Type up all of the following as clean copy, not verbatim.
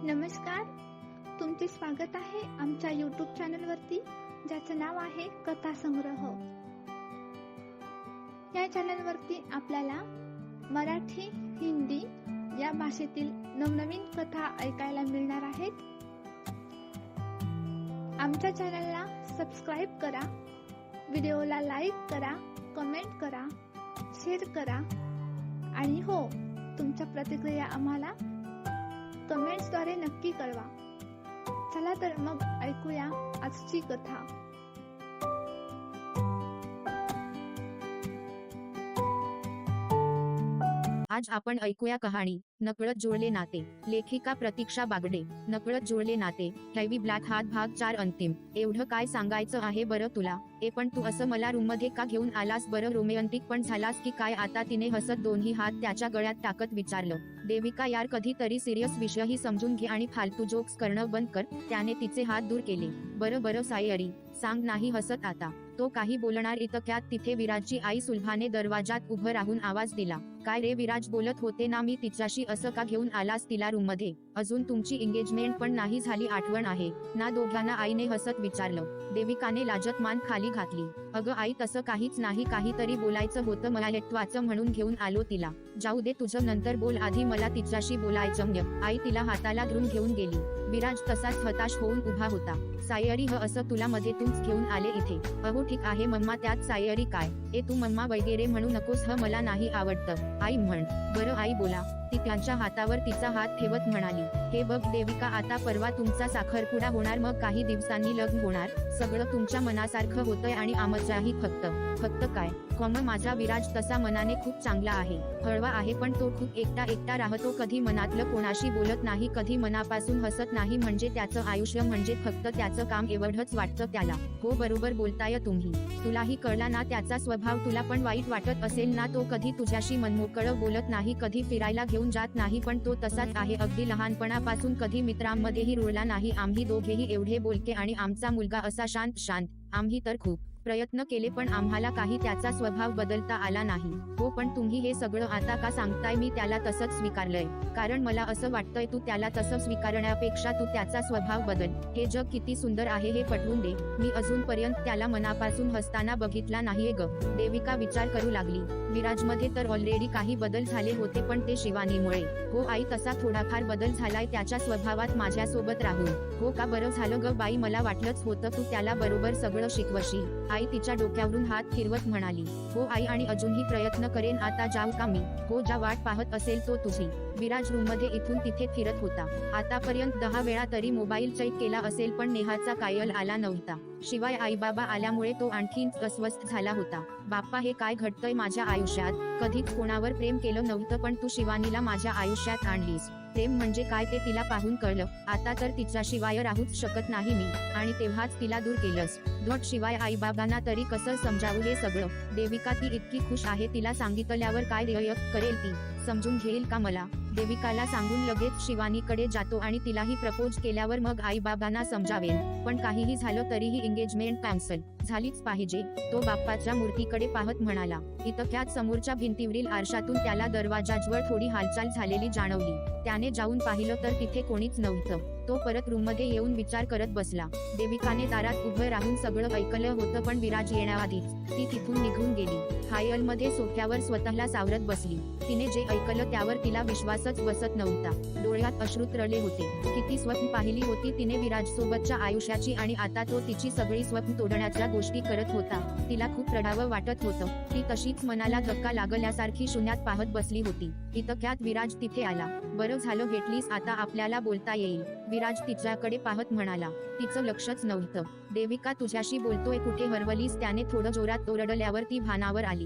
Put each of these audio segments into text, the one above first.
नमस्कार, तुमचे स्वागत आहे आमच्या YouTube चॅनलवरती, ज्याचं नाव आहे कथा संग्रह। या चॅनलवरती आपल्याला मराठी, हिंदी या भाषेतील नवनवीन कथा ऐकायला मिळणार आहेत। आमच्या चॅनलला सबस्क्राइब करा, व्हिडिओला लाईक करा, कमेंट करा, शेअर करा आणि हो, तुमच्या प्रतिक्रिया आम्हाला कमेंट्सद्वारे नक्की कळवा। चला तर मग ऐकूया आजची कथा। आज आपण ऐकूया कहाणी नकळत जुळले नाते। लेखिका प्रतीक्षा बागडे। नकळत जुळले नाते, हेवी ब्लॅक हात भाग 4 अंतिम। एवढं काय सांगायचं आहे बरं तुला? पण तू असं मला रूम मध्ये का घेऊन आलास बरं? रोमॅन्टिक पण झालास की काय आता? तिने हसत दोन्ही हात त्याच्या गळ्यात टाकत विचारलं। देविका, यार कधीतरी सिरियस विषयही समजून घे आणि फालतू जोक्स करणं बंद कर। त्याने तिचे हात दूर केले। बरं बरं सायरी, सांग, नाही हसत आता। तो काही बोलणार इतक्यात तिथे विराजची आई सुलभाने दरवाजात उभं राहून आवाज दिला। काय रे विराज, बोलत होते ना मी तिच्याशी, असं का घेऊन आलास तिला रूम मध्ये? अजून तुमची एंगेजमेंट पण नाही झाली, आठवण आहे ना दोघांना? आईने हसत विचारलं। देविकाने लाजत मान खाली घातली। अगं आई, तसं काहीच नाही, काहीतरी बोलायचं होतं मला महत्त्वाचं म्हणून घेऊन आलो तिला। जाऊ दे तुझं, नंतर बोल, आधी मला तिच्याशी बोलायचं। आई तिला हाताला धरून घेऊन गेली। विराज तसाच हताश होऊन उभा होता। सायरी, असं तुला मध्ये तूच घेऊन आले इथे? अहो ठीक आहे मम्मा, त्यात सायरी काय? तू मम्मा वगैरे म्हणू नकोस, मला नाही आवडतं। आई म्हण। बरं आई, बोला। ती त्यांच्या हातावर तिचा हात ठेवत म्हणाली। हे बघ देविका, आता परवा तुमचा साखरपुडा होणार, मग काही दिवसांनी लग्न होणार। सगळं तुमच्या मनासारखं होतंय आणि आमच्याही फक्त काय? माझा विराज तसा मनाने खूप चांगला आहे, हळवा आहे, पण तो खूप एकटा राहतो। कधी मनातलं कोणाशी बोलत नाही, कधी मनापासून हसत नाही, म्हणजे त्याचं आयुष्य म्हणजे फक्त त्याचं काम एवढंच वाटतं त्याला। हो बरोबर बोलताय तुम्ही, तुलाही कळला ना त्याचा स्वभाव? तुला पण वाईट वाटत असेल ना? तो कधी तुझ्याशी मनमोकळं बोलत नाही, कधी फिरायला घेऊन जात नाही, पण तो तसाच आहे अगदी लहानपणापासून, कधी मित्रांमध्येही रुळला नाही। आम्ही दोघेही एवढे बोलके आणि आमचा मुलगा असा शांत। आम्ही तर खूप प्रयत्न केले, पण आम्हाला काही त्याचा स्वभाव बदलता आला नाही। हो पण तुम्ही हे सगळं आता का सांगताय? मी त्याला तसंच स्वीकारलंय, कारण मला असं वाटतंय तू त्याला तसं स्वीकारण्यापेक्षा तू त्याचा स्वभाव बदल। हे जग किती सुंदर आहे हे पटवून दे। मी अजूनपर्यंत त्याला मनापासून हसताना बघितला नाहीये ग। देविका विचार करू लागली। विराजमध्ये तर ऑलरेडी काही बदल झाले होते, पण ते शिवानीमुळे। हो आई, तसा थोडाफार बदल झालाय त्याच्या स्वभावात माझ्यासोबत राहून। हो का? बरं झालं ग बाई, मला वाटलंच होतं तू त्याला बरोबर सगळं शिकवशील। आई तिच्या डोक्यावरून हात फिरवत म्हणाली। हो आई, आणि अजूनही प्रयत्न करेन। आता जाऊ का मी? हो जा, वाट पाहत असेल तो तुझी। विराज रूममध्ये इथून तिथे फिरत होता। आतापर्यंत 10 वेळा तरी मोबाईल चेक केला असेल, पण नेहाचा कायल आला नव्हता। शिवाय आईबाबा आल्यामुळे तो आणखीन अस्वस्थ झाला होता। बाप्पा, हे काय घडतंय माझ्या आयुष्यात? कधीच कोणावर प्रेम केलं नव्हतं, पण तू शिवानीला माझ्या आयुष्यात आणलीस। प्रेम म्हणजे काय ते तिला पाहून कळलं। आता तर तिच्याशिवाय राहूच शकत नाही मी, आणि तेव्हाच तिला दूर केलंस। शिवाय आईबाबांना तरी कसं समजावू हे सगळं? देविका, ती इतकी खुश आहे, तिला सांगितल्यावर काय रिॲक्ट करेल ती? समजून घेईल का मला? देविकाला सांगून लगेच शिवानीकडे जातो आणि तिलाही प्रपोज केल्यावर मग आईबाबांना समजावेल। पण काहीही झालं तरीही एंगेजमेंट कॅन्सल झालीच पाहिजे, तो बाप्पाच्या मूर्तीकडे पाहत म्हणाला। इतक्यात समोरच्या भिंतीवरील आरशातून त्याला दरवाजाजवळ थोडी हालचाल झालेली जाणवली। त्याने जाऊन पाहिलं तर तिथे कोणीच नव्हतं। तो परत रूममध्ये येऊन विचार करत बसला। देविकाने दारात उभं राहून सगळं ऐकलं होतं, पण विराज येण्याआधीच ती तिथून निघून गेली। हायलमध्ये सोफ्यावर स्वतःला सावरत बसली। तिने जे ऐकलं त्यावर तिला विश्वासच बसत नव्हता। डोळ्यात अश्रू तरळले होते। किती स्वप्न पाहिली होती तिने विराजसोबतच्या आयुष्याची, आणि आता तो तिची सगळी स्वप्न तोडण्याच्या गोष्टी करत होता। तिला खूप रडावं वाटत होतं। ती तशीच मनाला धक्का लागल्यासारखी शून्यात पाहत बसली होती। इतक्यात विराज तिथे आला। बरं झालं भेटलीस, आता आपल्याला बोलता येईल, विराज तिच्याकडे पाहत म्हणाला। तिचं लक्षच नव्हतं। देविका, तुझ्याशी बोलतोय, कुठे हरवलीस? त्याने थोडं जोरात ओरडल्यावर ती भानावर आली।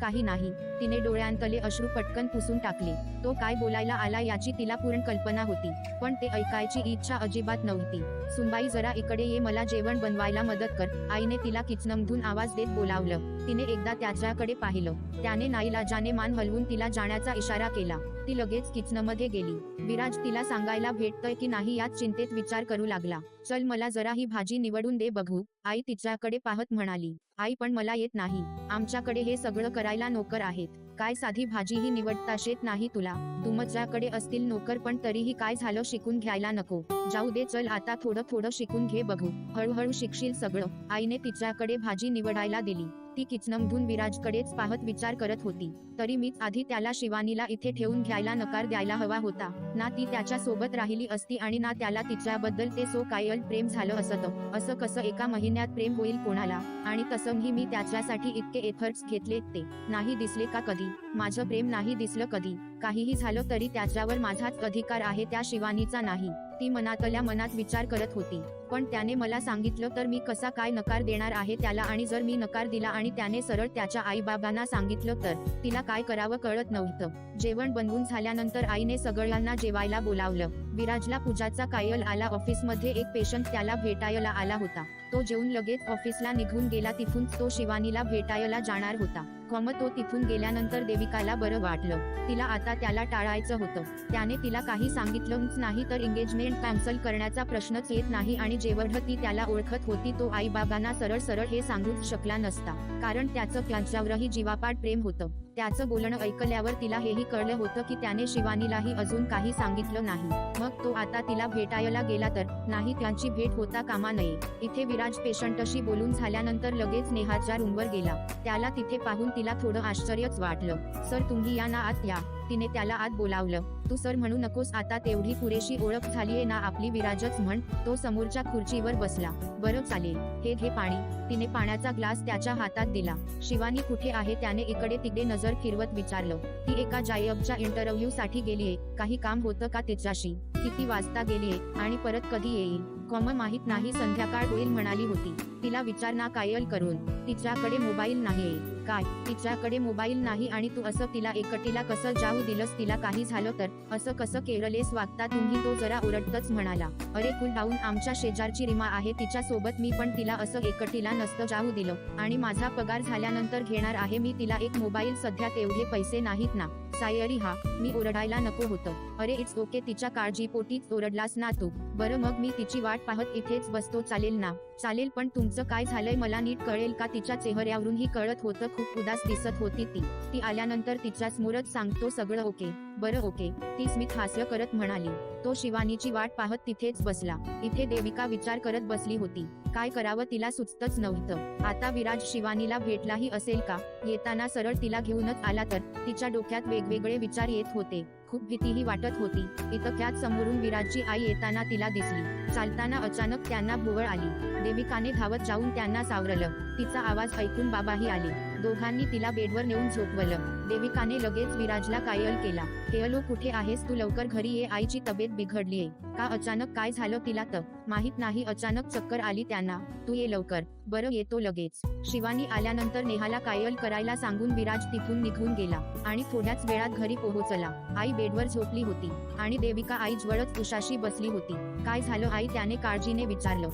काही नाही, तिने डोळ्यांतले अश्रू पटकन पुसून टाकले। तो काय बोलायला आला याची तिला पूर्ण कल्पना होती, पण ते ऐकायची इच्छा अजिबात नव्हती। सुनबाई, जरा इकडे ये, मला जेवण बनवायला मदत कर, आईने तिला किचनमधून आवाज देत बोलावलं। तिने एकदा त्याच्याकडे पाहिलं। त्याने नाईलाजाने मान हलवून तिला जाण्याचा इशारा केला। ती लगेच किचनमध्ये गेली। विराज तिला सांगायला भेटतंय की नाही यात चिंतेत विचार करू लागला। चल, मला जरा ही भाजी निवडून दे बघू, आई तिच्याकडे पाहत म्हणाली। आई, पण मला येत नाही, आमच्याकडे हे सगळं करायला नोकर आहेत। काय साधी भाजीही निवडता येत नाही तुला. तुमच्याकडे असतील नोकर पण तरीही काय झालं शिकून घ्यायला नको. जाऊ दे चल आता थोडं थोडं शिकून घे बघू. हळूहळू शिकशील सगळं. आईने तिच्याकडे भाजी निवडायला दिली. ती किचनमधून विराजकडेच पाहत विचार करत होती. तरी मीच आधी त्याला शिवानीला इथे ठेवून घ्यायला नकार द्यायला हवा होता ना. ती त्याच्या सोबत राहिली असती आणि ना त्याला तिच्याबद्दल ते सो कायल प्रेम झालं असतं. असं कसं एका महिन्यात प्रेम होईल कोणाला. आणि तसंही मी त्याच्यासाठी इतके एफर्ट्स घेतले ते नाही दिसले का कधी. माझं प्रेम नाही दिसलं कधी. काहीही झालं तरी त्याच्यावर माझाच अधिकार आहे त्या शिवानीचा नाही. ती मनातल्या मनात विचार करत होती. पण त्याने मला सांगितलं तर मी कसा काय नकार देणार आहे त्याला. आणि जर मी नकार दिला आणि त्याने सरळ त्याच्या आई बाबांना सांगितलं तर तिला काय करावं कळत नव्हतं. जेवण बनवून झाल्यानंतर आईने सगळ्यांना जेवायला बोलावलं. विराजला पूजाचा कायल आला. ऑफिसमध्ये एक पेशंट त्याला भेटायला आला होता. तो जेवून लगेच ऑफिसला निघून गेला. तिथून तो शिवानीला भेटायला जाणार होता. तो तिथून गेल्यानंतर देविकाला बरं वाटलं. तिला आता त्याला टाळायचं होतं. त्याने तिला काही सांगितलंच नाही तर एंगेजमेंट कॅन्सल करण्याचा प्रश्नच येत नाही. आणि जेवढं ती त्याला ओळखत होती तो आई बाबांना सरळ सरळ हे सांगूच शकला नसता. कारण त्याचं त्यांच्यावरही जीवापाड प्रेम होतं. त्याचं बोलणं ऐकल्यावर तिला हेही कळलं होतं की त्याने शिवानीलाही अजून काही सांगितलं नाही. मग तो आता तिला भेटायला गेला तर नाही त्यांची भेट होता कामा नये. इथे विराज पेशंटशी बोलून झाल्यानंतर लगेच नेहाच्या रूमवर गेला. त्याला तिथे पाहून तिला थोडं आश्चर्यच वाटलं. सर तुम्ही या ना आत या. तिने त्याला आत बोलावलं. तू सर म्हणू नकोस आता तेवढी पुरेशी ओळख झालीये ना आपली विराजच म्हण. तो समोरच्या खुर्चीवर बसला. बरं चालेल. हे घे पाणी. तिने पाण्याचा ग्लास त्याच्या हातात दिला. शिवानी कुठे आहे त्याने इकडे तिकडे नजर फिरवत विचारलं. ती एका जॉबच्या इंटरव्ह्यू साठी गेलीये. काही काम होतं का तिच्याशी. किती वाजता गेलीये आणि परत कधी येईल. माहित नाही संध्याकाळ होईल म्हणाली होती. तिला विचार ना कायल करून. तिच्याकडे मोबाईल नाहीये काय. तिच्याकडे मोबाईल नाही आणि तू असं तिला एकटीला कसं जाऊ दिलंस. तिला काही झालं तर असं कसं केरलेस वागता तुम्ही. तो जरा ओरडतच म्हणाला. अरे कूल डाऊन. आमच्या शेजारची रीमा आहे तिच्या सोबत मी पण तिला असं एकटीला नसतं जाऊ दिलं. आणि माझा पगार झाल्यानंतर घेणार आहे मी तिला एक मोबाईल. सध्या तेवढे पैसे नाहीत ना. सायरी हा मी ओरडायला नको होतं. अरे इट्स ओके. तिच्या काळजीपोटीच ओरडलास ना तू. बरं मग मी तिची वाट पाहत इथेच बसतो चालेल ना. चालेल पण तुमचं काय झालंय मला नीट कळेल का. तिच्या चेहऱ्यावरूनही कळत होतं खूप उदास दिसत होती ती आल्यानंतर तिच्या समोरच सांगतो सगळं ओके. बरं ओके. ती स्मित हास्य करत म्हणाली. तो शिवानीची वाट पाहत तिथेच बसला. इथे देविका विचार करत बसली होती. काय करावं तिला सुचतच नव्हतं. आता विराज शिवानीला भेटलाही असेल का. येताना सरळ तिला घेऊनच आला तर. तिच्या डोक्यात वेगवेगळे विचार येत होते. खूप भीतीही वाटत होती. इतक्यात समोरून विराजची आई येताना तिला दिसली. चालताना अचानक त्यांना भोवळ आली. देविकाने धावत जाऊन त्यांना सावरलं. तिचा आवाज ऐकून बाबाही आले. दोघांनी तिला बेडवर नेऊन झोपवलं. देविकाने लगेच विराजला कायल केला. हेलो कुठे आहेस तू. लवकर घरी ये. आईची तब्येत बिघडलीये. का अचानक काय झालं तिला तर माहित नाही. अचानक चक्कर आली त्यांना. तू ये लवकर. बरं येतो लगेच. शिवानी आल्यानंतर नेहाला कायल करायला सांगून विराज तिथून निघून गेला. आणि थोड्याच वेळात घरी पोहोचला. आई बेडवर झोपली होती आणि देविका आई जवळच उशाशी बसली होती. काय झालं आई त्याने काळजीने विचारलं.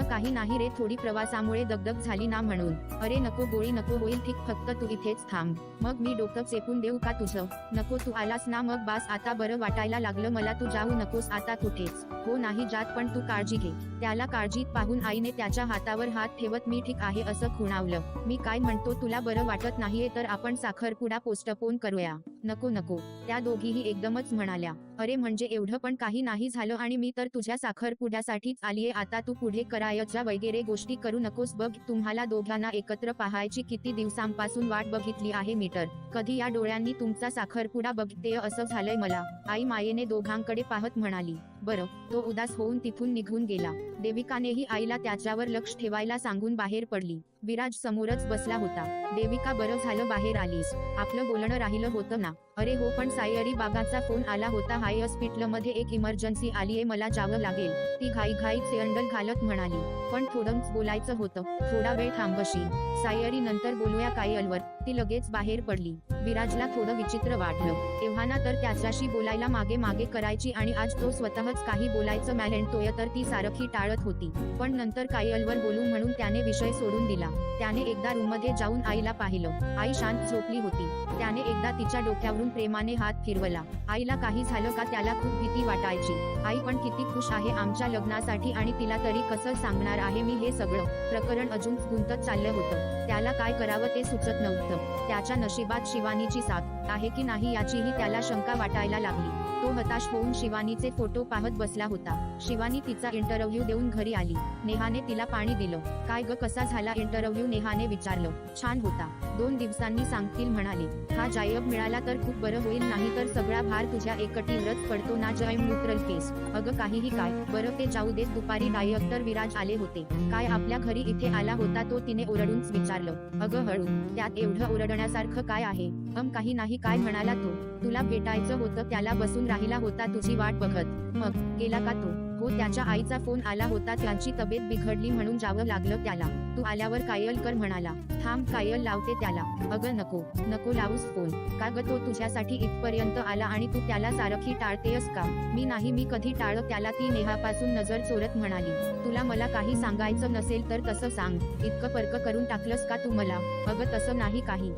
काही नाही रे थोडी प्रवासामुळे दगदग झाली ना म्हणून. अरे नको गोळी नको होईल ठीक फक्त तू इथेच थांब. मग मी डोकं चेपून देऊ का तुझं. नको तू आलास ना मग बास आता बरं वाटायला लागलं मला. तू जाऊ नकोस आता कुठेच. हो नाही जात पण तू काळजी घे. त्याला काळजीत पाहून आईने त्याच्या हातावर हात ठेवत मी ठीक आहे असं खुणावलं. मी काय म्हणतो तुला बरं वाटत नाहीये तर आपण साखरपुडा पोस्टपोन करूया. नको नको. त्या दोघीही एकदमच म्हणाल्या. अरे म्हणजे एवढं पण काही नाही झालं आणि मी तर तुझ्या साखरपुड्यासाठीच आलीये. आता तू पुढे करायच्या वगैरे गोष्टी करू नकोस. बघ तुम्हाला दोघांना एकत्र पाहायची किती दिवसांपासून वाट बघितली आहे मीटर. कधी या डोळ्यांनी तुमचा साखरपुडा बघतेय असं झालंय मला. आई मायेने दोघांकडे पाहत म्हणाली. बरं. तो उदास होऊन तिथून निघून गेला. देविकानेही आईला त्याच्यावर लक्ष ठेवायला सांगून बाहेर पडली. विराज समोरच बसला होता. देविका बरं झालं बाहेर आलीस. आपलं बोलणं राहिलं होतं ना. अरे हो पण सायरी बाबाचा फोन आला होता. हाय हॉस्पिटलमध्ये एक इमर्जन्सी आलीये मला जावं लागेल. ती घाईघाईत सेंडल घालत म्हणाली. पण थोडंच बोलायचं होतं. थोडा वेळ थांबशील. सायरी नंतर बोलूया कायलवर. ती लगेच बाहेर पडली. विराजला थोडं विचित्र वाटलं. एव्हाना तर त्याच्याशी बोलायला मागे मागे करायची आणि आज तो स्वतःच काही बोलायचं म्हणतोय तर ती सारखी टाळत होती. पण नंतर कायलवर बोलू म्हणून त्याने विषय सोडून दिला. त्याने एकदा रूममध्ये जाऊन आईला पाहिलं. आई शांत झोपली होती. त्याने एकदा तिच्या डोक्यावरून प्रेमाने हात फिरवला. आईला काही झालं का त्याला खूप भीती वाटायची. आई पण किती खुश आहे आमच्या लग्नासाठी आणि तिला तरी कसं सांगणार आहे मी हे सगळं. प्रकरण अजून गुंतत चाललं होतं. त्याला काय करावं ते सुचत नव्हतं. त्याच्या नशिबात शिवानी शिवानीची साथ आहे की नाही याचीही त्याला शंका वाटायला लागली. तो हताश होऊन शिवानीचे फोटो पाहत बसला होता. शिवानी तिचा इंटरव्ह्यू देऊन घरी आली. नेहाने तिला पाणी दिलं. काय ग, कसा झाला इंटरव्ह्यू, नेहाने विचारलं. छान होता, 2 दिवसांनी सांगतील म्हणाले. हा जायब मिळाला तर खूप बरं होईल, नाही तर सगळा भार तुझ्या एकटीवरच पडतो ना. जय न्यूट्रल फेस. अगं काहीही काय, बरं ते जाऊ देत. दुपारी डायरेक्टर विराज आले होते. काय आपल्या घरी इथे आला होता तो, तिने ओरडूनच विचारलं. अगं हळू, त्यात एवढं ओरडण्यासारखं काय आहे. काही नाही, काय म्हणाला तो. तुला भेटायचं होतं, त्याला बसून राहिला होता तुझी वाट बघत. मग गेला का तो. हो, त्याच्या आईचा फोन आला होता, त्यांची तब्येत बिघडली म्हणून जावं लागलं त्याला. तू आल्यावर कायल कर म्हणाला. थांब, कायल लावते त्याला. अगं नको नको लावूस फोन. का ग, तो तुझ्यासाठी इथपर्यंत आला आणि तू त्याला सारखी टाळतेस का. मी नाही, मी कधी टाळलं त्याला, ती नेहापासून नजर चोरत म्हणाली. तुला मला काही सांगायचं नसेल तर तसं सांग. इतकं पर्क करून टाकलंस का तू मला. अगं तसं नाही काही.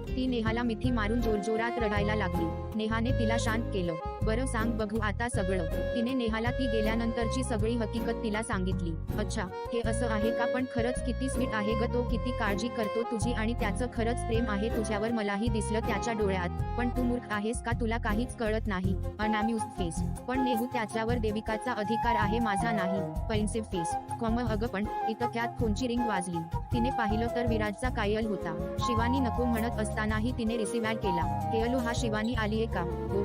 ती नेहाला मिठी मारून जोरजोरात रडायला लागली. नेहाने तिला शांत केलं. बरं सांग बघू आता सगळं. तिने नेहाला ती गेल्यानंतरची सगळी हकीकत तिला सांगितली. अच्छा, हे असं आहे का. पण खरंच किती स्वीट आहे ग तो, किती काळजी करतो तुझी आणि त्याचं खरंच प्रेम आहे तुझ्यावर, मलाही दिसलं त्याच्या डोळ्यात. पण तू मूर्ख आहेस का, तुला काहीच कळत नाही. अनअम्युज्ड फेस. पण नेहू, त्याच्यावर देविकाचा अधिकार आहे, माझा नाही. पेन्सिव्ह फेस. अगं पण इतक्यात फोनची रिंग वाजली. तिने पाहिलं तर विराजचा कायल होता. शिवानी नको म्हणत असतानाही तिने रिसिव्ह केला. हेलो, हा शिवानी आलीये का. हो,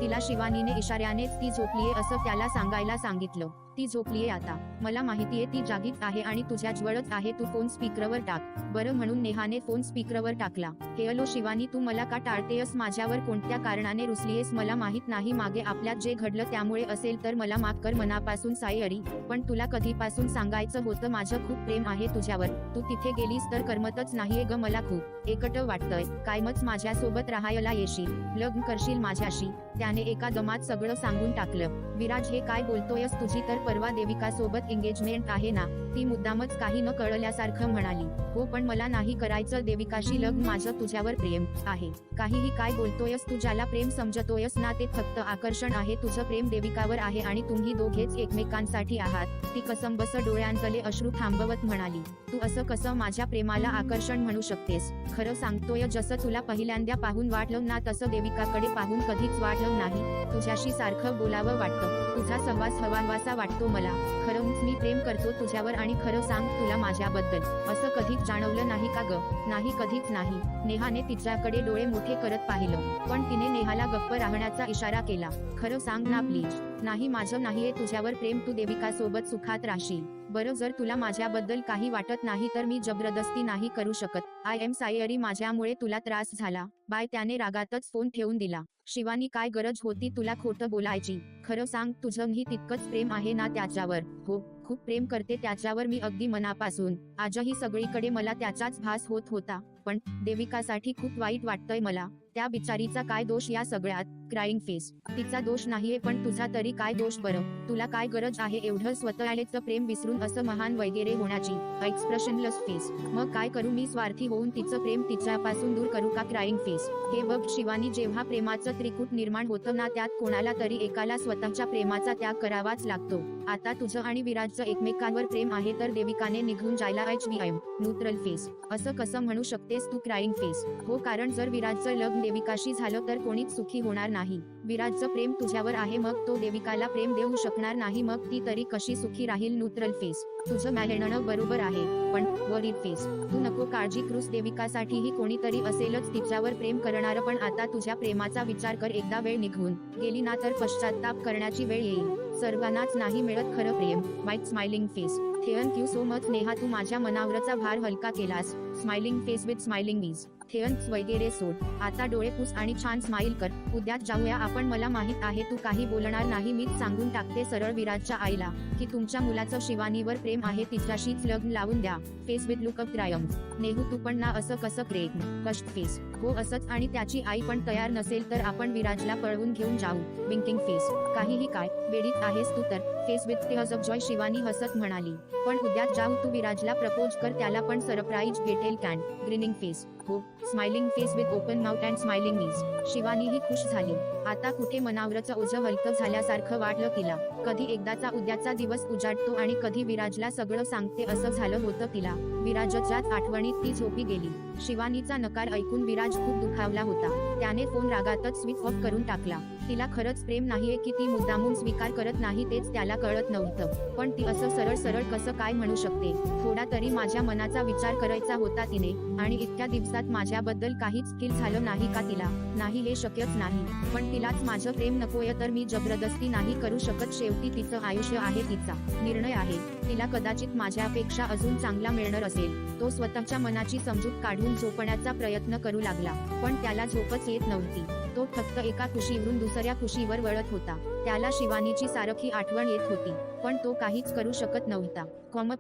तिला शिवानीने इशाऱ्यानेच ती झोपलीये असं त्याला सांगायला सांगितलं. ती झोपलीये आता. मला माहितीये ती जागीच आहे आणि तुझ्या जवळच आहे. तू फोन स्पीकरवर टाक. बरं म्हणून नेहाने फोन स्पीकरवर टाकला. हेलो शिवानी, तू मला का टाळतेयस, माझ्यावर कोणत्या कारणाने रुसलीयस मला माहित नाही. मागे आपल्यात जे घडलं त्यामुळे असेल तर मला माफ कर, मनापासून सॉरी. पण तुला कधीपासून सांगायचं होतं, माझं खूप प्रेम आहे तुझ्यावर. तू तिथे गेलीस तर करमतच नाहीये ग मला, खूप एकटं वाटतंय. कायमच माझ्यासोबत राहायला येशील, लग्न करशील माझ्याशी. त्याने एका दमात सगळं सांगून टाकलं. विराज, हे काय बोलतोयस, तुझी तर परवा देविका सोबत एंगेजमेंट आहे ना. ती मुद्दामच काही न कळल्यासारखं म्हणाली. हो, पण मला नाही करायचं देविकाशी लग्न, माझं तुझ्यावर प्रेम आहे. काहीही काय बोलतोयस तू, ज्याला प्रेम समजतोयस ना ते फक्त आकर्षण आहे. तुझं प्रेम देविकावर आहे आणि तुम्ही दोघेच एकमेकांसाठी आहात. ती कसंबस डोळ्यांतले अश्रू थांबवत म्हणाली. तू असं कसं माझ्या प्रेमाला आकर्षण म्हणू शकतेस. खरं सांगतोय, जसं तुला पहिल्यांदा पाहून वाटलं ना तसं देविकाकडे पाहून कधीच वाटलं नाही. तुझ्याशी सारखं बोलावं वाटतं, तुझा सहवास हवाहवासा वाटतो मला. खरंच मी प्रेम करतो तुझ्यावर आणि खरं सांग, तुला माझ्याबद्दल असं कधीच जाणवलं नाही का ग. नाही, कधीच नाही. नेहाने तिच्याकडे डोळे मोठे करत पाहिलं, पण तिने नेहाला गप्प राहण्याचा इशारा केला. खरं सांग ना प्लीज. नाही, माझं नाहीये तुझ्यावर प्रेम, तू देविकासोबत सुखात राहशील. बरं, जर तुला माझ्याबद्दल काही वाटत नाही तर मी जबरदस्ती नाही करू शकत. आय एम सॉरी, माझ्यामुळे तुला त्रास झाला. बाय. त्याने रागातच फोन ठेवून दिला. शिवानी, काय गरज होती तुला खोटं बोलायची. खरं सांग, तुझंही तितकंच प्रेम आहे ना त्याच्यावर. हो, खूप प्रेम करते त्याच्यावर मी, अगदी मनापासून. आजही सगळीकडे मला त्याचाच भास होत होता. पण देविकासाठी खूप वाईट वाटतंय मला. त्या बिचारीचा काय दोष या सगळ्यात. Crying face. तिचा दोष नाहीये, पण तुझा तरी काय दोष बरं. तुला काय गरज आहे एवढं स्वतःचं प्रेम विसरून असं महान वगैरे होण्याची. Expressionless face. मग काय करू मी, स्वार्थी होऊन तिचं प्रेम तिच्यापासून दूर करू का. Crying face. हे बघ शिवानी, जेव्हा प्रेमाचं त्रिकूट निर्माण होतं ना, त्यात कोणाला तरी एकाला स्वतःच्या प्रेमाचा त्याग करावाच लागतो. आता तुझं आणि विराजचं एकमेकांवर प्रेम आहे तर देविकाने निघून जायला HVM न्यूट्रल फेस असं कसं म्हणू शकतेस तू. Crying face. हो, कारण जर विराजचं लग्न देविकाशी झालं तर कोणीच सुखी होणार नाही. विराजचं प्रेम तुझ्यावर आहे, मग तो देविकाला प्रेम देऊ शकणार नाही, मग ती तरी कशी सुखी राहील. Neutral face. तुझं म्हणणं बरोबर आहे, पण वरीड फेस. तू नको काळजी करूस, देविकासाठीही कोणीतरी असेलच तिच्यावर प्रेम करणार. पण आता तुझ्या प्रेमाचा विचार कर, एकदा वेळ निघून गेली ना तर पश्चात्ताप करण्याची वेळ येईल. सर्वांनाच नाही मिळत खरं प्रेम. White smiling face. Thank you so much Neha, तू माझ्या मनावरचा भार हलका केलास. Smiling face with smiling eyes. Thanks वगैरे सोड, आता डोळे पुस आणि छान स्माइल कर. उद्याच जाऊया आपण. मला माहित आहे तू काही बोलणार नाही, मीच सांगून टाकते सरळ विराजच्या आईला की तुमच्या मुलाचं शिवानीवर प्रेम आहे, तिच्याशीच लग्न लावून द्या. Face with look of triumph. Nehu, तू पण ना असं कसं ग्रेट कष्ट फेस. हो असंच, आणि त्याची आई पण तयार नसेल तर आपण विराजला पळवून घेऊन जाऊ. Winking face. काहीही काय, वेडीत आहेस तू तर. Face with tears of Joy. Shivani हसत म्हणाली. पण उद्याच जाऊ, तू विराजला प्रपोज कर, त्याला पण सरप्राईज भेटेल. कॅन. Grinning face. हो. Smiling face with open mouth and smiling eyes. शिवानीही खुश झाली. आता कुठे मनावरचं ओझं हलकं झाल्यासारखं वाटलं तिला. कधी एकदाचा उद्याचा दिवस उजाडतो आणि कधी विराजला सगळं सांगते असं झालं होतं तिला. विराजच्याच आठवणीत ती झोपी गेली. शिवानीचा नकार ऐकून विराज खूप दुखावला होता. त्याने फोन रागातच स्विच ऑफ करून टाकला. तिला खरंच प्रेम नाहीये की ती मुद्दामून स्वीकार करत नाही तेच त्याला कळत नव्हतं. पण ती असं सरळ सरळ कसं काय म्हणू शकते? थोडा तरी माझ्या मनाचा विचार करायचा होता तिने. आणि इतक्या दिवसात माझ्याबद्दल काहीच फील झालं नाही का तिला? नाही, हे शक्यच नाही. पण तिलाच माझं प्रेम नकोय तर मी जबरदस्ती नाही करू शकत. शेवटी तिचं आयुष्य आहे, तिचा निर्णय आहे. तिला कदाचित माझ्यापेक्षा अजून चांगला मिळणार असेल. तो स्वतःच्या मनाची समजूत काढून झोपण्याचा प्रयत्न करू लागला. पण त्याला झोपच येत नव्हती. तो फक्त एका खुशीवरून दुसऱ्या खुशीवर वळत होता. त्याला शिवानीची सारखी आठवण येत होती. पण तो काहीच करू शकत नव्हता.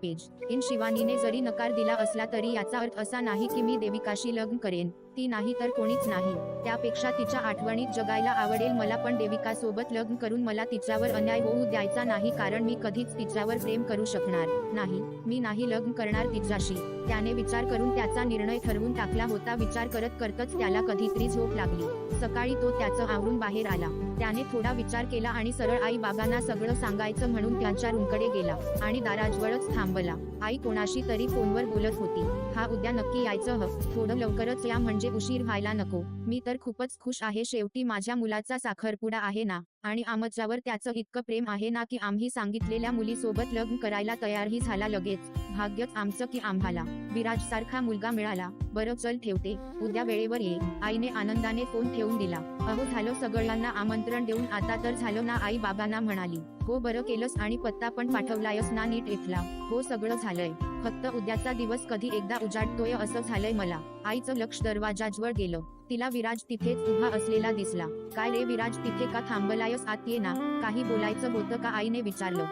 पेज इन शिवानीने जरी नकार दिला असला तरी याचा अर्थ असा नाही की मी देविकाशी लग्न करेन. ती नाही तर कोणीच नाही. त्यापेक्षा तिच्या आठवणीत जगायला आवडेल मला. पण देविकासोबत लग्न करून मला तिच्यावर अन्याय होऊ द्यायचा नाही, कारण मी कधीच तिच्यावर प्रेम करू शकणार नाही. मी नाही लग्न करणार तिच्याशी. त्याने विचार करून त्याचा निर्णय ठरवून टाकला होता. विचार करत करतच त्याला कधीतरी झोप लागली. सकाळी तो त्याचं आवरून बाहेर आला. त्याने थोडा विचार केला आणि सरळ आई बाबांना सगळं सांगायचं म्हणून त्यांच्या रूमकडे गेला आणि दाराजवळच थांबला. आई कोणाशी तरी फोनवर बोलत होती. हा, उद्या नक्की यायचं थोडं लवकरच या म्हणजे उशीर व्हायला नको. मी तर खूपच खुश आहे. शेवटी माझ्या मुलाचा साखरपुडा आहे ना, आणि आमच्यावर त्याचं इतकं प्रेम आहे ना की आम्ही सांगितलेल्या मुलीसोबत लग्न करायला तयारही झाला लगेच. भाग्यच आमचं की आम्हाला विराज सारखा मुलगा मिळाला. बरं चल ठेवते, उद्या वेळेवर ये. आईने आनंदाने फोन ठेवून दिला. अहो झालं सगळ्यांना आमंत्रण देऊन, आता तर झालं ना? आई बाबांना म्हणाली. हो, बरं केलंस. आणि पत्ता पण पाठवलायस ना नीट इथला? हो, सगळं झालंय. फक्त उद्याचा दिवस कधी एकदा उजाडतोय असं झालंय मला. आईचं लक्ष दरवाजाजवळ गेलं. तिला विराज तिथेच उभा असलेला दिसला. काय रे विराज, तिथे का थांबलायस? आत ये ना. काही बोलायचं होतं का? आईने विचारलं.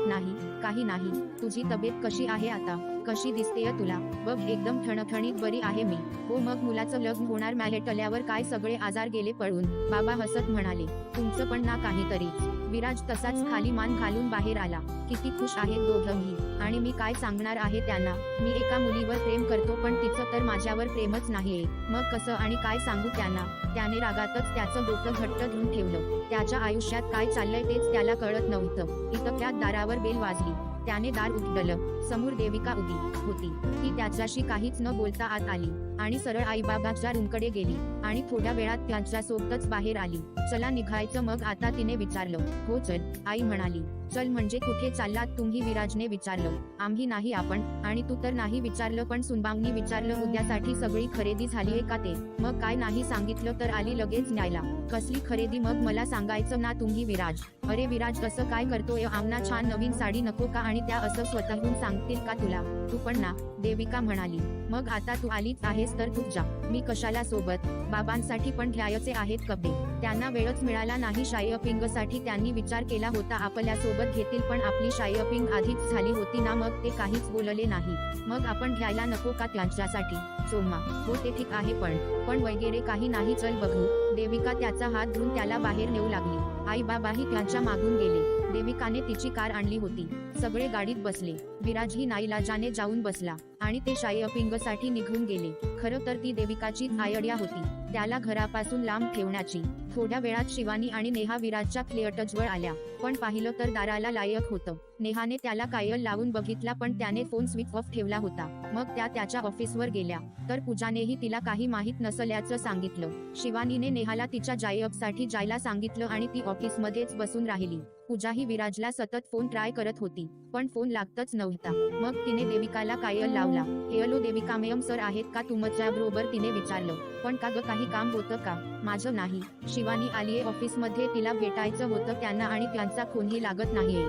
नाही, काही नाही. तुझी तब्येत कशी आहे आता? कशी दिसतेय तुला? बघ, एकदम ठणठणीत बरी आहे मी. हो, मग मुलाचं लग्न होणार मॅलेटल्यावर काय सगळे आजार गेले पळून? बाबा हसत म्हणाले. तुमचं पण ना काहीतरीच. विराज तसाच खाली मान घालून बाहेर आला. किती खुश आहेत दोघंही. आणि मी काय सांगणार आहे त्यांना? मी एका मुलीवर प्रेम करतो पण तिचं तर माझ्यावर प्रेमच नाहीये. मग कसं आणि काय सांगू त्यांना? त्याने रागातच त्याचं डोकं घट्ट धरून ठेवलं. त्याच्या आयुष्यात काय चाललंय तेच त्याला कळत नव्हतं. इतक्यात दारावर बेल वाजली. त्याने दार उघडलं. समोर देविका उभी होती. ती त्याच्याशी काहीच न बोलता आत आली आणि सरळ आईबाबांच्या रूमकडे गेली आणि थोड्या वेळात त्यांच्यासोबतच बाहेर आली. चला निघायचं मग आता? तिने विचारलं. हो चल, आई म्हणाली. चल म्हणजे कुठे चाललात तुम्ही? विराजने विचारलं. आम्ही नाही, आपण. आणि तू तर नाही विचारलं पण सुनबाईंनी विचारलं. उद्यासाठी सगळी खरेदी झालीये का ते? मग काय नाही सांगितलं तर आली लगेच न्यायला. कसली खरेदी? मग मला सांगायचं ना तुम्ही? विराज. अरे विराज, असं काय करतोय? आम्हाला छान नवीन साडी नको का? आणि त्या असं स्वतःहून सांगतील का तुला? तू पण ना. देविका म्हणाली. मग आता तू आलीच आहेस तर तू जा. मी कशाला सोबत? बाबांसाठी पण घ्यायचे आहेत कपडे. त्यांना वेळच मिळाला नाही शॉपिंगसाठी. त्यांनी विचार केला होता आपल्यासोबत घेतील पण आपली शॉपिंग आधीच झाली होती ना, मग ते काहीच बोलले नाही. मग आपण घ्यायला नको का त्यांच्यासाठी? सोमा. हो ते ठीक आहे पण वगैरे काही नाही, चल बघू. देविका त्याचा हात धरून त्याला बाहेर नेऊ लागली. आई बाबाही त्यांच्या मागून गेले. देविकाने तिची कार आणली होती. सगळे गाडीत बसले. विराजही नाईलाजाने जाऊन बसला आणि ते शॉपिंगसाठी निघून गेले. खरं तर ती देविकाचीच आयडिया होती, त्याला घरापासून लांब ठेवण्याची. थोड्या वेळात शिवानी आणि नेहा विराजच्या फ्लॅटजवळ आल्या. पण पाहिलं तर दाराला लायक होतं. नेहाने त्याला कायल लावून बघितला पण त्याने फोन स्विच ऑफ ठेवला होता. मग त्या त्याच्या ऑफिसवर गेल्या तर पूजानेही तिला काही माहित नसल्याचं सांगितलं. शिवानीने नेहाला तिच्या जॉबसाठी जायला सांगितलं आणि ती ऑफिसमध्येच बसून राहिली. पूजाही विराजला सतत फोन ट्राय करत होती पण फोन लागतच नव्हता. मग तिने देविकाला कायल लावला. हॅलो देविका मॅम, सर आहेत का तुमच्या बरोबर? तिने विचारलं. पण का ग, काही काम होतं का? माझं नाही. शिवानी आलीये ऑफिसमध्ये, तिला भेटायचं होतं त्यांना आणि त्यांचा फोनही लागत नाहीये.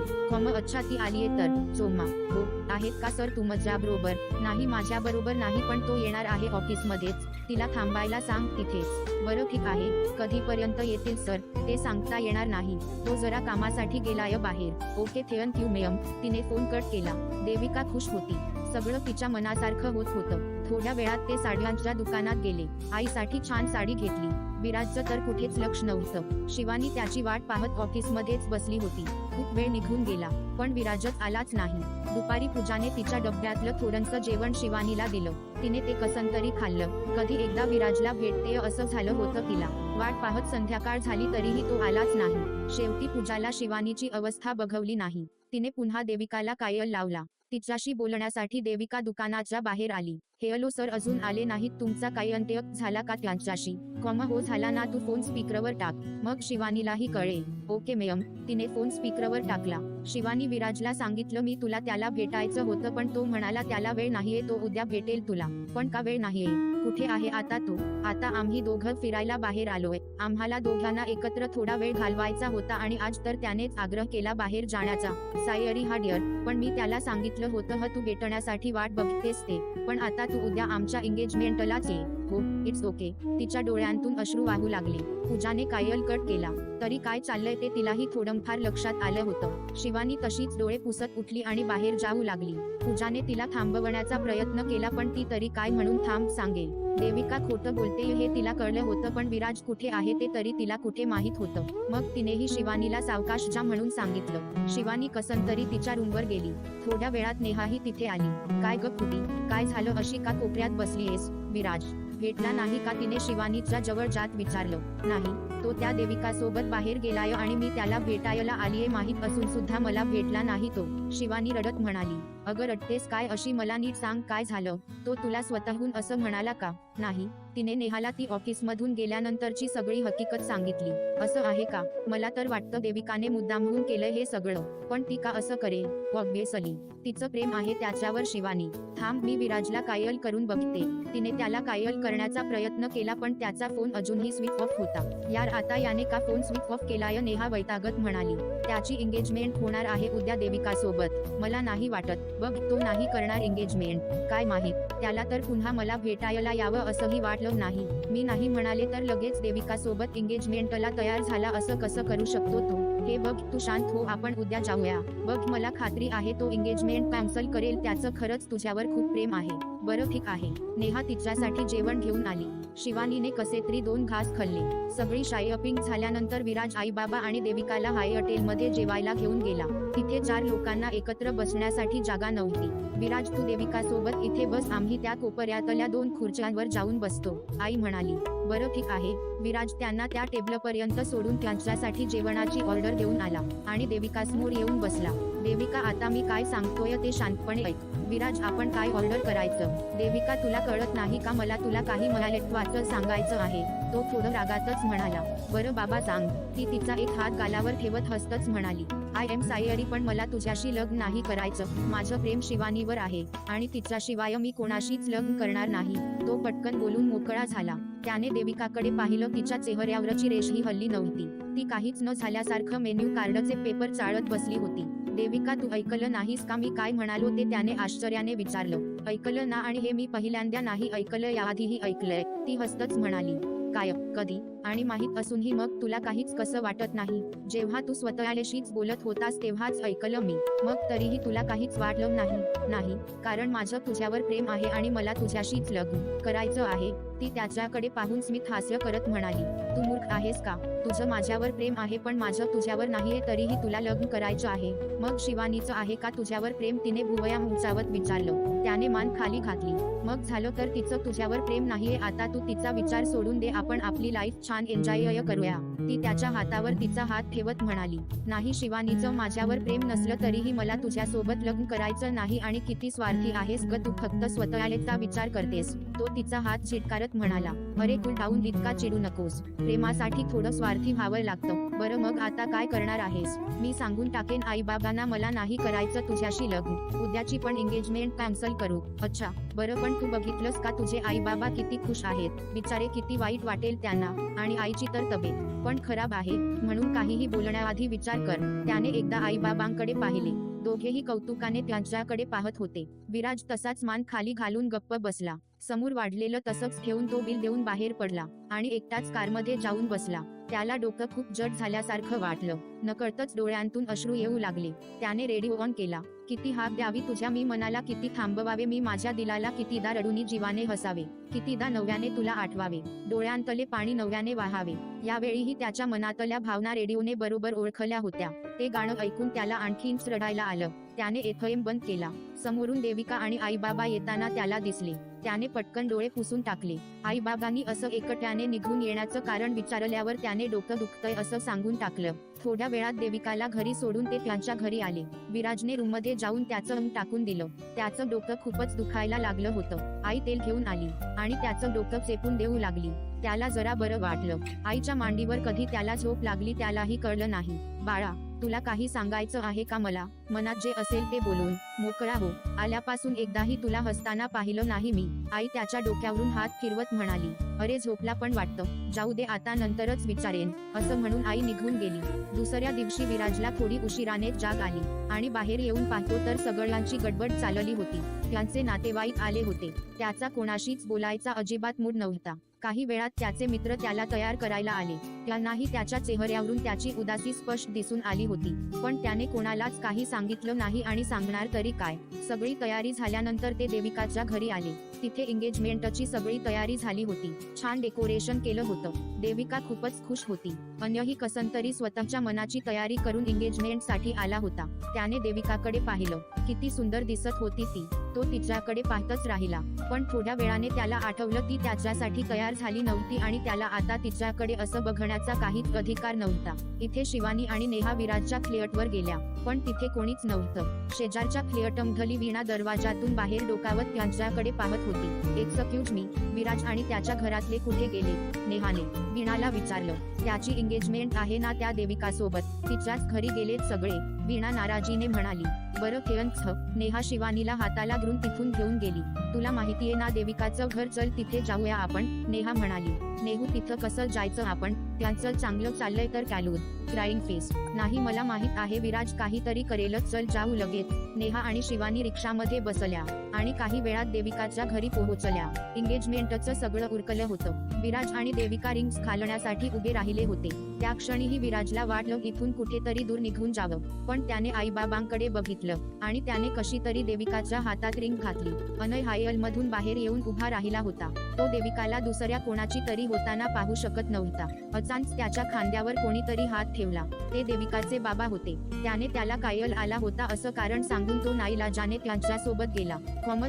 अच्छा, ती आलीये तर? सोमा. हो, आहेत का सर तुमच्या बरोबर? नाही, माझ्या बरोबर नाही पण तो येणार आहे ऑफिसमध्येच. तिला थांबायला सांग तिथेच. बरं ठीक आहे. कधीपर्यंत येतील सर? ते सांगता येणार नाही. तो जरा कामासाठी गेलाय बाहेर. Okay, thank you ma'am. तिने फोन कट केला. देविका खुश होती. सगळं तिच्या मनासारखं होत होतं. थोड्या वेळात ते साड्यांच्या दुकानात गेले. आईसाठी छान साडी घेतली. विराजचं तर कुठेच लक्ष नव्हतं. शिवानी त्याची वाट पाहत ऑफिसमध्येच बसली होती. खूप वेळ निघून गेला पण विराजच आलाच नाही. दुपारी पूजाने तिच्या डब्यातलं थोडंसं जेवण शिवानीला दिलं. तिने ते कसंतरी खाल्लं. कधी एकदा विराजला भेटते असं झालं होतं तिला. वाट पाहत संध्याकाळ झाली तरीही तो आलाच नाही. शेवटी पूजाला शिवानीची अवस्था बघवली नाही. तिने पुन्हा देविकाला कायल लावला. तिच्याशी बोलण्यासाठी देविका दुकानाच्या बाहेर आली. हेलो सर, अजून आले नाहीत, तुमचा काही अंत्य झाला का त्यांच्याशी? हो झाला ना, तू फोन स्पीकरवर टाक, मग शिवानीलाही कळेल. Okay ma'am. तिने फोन स्पीकरवर टाकला. शिवानी विराजला सांगितलं, मी तुला त्याला भेटायचं होतं पण तो म्हणाला त्याला वेळ नाहीये, तो उद्या भेटेल तुला. पण का वेळ नाहीये? कुठे आहे आता तो? आता आम्ही दोघं फिरायला बाहेर आलोय. आम्हाला दोघांना एकत्र थोडा वेळ घालवायचा होता आणि आज तर त्यानेच आग्रह केला बाहेर जाण्याचा. सायरी हा डिअर, पण मी त्याला सांगितलं होतं तू भेटण्यासाठी वाट बघतेस ते. पण आता तू उद्या आमच्या एंगेजमेंटलाच ये. हो, इट्स ओके. तिच्या डोळ्यांतून अश्रू वाहू लागले. पूजाने कायल कट केला. तरी काय चाललंय ते तिलाही थोडंफार लक्षात आलं होतं. शिवानी तशीच डोळे पुसत उठली आणि बाहेर जाऊ लागली. पूजाने तिला थांबवण्याचा प्रयत्न केला पण ती तरी काय म्हणून थांब सांगेल. देविका खोटं बोलते हे तिला कळलं होतं पण विराज कुठे आहे ते तरी तिला कुठे माहित होतं. मग तिनेही शिवानीला सावकाश जा म्हणून सांगितलं. शिवानी कसंतरी तिच्या रूमवर गेली. थोड्या वेळात नेहाही तिथे आली. काय ग कुटी, काय झालं, अशी का कोपऱ्यात बसलीयेस? विराज भेटला नाही का, तिने शिवानीच्या जवळ जात विचारलं. नाही, तो त्या देविका सोबत बाहेर गेलाय आणि मी त्याला भेटायला आलीये, माहित असून सुद्धा मला भेटला नाही तो. शिवानी रडत म्हणाली. अगं रडतेस काय, अशी मला नीट सांग काय झालं? तो तुला स्वतःहून असं म्हणाला का? नाही, तिने नेहाला ती ऑफिसमधून गेल्यानंतरची सगळी हकीकत सांगितली. असं आहे का? मला तर वाटतं देविकाने मुद्दामहून केलं हे सगळं. पण ती का असं करेल? ऑब्व्हियसली तिचं प्रेम आहे त्याच्यावर. शिवानी थांब, मी विराजला कायल करून बघते. तिने त्याला कायल करण्याचा प्रयत्न केला पण त्याचा फोन अजूनही स्विच ऑफ होता. यार आता याने का फोन स्विच ऑफ केलाय? नेहा वैतागत म्हणाली. त्याची एंगेजमेंट होणार आहे उद्या देविका सोबत. मला नाही वाटत बघ तो नाही करणार एंगेजमेंट. काय माहित, त्याला तर पुन्हा मला भेटायला यावं असंही वाटलं नाही. मी नाही म्हणाले तर लगेच देविका सोबत एंगेजमेंटला तयार झाला, असं कसं करू शकतो तो? हे बघ तू शांत हो, आपण उद्या जाऊया. बघ मला खात्री आहे तो एंगेजमेंट कॅन्सल करेल, त्याचं खरंच तुझ्यावर खूप प्रेम आहे. बरं ठीक आहे. नेहा तिच्यासाठी जेवण घेऊन आली. शिवानीने कसे तरी 2 घास खाल्ले. सगळी शॉपिंग झाल्यानंतर विराज आई बाबा आणि देविकाला हाय हॉटेलमध्ये जेवायला घेऊन गेला. तिथे 4 लोकांना एकत्र बसण्यासाठी जागा नव्हती. विराज तू देविका सोबत इथे बस, आम्ही त्या कोपऱ्यातल्या 2 खुर्च्यांवर जाऊन बसतो, आई म्हणाली. बरं ठीक आहे. विराज त्यांना त्या टेबलपर्यंत सोडून त्यांच्यासाठी जेवणाची ऑर्डर घेऊन आला आणि देविका समोर येऊन बसला. देविका आता मी काय सांगतोय ते शांतपणे ऐक. विराज आपण काय ऑर्डर करायचं? देविका तुला कळत नाही का, मला तुला काही महत्त्वाचं सांगायचं आहे, तो थोडं रागातच म्हणाला. बरं बाबा सांग. ती तिचा एक हात गालावर ठेवत हसतच म्हणाली. आय एम सायरी पण मला तुझ्याशी लग्न नाही करायचं. माझं प्रेम शिवानीवर आहे आणि तिच्याशिवाय मी कोणाशीच लग्न करणार नाही. तो पटकन बोलून मोकळा झाला. त्याने देविकाकडे पाहिलं. तिच्या चेहऱ्यावरची रेषही हल्ली नव्हती. ती काहीच न झाल्यासारखं मेन्यू कार्डचे पेपर चाळत बसली होती. देविका तू ऐकलं नाहीस का मी काय म्हणालो ते? त्याने आश्चर्याने विचारलं. ऐकलं ना, आणि हे मी पहिल्यांदा नाही ऐकलं, याआधीही ऐकलंय, ती हसतच म्हणाली. काय, कधी? आणि माहित असूनही मग तुला काहीच कसं वाटत नाही? जेव्हा तू स्वतःशीच बोलत होतास तेव्हाच ऐकलं मी, मग तरीही तुला काहीच वाटलं नाही? नाही, कारण माझं तुझ्यावर प्रेम आहे आणि मला तुझ्याशीच लग्न करायचं आहे. ती त्याच्याकडे पाहून स्मित हास्य करत म्हणाली. तू मूर्ख आहेस का? तुझं माझ्यावर प्रेम आहे पण माझं तुझ्यावर नाहीये, तरीही तुला लग्न करायचं आहे. मग शिवानीचं आहे का तुझ्यावर प्रेम? तिने भुवया उंचावत विचारलं. त्याने मान खाली घातली. मग झालं तर तिचं तुझ्यावर प्रेम नाहीये. आता तू तिचा विचार सोडून दे, आपण आपली लाईफ छान एन्जॉय करूया. ती त्याच्या हातावर तिचा हात ठेवत म्हणाली. नाही, शिवानीचं माझ्यावर प्रेम नसलं तरीही मला तुझ्यासोबत लग्न करायचं नाही. आणि किती स्वार्थी आहेस ग तू, फक्त स्वतःचा विचार करतेस. तो तिचा हात चिटकारत म्हणाला. अरे कूल डाऊन, इतका चिडू नकोस. प्रेमासाठी थोडं स्वार्थी व्हावं लागतं. बरं मग आता काय करणार आहेस? मी सांगून टाकेन आई बाबांना मला नाही करायचं तुझ्याशी लग्न. उद्याची पण एंगेजमेंट कॅन्सल करू. अच्छा बरं, पण तू बघितलंस का तुझे आई बाबा किती खुश आहेत? बिचारे, किती वाईट वाटेल त्यांना. आणि आईची तर तब्येत पण खराब आहे, म्हणून काहीही बोलण्याआधी विचार कर. त्याने एकदा आई बाबांकडे पाहिले. दोघेही कौतुकाने त्यांच्याकडे पाहत होते. विराज तसाच मान खाली घालून गप्प बसला. समोर वाढलेलं तसंच ठेवून तो बिल देऊन बाहेर पडला आणि एकटाच कारमध्ये जाऊन बसला. त्याला डोकं खूप जड झाल्यासारखं वाटलं. नकळतच डोळ्यांतून अश्रू येऊ लागले. त्याने रेडिओ ऑन केला. किती हाक द्यावी तुझ्या मी मनाला, किती थांबवावे मी माझ्या दिलाला, कितीदा रडूनी जीवाने हसावे, कितीदा नव्याने तुला आठवावे, डोळ्यांतले पाणी नव्याने वाहावे. यावेळीही त्याच्या मनातल्या भावना रेडिओने बरोबर ओळखल्या होत्या. ते गाणं ऐकून त्याला आणखीनच रडायला आलं. त्याने एफएम बंद केला. समोरून देविका आणि आईबाबा येताना त्याला दिसले. त्याने पटकन डोळे पुसून टाकले. आईबाबांनी असं एकट्याने निघून येण्याचं कारण विचारल्यावर त्याने डोकं दुखतंय असं सांगून टाकलं. थोड्या वेळात देविकाला घरी सोडून ते त्यांच्या घरी आले. विराजने रूममध्ये जाऊन त्याचं अंग टाकून दिलं. त्याचं डोकं खूपच दुखायला लागलं होतं. आई तेल घेऊन आली आणि त्याचं डोकं चेपून देऊ लागली. त्याला जरा बरं वाटलं. आईच्या मांडीवर कधी त्याला झोप लागली त्यालाही कळलं नाही. बाळा, तुला काही सांगायचं आहे का मला? मनात जे असेल ते बोलून मोकळा हो. आल्यापासून एकदाही तुला हसताना पाहिलं नाही मी. आई त्याच्या डोक्यावरून हात फिरवत म्हणाली. अरे झोपला पण वाटतं. जाऊ दे आता, नंतरच विचारेन, असं म्हणून आई निघून गेली. दुसऱ्या दिवशी विराजला थोडी उशिराने जाग आली आणि बाहेर येऊन पाहतो तर सगळ्यांची गडबड चालली होती. त्यांचे नातेवाईक आले होते. त्याचा कोणाशीच बोलायचा अजिबात मूड नव्हता. काही वेळात त्याचे मित्र त्याला तयार करायला आले. त्यांनाही त्याच्या चेहऱ्यावरून त्याची उदासी स्पष्ट दिसून आली होती. पण त्याने कोणालाच काही सांगितलं नाही आणि सांगणार तरी काय. सगळी तयारी झाल्यानंतर ते देविकाच्या घरी आले. तिथे एंगेजमेंटची सगळी तयारी झाली होती. छान डेकोरेशन केलं होतं. देविका खूपच खुश होती. अन्यही कसंतरी स्वतःच्या मनाची तयारी करून एंगेजमेंटसाठी आला होता. त्याने देविकाकडे पाहिलं. किती सुंदर दिसत होती ती. तो तिच्याकडे पाहतच राहिला. पण थोड्या वेळाने त्याला आठवलं ती त्याच्यासाठी तयार झाली नव्हती आणि त्याला आता तिच्याकडे असं बघण्याचा काहीच अधिकार नव्हता. इथे शिवानी आणि नेहा विराजच्या फ्लॅटवर गेल्या, पण तिथे कोणीच नव्हतं. शेजारच्या फ्लॅटमधली वीणा दरवाजातून बाहेर डोकावत त्यांच्याकडे पाहत होती. एक्सक्यूज मी, विराज आणि त्याच्या घरातले कुठे गेले? नेहाने वीणाला विचारलं. त्याची एंगेजमेंट आहे ना त्या देविकासोबत, तिच्याच घरी गेलेत सगळे, वीणा नाराजीने म्हणाली. बरं थँक्स. नेहा शिवानीला हाताला धरून तिथून घेऊन गेली. तुला माहितीये ना देविकाचं घर, चल तिथे जाऊया आपण, नेहा म्हणाली. नेहू तिथं कसं जायचं आपण? त्यांचं चांगलं चाललंय तर कॅलून. Crying face. नाही मला माहित आहे विराज काहीतरी करेलच, चल जाऊ लगेच. नेहा आणि शिवानी रिक्षामध्ये बसल्या आणि काही वेळात देविकाच्या घरी पोहोचल्या. एंगेजमेंटचं सगळं उरकलं होतं. विराज आणि देविका रिंग्स घालण्यासाठी उभे राहिले होते. त्या क्षणीही विराजला वाटलं इथून कुठेतरी दूर निघून जावं. पण त्याने आईबाबांकडे बघितलं आणि त्याने कशी तरी देविकाच्या हातात रिंग घातली. अनय हायलमधून बाहेर येऊन उभा राहिला होता. तो देविकाला दुसऱ्या कोणाची तरी होताना पाहू शकत नव्हता. अचानक त्याच्या खांद्यावर कोणीतरी हात ठेवला. ते देविकाचे बाबा होते. त्याने त्याला कायल आला होता असं कारण सांगून तो नाईलाजाने त्यांच्यासोबत गेला.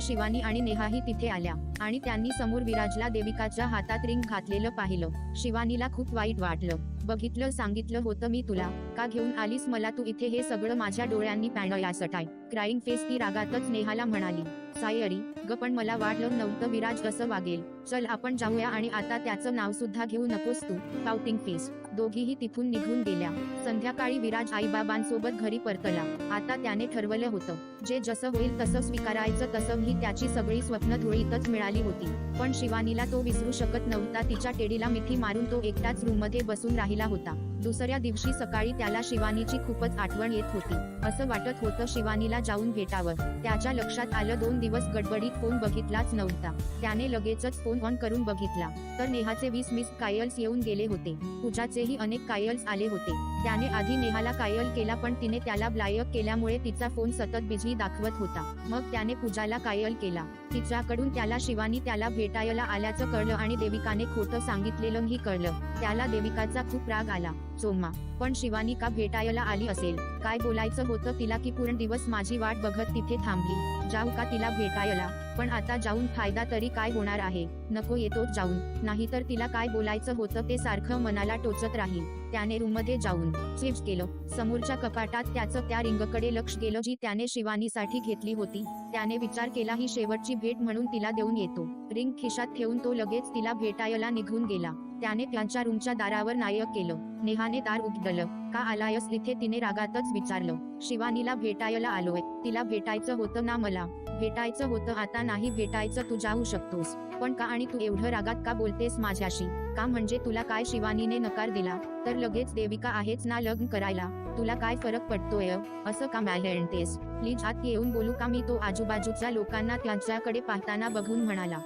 शिवानी आणि नेहाही तिथे आल्या आणि त्यांनी समोर विराजला देविकाच्या हातात रिंग घातलेलं पाहिलं. शिवानीला खूप वाईट वाटलं. बघितलं, सांगितलं होतं मी तुला, का घेऊन आलीस मला तू इथे? हे सगळं माझ्या डोळ्यांनी पाहिलं. Crying face. ती रागातच नेहाला म्हणाली. सायरी ग, पण मला वाटलं नव्हतं विराज असं वागेल. चल आपण जाऊया आणि आता त्याचं नाव सुद्धा घेऊ नकोस तू. Pouting face. दोघीही तिथून निघून गेल्या. संध्याकाळी विराज आईबाबांसोबत घरी परतला. आता त्याने ठरवलं होतं जे जसं होईल तसं स्वीकारायचं. तसंही त्याची सगळी स्वप्न धुळीतच मिळाली होती. पण शिवानीला तो विसरू शकत नव्हता. तिच्या टेडीला मिठी मारून तो एकटाच रूममध्ये बसून राहिला होता. दुसऱ्या दिवशी सकाळी त्याला शिवानीची खूपच आठवण येत होती. असं वाटत होतं शिवानीला जाऊन भेटावं. त्याच्या लक्षात आलं 2 दिवस गडबडीत फोन बघितलाच नव्हता. त्याने लगेचच फोन ऑन करून बघितला तर नेहाचे 20 मिस कायल्स येऊन गेले होते. पूजाचेही अनेक कायल्स आले होते. त्याने आधी नेहाला कायल केला पण तिने त्याला ब्लॉक केल्यामुळे तिचा फोन सतत बिझी दाखवत होता. मग त्याने पूजाला कायल केला. तिच्याकडून त्याला शिवानी त्याला भेटायला आल्याचं कळलं आणि देविकाने खोटं सांगितलेलंही कळलं. त्याला देविकाचा खूप राग आला. सोमा, पण शिवानी का भेटायला आली असेल? काय बोलायचं होतं तिला की पूर्ण दिवस माझी वाट बघत तिथे थांबली? जाऊ का तिला भेटायला? पण आता जाऊन फायदा तरी काय होणार आहे? नको, येतोच जाऊन, नाहीतर तिला काय बोलायचं होतं ते सारखं मनाला टोचत राहील. त्याने रूममध्ये जाऊन स्विच केलं. समोरच्या कपाटात त्याचं त्या रिंगकडे लक्ष गेलं जी त्याने शिवानीसाठी घेतली होती. त्याने विचार केला ही शेवटची भेट म्हणून तिला देऊन येतो. रिंग खिशात ठेवून तो लगेच तिला भेटायला निघून गेला. त्याने त्यांच्या रूमच्या दारावर नायक केलं. नेहाने दार उघडलं. का आलायस इथे? तिने रागातच विचारलं. शिवानीला भेटायला आलोय. तिला भेटायचं होतं ना? मला भेटायचं होतं. आता नाही भेटायचं, तू जाऊ शकतोस. पण का? आणि तू एवढं रागात का बोलतेस माझ्याशी? का म्हणजे तुला काय शिवानीने नकार दिला तर लगेच देविका आहेच ना लग्न करायला? तुला काय फरक पडतोय? असं का म्हणतेस? प्लीज आत येऊन बोलू का मी? तो आजूबाजूच्या लोकांना त्यांच्याकडे पाहताना बघून म्हणाला.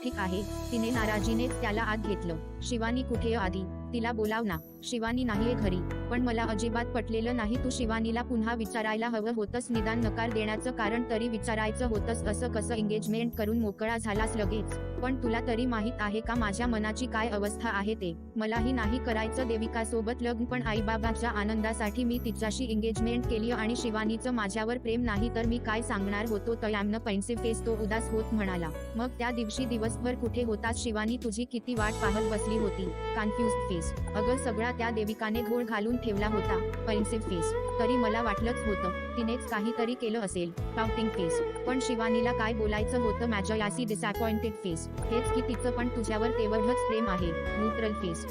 ठीक आहे. तिने नाराजीनेच त्याला आत घेतलं. शिवानी कुठे आधी? तिला बोलाव ना. शिवानी नाहीये घरी. पण मला अजिबात पटलेलं नाही. तू शिवानीला पुन्हा विचारायला हवं होतंस. निदान नकार देण्याचं कारण तरी विचारायचं होतंस. असं कसं एंगेजमेंट करून मोकळा झालास लगेच? पण तुला तरी माहित आहे का माझ्या मनाची काय अवस्था आहे ते? मलाही नाही करायचं देविकासोबत लग्न, पण आईबाबाच्या आनंदासाठी मी तिच्याशी एंगेजमेंट केली आणि शिवानीचं माझ्यावर प्रेम नाही तर मी काय सांगणार होतो. तयामनं पेन्सिव्ह फेस तो उदास होत म्हणाला. मग त्या दिवशी दिवसभर कुठे होतास? शिवानी तुझी किती वाट पाहत बसली होती. Confused face. अगं सगळा त्या देविकाने घोळ घालून ठेवला होता. पेन्सिव्ह फेस. तरी मला वाटलंच होतं तिनेच काहीतरी केलं असेल. Pouting face. पण शिवानीला काय बोलायचं होतं? मॅजयासी डिसअपॉइंटेड फेस. हेच की तिचं पण तुझ्यावर तेवढंच प्रेम आहे. Neutral face.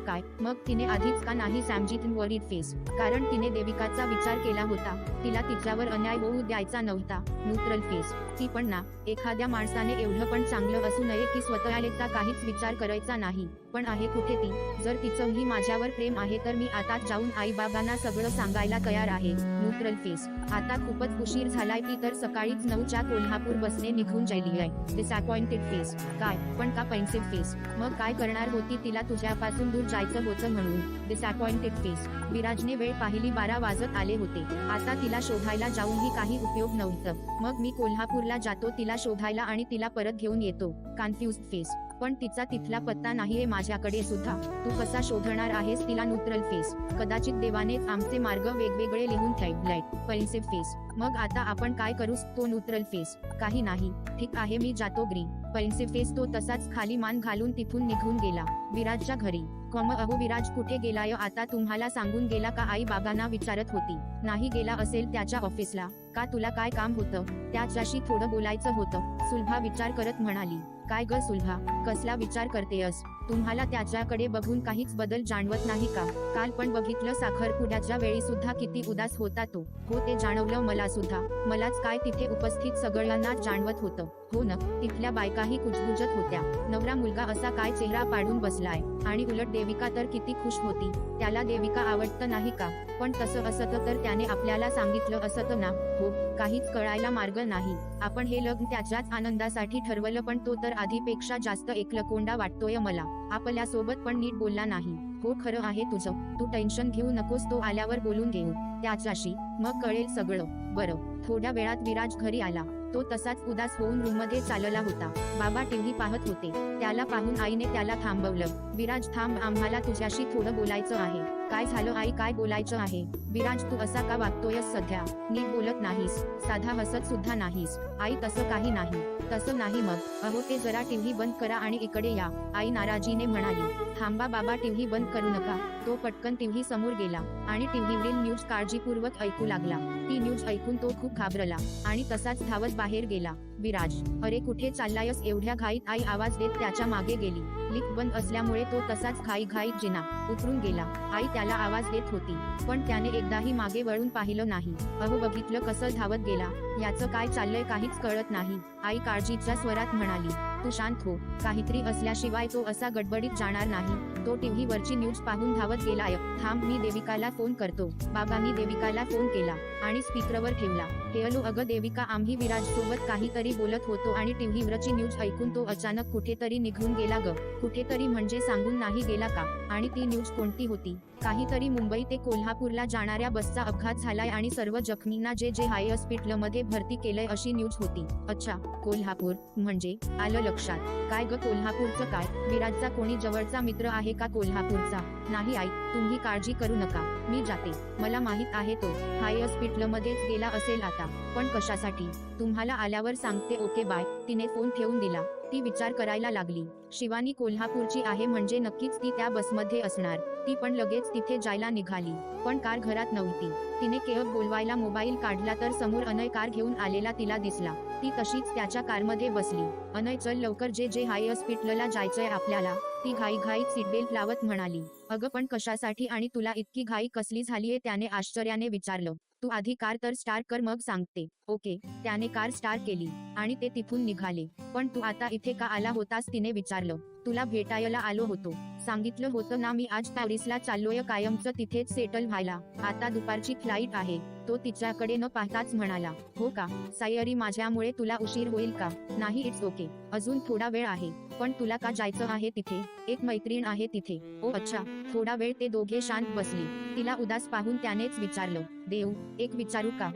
काय मग तिने आधीच का नाही समजित? Worried face. कारण तिने देविकाचा विचार केला होता. तिला तिच्यावर अन्याय होऊ द्यायचा नव्हता. Neutral face. ती पण ना, एखाद्या माणसाने एवढं पण चांगलं असू नये की स्वतःचा काहीच विचार करायचा नाही. पण आहे कुठे ती? जर तिचंही माझ्यावर प्रेम आहे तर मी आताच जाऊन आई बाबांना सगळं सांगायला तयार आहे. Neutral face. आता खूपच उशीर झालाय. ती तर सकाळीच 9च्या कोल्हापूर बसने निघून गेली आहे. Disappointed face. काय पण का? पेन्सिव्ह फेस. मग काय करणार होती? तिला तुझ्यापासून दूर जायचं होतं म्हणून. Disappointed face. विराजने वेळ पाहिली 12 वाजत आले होते. आता तिला शोधायला जाऊनही काही उपयोग नव्हतं. मग मी कोल्हापूरला जातो तिला शोधायला आणि तिला परत घेऊन येतो. Confused face. पण तिचा तिथला पत्ता नाहीये माझ्याकडे सुद्धा. तू कसा शोधणार आहेस तिला? Neutral face. कदाचित देवानेच आमचे मार्ग वेगवेगळे लिहून ठेवलेत. पेन्सिव्ह फेस. मग आता आपण काय करूस? तो न्यूट्रल फेस. काही नाही. ठीक आहे मी जातो. ग्री. पेन्सिव्ह फेस. तो तसाच खाली मान घालून तिथून निघून गेला. विराजच्या घरी. अहो विराज कुठे गेलाय? आता तुम्हाला सांगून गेला का? आई बाबांना विचारत होती. नाही गेला असेल त्याच्या ऑफिसला. का तुला काय काम होतं? त्याच्याशी थोडं बोलायचं होतं. सुलभा विचार करत म्हणाली. काय ग सुलभा, कसला विचार करतेयस? तुम्हाला त्याच्याकडे बघून काहीच बदल जाणवत नाही का? काल पण बघितलं साखरपुड्याच्या वेळी सुद्धा किती उदास होता तो. हो ते जाणवलं मला सुद्धा. मलाच काय तिथे उपस्थित सगळ्यांनाच जाणवत होतं. हो न, तिथल्या बायकाही कुजबुजत होत्या. नवरा मुलगा असा काय चेहरा पाडून बसलाय. आणि उलट देविका तर किती खुश होती. त्याला देविका आवडतं नाही का? पण तसं असतं तर त्याने आपल्याला सांगितलं असतं ना. हो, काहीच कळायला मार्ग नाही. आपण हे लग्न त्याच्याच आनंदासाठी ठरवलं पण तो तर आधीपेक्षा जास्त एकलकोंडा वाटतोय मला. आपल्या सोबत पण नीट बोलला नाही. हो खरं आहे तुझं. तू टेन्शन घेऊ नकोस. तो आल्यावर बोलून घेऊ त्याच्याशी. मग कळेल सगळं. बरं. थोड्या वेळात विराज घरी आला. तो तसाच उदास होऊन रूममध्ये चालला होता. बाबा टीव्ही पाहत होते. त्याला पाहून आईने त्याला थांबवलं. विराज थांब, आम्हाला तुझ्याशी थोडं बोलायचं आहे. काय झालं आई? काय बोलायचं आहे? विराज तू असा का वागतोयस सध्या? नीट बोलत नाहीस. साधा हसत सुद्धा नाहीस. आई तसं काही नाही. तसं नाही मग? अहो ते जरा टीव्ही बंद करा आणि इकडे या, आई नाराजीने म्हणाली. थांबा बाबा, टीव्ही बंद करू नका. तो पटकन टीव्ही समोर गेला आणि टीव्हीवरील न्यूज काळजीपूर्वक ऐकू लागला. ती न्यूज ऐकून तो खूप घाबरला आणि तसाच धावत बाहेर गेला. विराज, अरे कुठे चाललायस एवढ्या घाईत? आई आवाज देत त्याच्या मागे गेली. लिफ्ट बंद असल्यामुळे तो तसाच घाईघाईत जिना उतरून गेला. आई त्याला आवाज देत होती, पण त्याने एकदाही मागे वळून पाहिलं नाही. अहो बघितलं कसं धावत गेला? याचं काय चाललंय काहीच कळत नाही, आई काळजीच्या स्वरात म्हणाली. तू शांत हो, काहीतरी असल्याशिवाय तो असा गडबडीत जाणार नाही. तो टीव्ही वरची न्यूज पाहून धावत गेलाय. थांब, मी देविकाला फोन करतो. बाबांनी देविकाला फोन केला आणि स्पीकरवर ठेवला. हेलो अगं देविका, आम्ही विराज सोबत काहीतरी बोलत होतो आणि टीव्हीवरची न्यूज ऐकून तो अचानक कुठेतरी निघून गेला ग. कुठेतरी म्हणजे सांगून नाही गेला का? आणि ती न्यूज कोणती होती? काहीतरी मुंबई ते कोल्हापूरला जाणाऱ्या बसचा अपघात झालाय आणि सर्व जखमींना जे हाय हॉस्पिटलमध्ये भरती केलंय अशी न्यूज होती. अच्छा, कोल्हापूर म्हणजे आलं लक्षात. काय ग कोल्हापूरचं काय? विराजचा कोणी जवळचा मित्र आहे का कोल्हापूरचा? नाही आई, तुम्ही काळजी करू नका, मी जाते. मला माहित आहे तो हाय हॉस्पिटलमध्येच गेला असेल आता. पण कशासाठी? तुम्हाला आल्यावर सांगते. Okay bye. तिने फोन ठेवून दिला. ती विचार करायला लागली. शिवानी कोल्हापूरची आहे म्हणजे नक्कीच ती त्या बसमध्ये असणार. ती पण लगेच तिथे जायला निघाली. पण कार घरात नव्हती. तिने केअब बोलवायला मोबाईल काढला तर समोर अनय कार घेऊन आलेला तिला दिसला. ती तशीच त्याच्या कारमध्ये बसली. अनय चल लवकर, जे हाय हॉस्पिटलला जायचंय आपल्याला, ती घाईघाईत सीटबेल्ट लावत म्हणाली. अगं पण कशासाठी आणि तुला इतकी घाई कसली झालीये? त्याने आश्चर्याने विचारलं. तू आधी कार तर स्टार्ट कर मग सांगते. ओके. त्याने कार स्टार्ट केली आणि ते तिथून निघाले. पण तू आता इथे का आला होतास? तिने विचारलं. तुला भेटायला आलो होतो. सांगितलं होतं ना मी आज पॅरिसला चाललोय कायमचं तिथेच सेटल व्हायला. आता दुपारची फ्लाईट आहे. तो तिच्याकडे न पाहताच म्हणाला. हो का सायरी, माझ्यामुळे तुला उशीर होईल का? नाही, इट्स ओके, अजून थोडा वेळ आहे. पण तुला का जायचं आहे तिथे? एक मैत्रीण आहे तिथे. ओ अच्छा. थोडा वेळ ते दोघे शांत बसली. तिला उदास पाहून त्यानेच विचारलं. देव, एक विचारू का?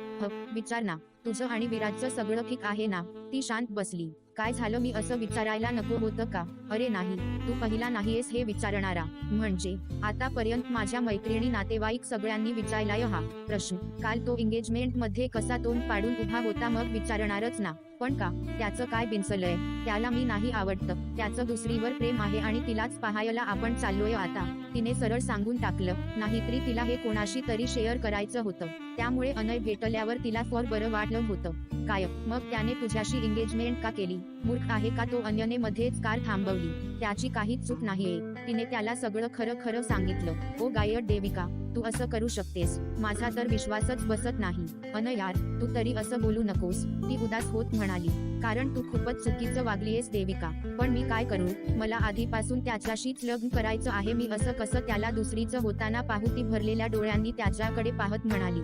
विचार ना. तुझं आणि विराजचं सगळं ठीक आहे ना? ती शांत बसली. काय झालं, मी असं विचारायला नको होतं का? अरे नाही, तू पहिला नाहीयेस हे विचारणारा. म्हणजे आतापर्यंत माझ्या मैत्रिणी नातेवाईक सगळ्यांनी विचारलाय हा प्रश्न. काल तो एंगेजमेंट मध्ये कसा तोंड पाडून उभा होता, मग विचारणारच ना. पण का? त्याचं काय बिनसलंय? त्याला मी नाही आवडतं. त्याचं दुसरीवर प्रेम आहे आणि तिलाच पाहायला आपण चाललोय आता. तिने सरळ सांगून टाकलं. नाहीतरी तिला हे कोणाशी तरी शेअर करायचं होतं. त्यामुळे अनय भेटल्यावर तिला फार बरं वाटलं होतं. काय मग त्याने तुझ्याशी एंगेजमेंट का केली? मूर्ख आहे का तो? अन्यने मध्येच कार थांबवली. त्याची काहीच चूक नाहीये. तिने त्याला सगळं खरं खरं सांगितलं. ओ गायड देविका, तू असं करू शकतेस? माझा तर विश्वासच बसत नाही. अनय यार, तू तरी असं बोलू नकोस, ती उदास होत म्हणाली. कारण तू खूपच चुकीचं वागलीयेस देविका. पण मी काय करू? मला आधीपासून त्याच्याशीच लग्न करायचं आहे. मी असं कसं त्याला दुसरीचं होताना पाहू? ती भरलेल्या डोळ्यांनी त्याच्याकडे पाहत म्हणाली.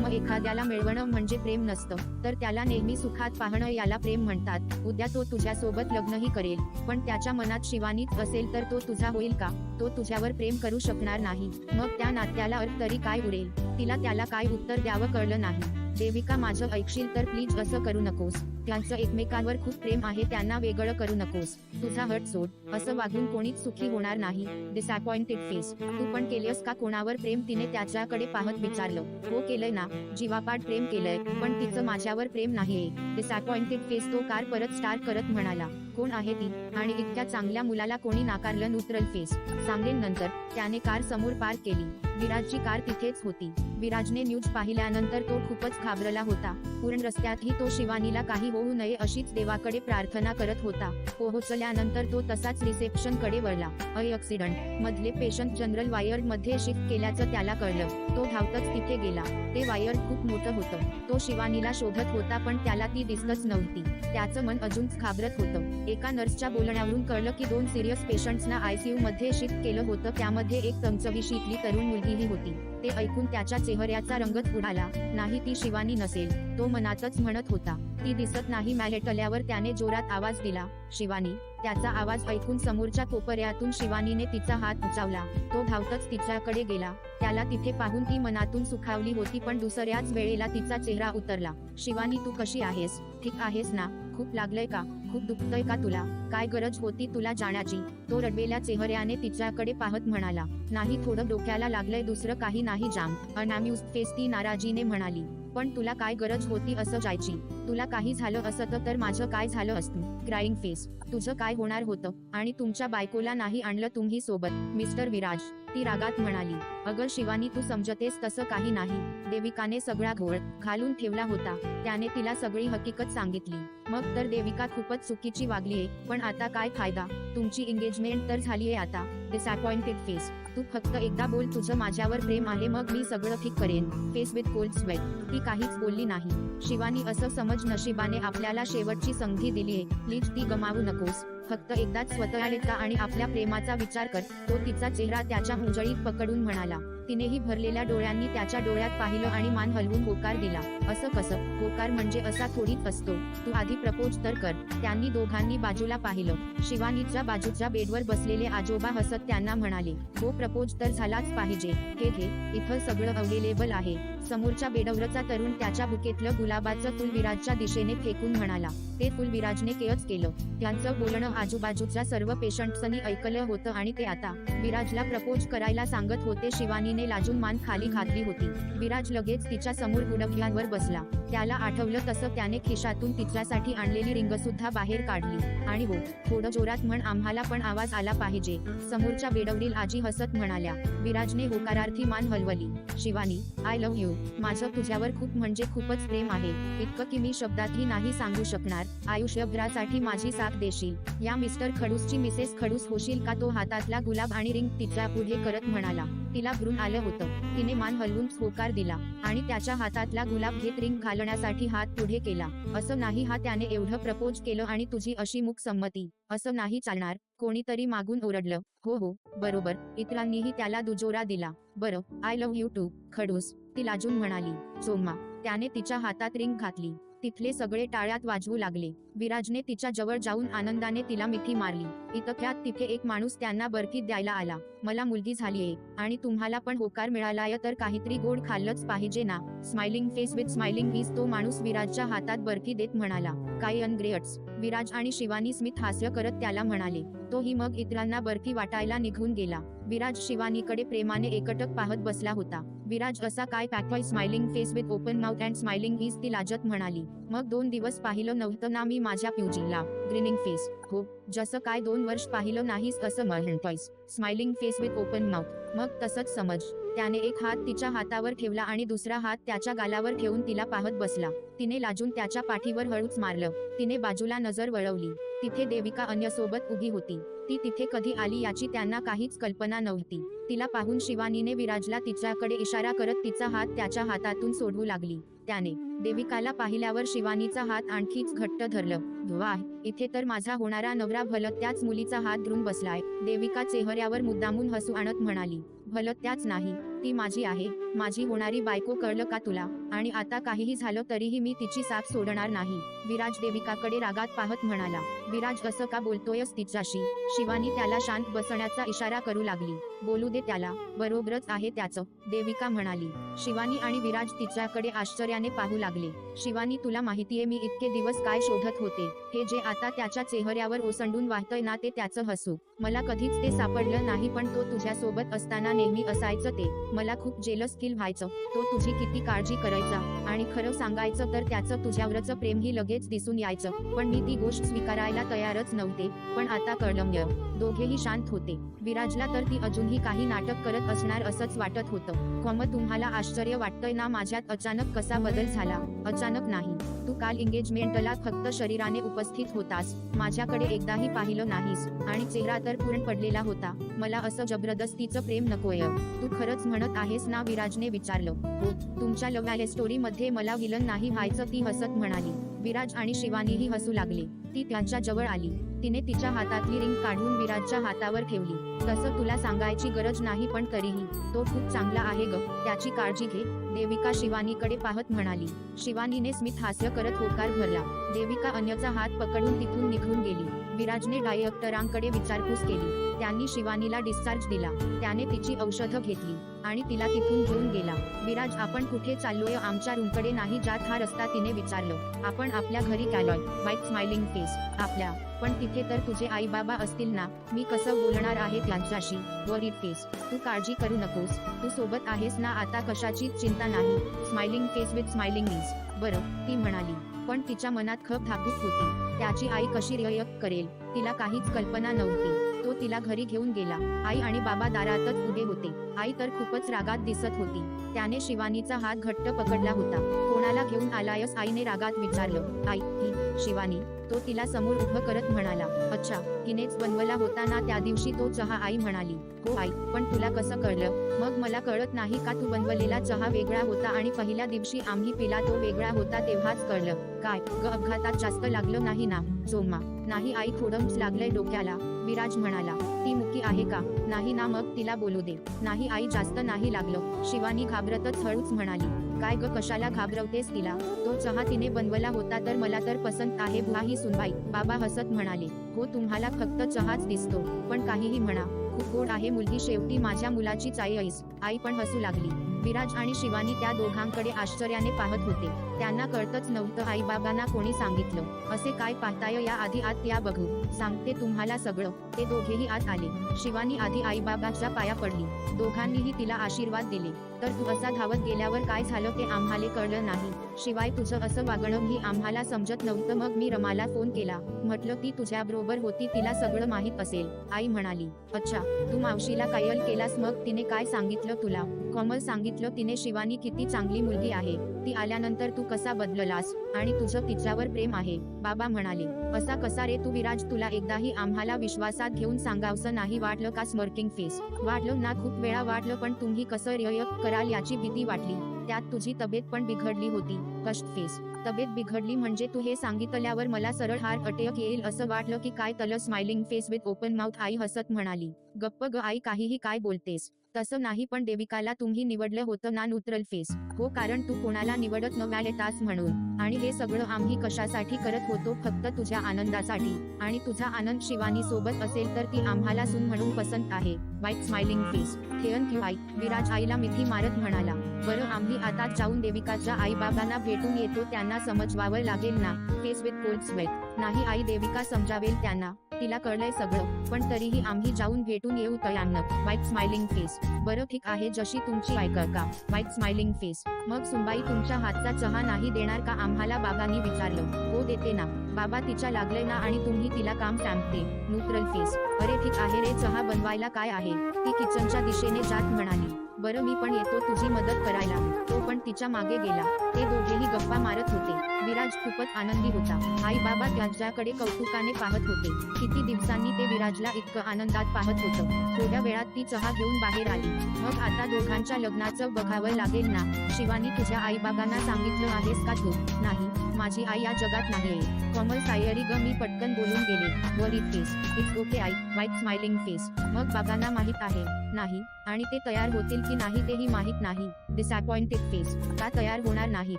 एखाद्याला मिळवणं म्हणजे प्रेम नसतं, तर त्याला नेहमी सुखात पाहणं याला प्रेम म्हणतात. उद्या तो तुझ्यासोबत लग्नही करेल, पण त्याच्या मनात शिवानीच असेल तर तो तुझा होईल का? तो तुझ्यावर प्रेम करू शकणार नाही. मग त्या नात्याला अर्थ तरी काय उरेल? तिला त्याला काय उत्तर द्यावं कळलं नाही. देविका, माझं ऐकशील तर प्लीज असं करू नकोस. त्यांचं एकमेकांवर खूप प्रेम आहे, त्यांना वेगळं करू नकोस. तुझा हट सोड. असं वागून कोणीच सुखी होणार नाही. Disappointed face. तू पण केलंस का कोणावर प्रेम? तिने त्याच्याकडे पाहत विचारलं. हो केलंय ना, जीवापाड प्रेम केलंय, पण तिचं माझ्यावर प्रेम नाहीये. Disappointed face. तो कार परत स्टार्ट करत म्हणाला. कोण आहे ती? आणि इतक्या चांगल्या मुलाला कोणी नाकारलं? Neutral face. सांगेन नंतर. त्याने कार समोर पार्क केली. विराजची कार तिथेच होती. विराजने न्यूज पाहिल्यानंतर तो खूपच घाबरला होता. पूर्ण रस्त्यातही तो शिवानीला काही होऊ नये अशीच देवाकडे प्रार्थना करत होता. पोहोचल्यानंतर तो तसाच रिसेप्शन कडे वळला. ऍक्सिडेंट मधले पेशंट जनरल वायर्ड मध्ये शिफ्ट केल्याचं त्याला कळलं. तो धावतच तिथे गेला. ते वायर्ड खूप मोठं होतं. तो शिवानीला शोधत होता, पण त्याला ती दिसतच नव्हती. त्याचं मन अजून घाबरत होतं. एका नर्सच्या बोलण्यावरून कळलं की 2 सिरियस पेशंट्सना आयसीयू मध्ये शिफ्ट केलं होतं. त्यामध्ये एक चमचविशीतली तरुण मुलगीही होती. ते ऐकून त्याच्या चेहऱ्याचा रंगच उडाला. नाही, ती शिवानी नसेल, तो मनातच म्हणत होता. ती दिसत नाही. मॅलेटल्यावर त्याने जोरात आवाज दिला. शिवानी. त्याचा आवाज ऐकून समोरच्या कोपऱ्यातून शिवानीने तिचा हात उचलला. तो धावतच तिच्याकडे गेला. त्याला तिथे पाहून ती मनातून सुखावली होती, पण दुसऱ्याच वेळेला तिचा चेहरा उतरला. शिवानी, तू कशी आहेस? ठीक आहेस ना? खूप लागलंय का? खूप दुखतंय का तुला? काय गरज होती तुला जाण्याची? तो रडवेल्या चेहऱ्याने तिच्याकडे पाहत म्हणाला. नाही, थोडं डोक्याला लागलंय, दुसरं काही नाही. जाम अनअम्युज्ड फेस. ती नाराजीने म्हणाली. पण तुला काय गरज होती असं जायची? तुला काही झालं असतं तर माझं काय झालं असतं? Crying face. तुझं काय होणार होतं? आणि तुमच्या बायकोला नाही आणलं तुम्ही सोबत? मिस्टर विराज. ती रागात म्हणाली. अगं शिवानी, तू समजतेस तसं काही नाही. देविकाने सगळा घोळ घालून ठेवला होता. त्याने तिला सगळी हकीकत सांगितली. मग तर देविका खूपच चुकीची वागलीये. पण आता काय फायदा? तुमची एंगेजमेंट तर झालीये आता. Disappointed face. तू फक्त एकदा बोल तुझं माझ्यावर प्रेम आहे, मग मी सगळं ठीक करेन. Face with cold sweat. ती काहीच बोलली नाही. शिवानी, असं समज नशिबाने आपल्याला शेवटची संधी दिलीये. प्लीज ती गमावू नकोस. फक्त एकदाच स्वतःला आणि आपल्या प्रेमाचा विचार कर. तो तिचा चेहरा त्याच्या मुंजळीत पकडून म्हणाला. तिनेही भरलेल्या डोळ्यांनी त्याच्या डोळ्यात पाहिलं आणि मान हलवून होकार दिला. असं कसं? होकार म्हणजे असा थोडीच असतो. तू आधी प्रपोज तर कर. त्यांनी दोघांनी बाजूला पाहिलं. शिवानीच्या बाजूच्या बेडवर बसलेले आजोबा हसत त्यांना म्हणाले. हो, प्रपोज तर झालाच पाहिजे. हे घे, इथं सगळं अवेलेबल आहे. समोरच्या बेडवरचा तरुण त्याच्या बुकेतलं गुलाबाचं फुल विराजच्या दिशेने फेकून म्हणाला. ते फुल विराजने केच केलं. त्यांचं बोलणं आजूबाजूच्या सर्व पेशंट्सनी ऐकलं होतं आणि ते आता विराजला प्रपोज करायला सांगत होते. शिवानीने लाजून मान खाली घातली होती. विराज लगेच तिच्या समोर गुडघ्यांवर बसला. त्याला आठवलं तसं त्याने खिशातून तिच्यासाठी आणलेली रिंग सुद्धा बाहेर काढली. आणि हो, थोडं जोरात म्हण, आम्हाला पण आवाज आला पाहिजे. समोरच्या बेडवरील आजी हसत म्हणाल्या. विराजने होकारार्थी मान हलवली. Shivani, I love you. माझं तुझ्यावर खूप म्हणजे खूपच प्रेम आहे. इतकं की मी शब्दातही नाही सांगू शकणार. आयुष्यभरासाठी माझी साथ देशील. या मिस्टर खडूसची मिसेस खडूस होशील का? तो हातातला गुलाब आणि रिंग तिच्या पुढे करत म्हणाला. तिला भ्रूण आलं होतं. तिने मान हलवून होकार दिला आणि त्याच्या हातातला गुलाब घेत रिंग घालण्यासाठी हात पुढे केला. असं नाही हा, त्याने एवढं प्रपोज केलं आणि तुझी अशी मूक संमती, असं नाही चालणार. कोणीतरी मागून ओरडलं. हो हो बरोबर. इतरांनीही त्याला दुजोरा दिला. बरं, आय लव्ह यू टू खडूस, ती लाजून म्हणाली. चोम्मा. त्याने तिच्या हातात रिंग घातली. तिथले सगळे टाळ्यात वाजवू लागले. विराजने तिच्या जवळ जाऊन आनंदाने तिला मिठी मारली. इतक्यात तिथे एक माणूस त्यांना बरकी द्यायला आला. मला मुलगी झालीये आणि तुम्हाला पण होकार मिळालाय तर काहीतरी गोड खाल्लंच पाहिजे ना. स्माइलिंग फेस विथ स्माइलिंग ईज, तो माणूस विराजच्या हातात बरकी देत म्हणाला. काय अनग्रेट्स. विराज आणि शिवानी स्मित हास्य करत त्याला म्हणाले. तोही मग इतरांना बरकी वाटायला निघून गेला. विराज शिवानीकडे प्रेमाने एकटक पाहत बसला होता. विराज असा काय पॅकवाय smiling face with open mouth and smiling eyes, ती लाजत म्हणाली. मग 2 दिवस पाहिलं नव्हतं ना मी माझ्या प्यूजीला. Grinning face. हो, जसं काय 2 वर्ष पाहिलं नाहीस असं म्हणतोयस. Smiling face with open mouth. मग तसंच समज. त्याने एक हात तिच्या हातावर ठेवला आणि दुसरा हात त्याच्या गालावर ठेवून तिला पाहत बसला. तिने लाजून त्याच्या पाठीवर हळूच मारलं. तिने बाजूला नजर वळवली. तिथे देविका अन्यसोबत उभी होती. ती तिथे कधी आली याची त्यांना काहीच कल्पना नव्हती. तिला पाहून शिवानीने विराजला तिच्याकडे इशारा करत तिचा हात त्याच्या हातातून सोडवू लागली. त्याने देविकाला पाहिल्यावर शिवानीचा हात आणखीच घट्ट धरलं. वाह, इथे तर माझा होणारा नवरा भलं त्याच मुलीचा हात धरून बसलाय. देविका चेहऱ्यावर मुद्दामून हसू आणत म्हणाली. भलं त्याच नाही, ती माझी आहे, माझी होणारी बायको, कळलं का तुला? आणि आता काहीही झालं तरीही मी तिची साथ सोडणार नाही. विराज देविकाकडे रागात पाहत म्हणाला. विराज असं का बोलतोयस तिच्याशी? शिवानी त्याला शांत बसण्याचा इशारा करू लागली. बोलू दे त्याला, बरोबरच आहे त्याचं, देविका म्हणाली. शिवानी आणि विराज तिच्याकडे आश्चर्याने पाहू लागले. शिवानी, तुला माहितीये मी इतके दिवस काय शोधत होते? हे जे आता त्याच्या चेहऱ्यावर ओसंडून वाहतंय ना, ते त्याचं हसू. मला कधीच ते सापडलं नाही, पण तो तुझ्यासोबत असताना नेहमी असायचं ते. मला खूप जेलस फील व्हायचं. तो तुझी किती काळजी करायचा आणि खरं सांगायचं तर त्याचं तुझ्यावरचं प्रेमही लगेच दिसून यायचं. पण मी ती गोष्ट स्वीकारायला तयारच नव्हते. पण आता कळलं. दोघेही शांत होते. विराजला तर ती अजूनही काही नाटक करत असणार असंच वाटत होतं. मग तुम्हाला आश्चर्य वाटतंय ना माझ्यात अचानक कसा बदल झाला? अचानक नाही, तू काल एंगेजमेंटला फक्त शरीराने उपस्थित होतास, माझ्याकडे एकदाही पाहिलं नाहीस आणि चेहरा तर पूर्ण पडलेला होता. मला असं जबरदस्तीचं प्रेम नकोय. तू खरंच म्हणत आहेस ना? विराजने विचारलं. हो, तुमच्या लव्ह स्टोरी मध्ये मला विलन नाही व्हायचं, ती हसत म्हणाली. विराज आणि शिवानीही हसू लागले. ती त्यांच्या जवळ आली. तिने तिच्या हातातली रिंग काढून विराजच्या हातावर ठेवली. तसं तुला सांगायची गरज नाही, पण तरीही तो खूप चांगला आहे ग, त्याची काळजी घे, देविका शिवानीकडे पाहत म्हणाली. शिवानीने स्मित हास्य करत होकार भरला. देविका अन्यचा हात पकडून तिथून निघून गेली. विराजने डायरेक्टरांकडे विचारपूस केली. त्यांनी शिवानीला डिस्चार्ज दिला. त्याने तिची औषधं घेतली आणि तिला तिथून घेऊन गेला. विराज, आपण कुठे चाललोय? आमच्या रूमकडे नाही जात हा रस्ता, तिने विचारलं. आपण आपल्या घरी चाललोय. वाईट स्माइलिंग फेस. आपल्या? पण तिथे तर तुझे आई बाबा असतील ना, मी कसं बोलणार आहे त्यांच्याशी? Worried face. तू काळजी करू नकोस, तू सोबत आहेस ना, आता कशाचीच चिंता नाही. स्माइलिंग फेस विथ स्माइलिंग ईज. बरं, ती म्हणाली. पण तिच्या मनात खूप धाकधूक होती. त्याची आई कशी रिॲक्ट करेल तिला काहीच कल्पना नव्हती. तो तिला घरी घेऊन गेला. आई आणि बाबा दारातच उभे होते. आई तर खूपच रागात दिसत होती. त्याने शिवानीचा हात घट्ट पकडला होता. कोणाला घेऊन आलायस? आईने रागात विचारलं. आई, ही शिवानी. तो तिला समोर उभं करत म्हणाला. अच्छा, तिनेच बनवला होता ना त्या दिवशी तो चहा? आई म्हणाली. हो आई, पण तुला कसं कळलं? मग मला कळत नाही का? तू बनवलेला चहा वेगळा होता आणि पहिल्या दिवशी आम्ही पिला तो वेगळा होता, तेव्हाच कळलं. काय ग, अपघातात जास्त लागलं नाही ना? सोमा. नाही आई, थोडंच लागलंय डोक्याला, विराज म्हणाला. ती मुकी आहे का? नाही ना, मग तिला बोलू दे. नाही आई, जास्त नाही लागलं, शिवानी घाबरतच हळूच म्हणाली. काय ग, कशाला घाबरवतेस तिला? तो चहा तिने बनवला होता तर मला तर पसंत आहे बुवा ही सुनबाई, बाबा हसत म्हणाले. हो, तुम्हाला फक्त चहाच दिसतो, पण काहीही म्हणा, खूप गोड आहे मुलगी, शेवटी माझ्या मुलाची चॉईस. आई पण हसू लागली. विराज आणि शिवानी त्या दोघांकडे आश्चर्याने पाहत होते. त्यांना कळतच नव्हतं आई बाबांना कोणी सांगितलं. असे काय पाहताय? या आधी आत या, बघू, सांगते तुम्हाला सगळं. ते दोघेही आत आले. शिवानी आधी आई बाबाच्या पाया पडली. दोघांनीही तिला आशीर्वाद दिले. तर तू असा धावत गेल्यावर काय झालं ते आम्हाला कळलं नाही. शिवाय तुझं असं वागणं ही आम्हाला समजत नव्हतं. मग मी रमाला फोन केला, म्हटलं ती तुझ्याबरोबर होती, तिला सगळं माहीत असेल. आई म्हणाली. अच्छा, तू मावशीला कायल केलास? मग तिने काय सांगितलं तुला? कोमल सांगितलं तिने. शिवानी किती चांगली मुलगी आहे. ती आल्यानंतर तू कसा बदललास आणि तुझं तिच्यावर प्रेम आहे. बाबा म्हणाले. असा कसा रे तू विराज, तुला एकदाही आम्हाला विश्वासात घेऊन सांगावसं नाही वाटलं का? Smirking face. वाटलं ना, खूप वेळा वाटलं, पण तुम्ही कसं रिॲक्ट कराल याची भीती वाटली. त्यात तुझी तब्येत पण बिघडली होती. कष्ट फेस. तब्येत बिघडली म्हणजे तू हे सांगितल्यावर मला सरळ हार्ट अटॅक येईल असं वाटलं की काय? तलं smiling face with open mouth. आई हसत म्हणाली. गप्प ग आई, काहीही काय बोलतेस? तसं नाही, पण देविकाला तुम्ही निवडलं होतं ना? Neutral face. हो, कारण तू कोणाला निवडत नव्हतास म्हणून. आणि हे सगळं आम्ही कशासाठी करत होतो? फक्त तुझ्या आनंदासाठी. आणि तुझा आनंद शिवानी सोबत असेल तर ती आम्हाला सून म्हणून पसंत आहे. White smiling face. थँक आई. विराज आईला मिठी मारत म्हणाला. बरं, आम्ही आता जाऊन देविकाच्या आई बाबांना भेटून येतो, त्यांना समजवावं लागेल ना? Face with cold sweat. नाही आई, देविका समजावेल त्यांना, तिला कळलंय सगळं, पण तरीही आम्ही जाऊन भेटून येऊ तयानं. White smiling face. बरं ठीक आहे, जशी तुमची ऐका. White smiling face. मग सुनबाई तुमच्या हातचा चहा नाही देणार का आम्हाला? बाबांनी विचारलं. हो देते ना बाबा, तिच्या लागलंय ना आणि तुम्ही तिला काम सांगते. Neutral face. अरे ठीक आहे रे, चहा बनवायला काय आहे? ती किचनच्या दिशेने जात म्हणाली. बरं मी पण येतो तुझी मदत करायला. तो पण तिच्या मागे गेला. ते दोघेही गप्पा मारत होते. विराज खूपच आनंदी होता. आई बाबा त्याच्याकडे कौतुकाने पाहत होते. किती दिवसांनी ते विराजला इतकं आनंदात पाहत होतं. थोड्या वेळात ती चहा घेऊन बाहेर आली. मग आता दोघांच्या लग्नाचं बघावं लागेल ना? शिवानी, तुझ्या आई बाबांना सांगितलं आहेस का तू? नाही, माझी आई या जगात नाहीये. कोमल सायरी ग, मी पटकन बोलून गेले. Worried face. It's okay I. White smiling face. मग बाबांना माहित आहे? नाही. आणि ते तयार होतील की नाही तेही माहित नाही. Disappointed face. का तयार होणार नाहीत?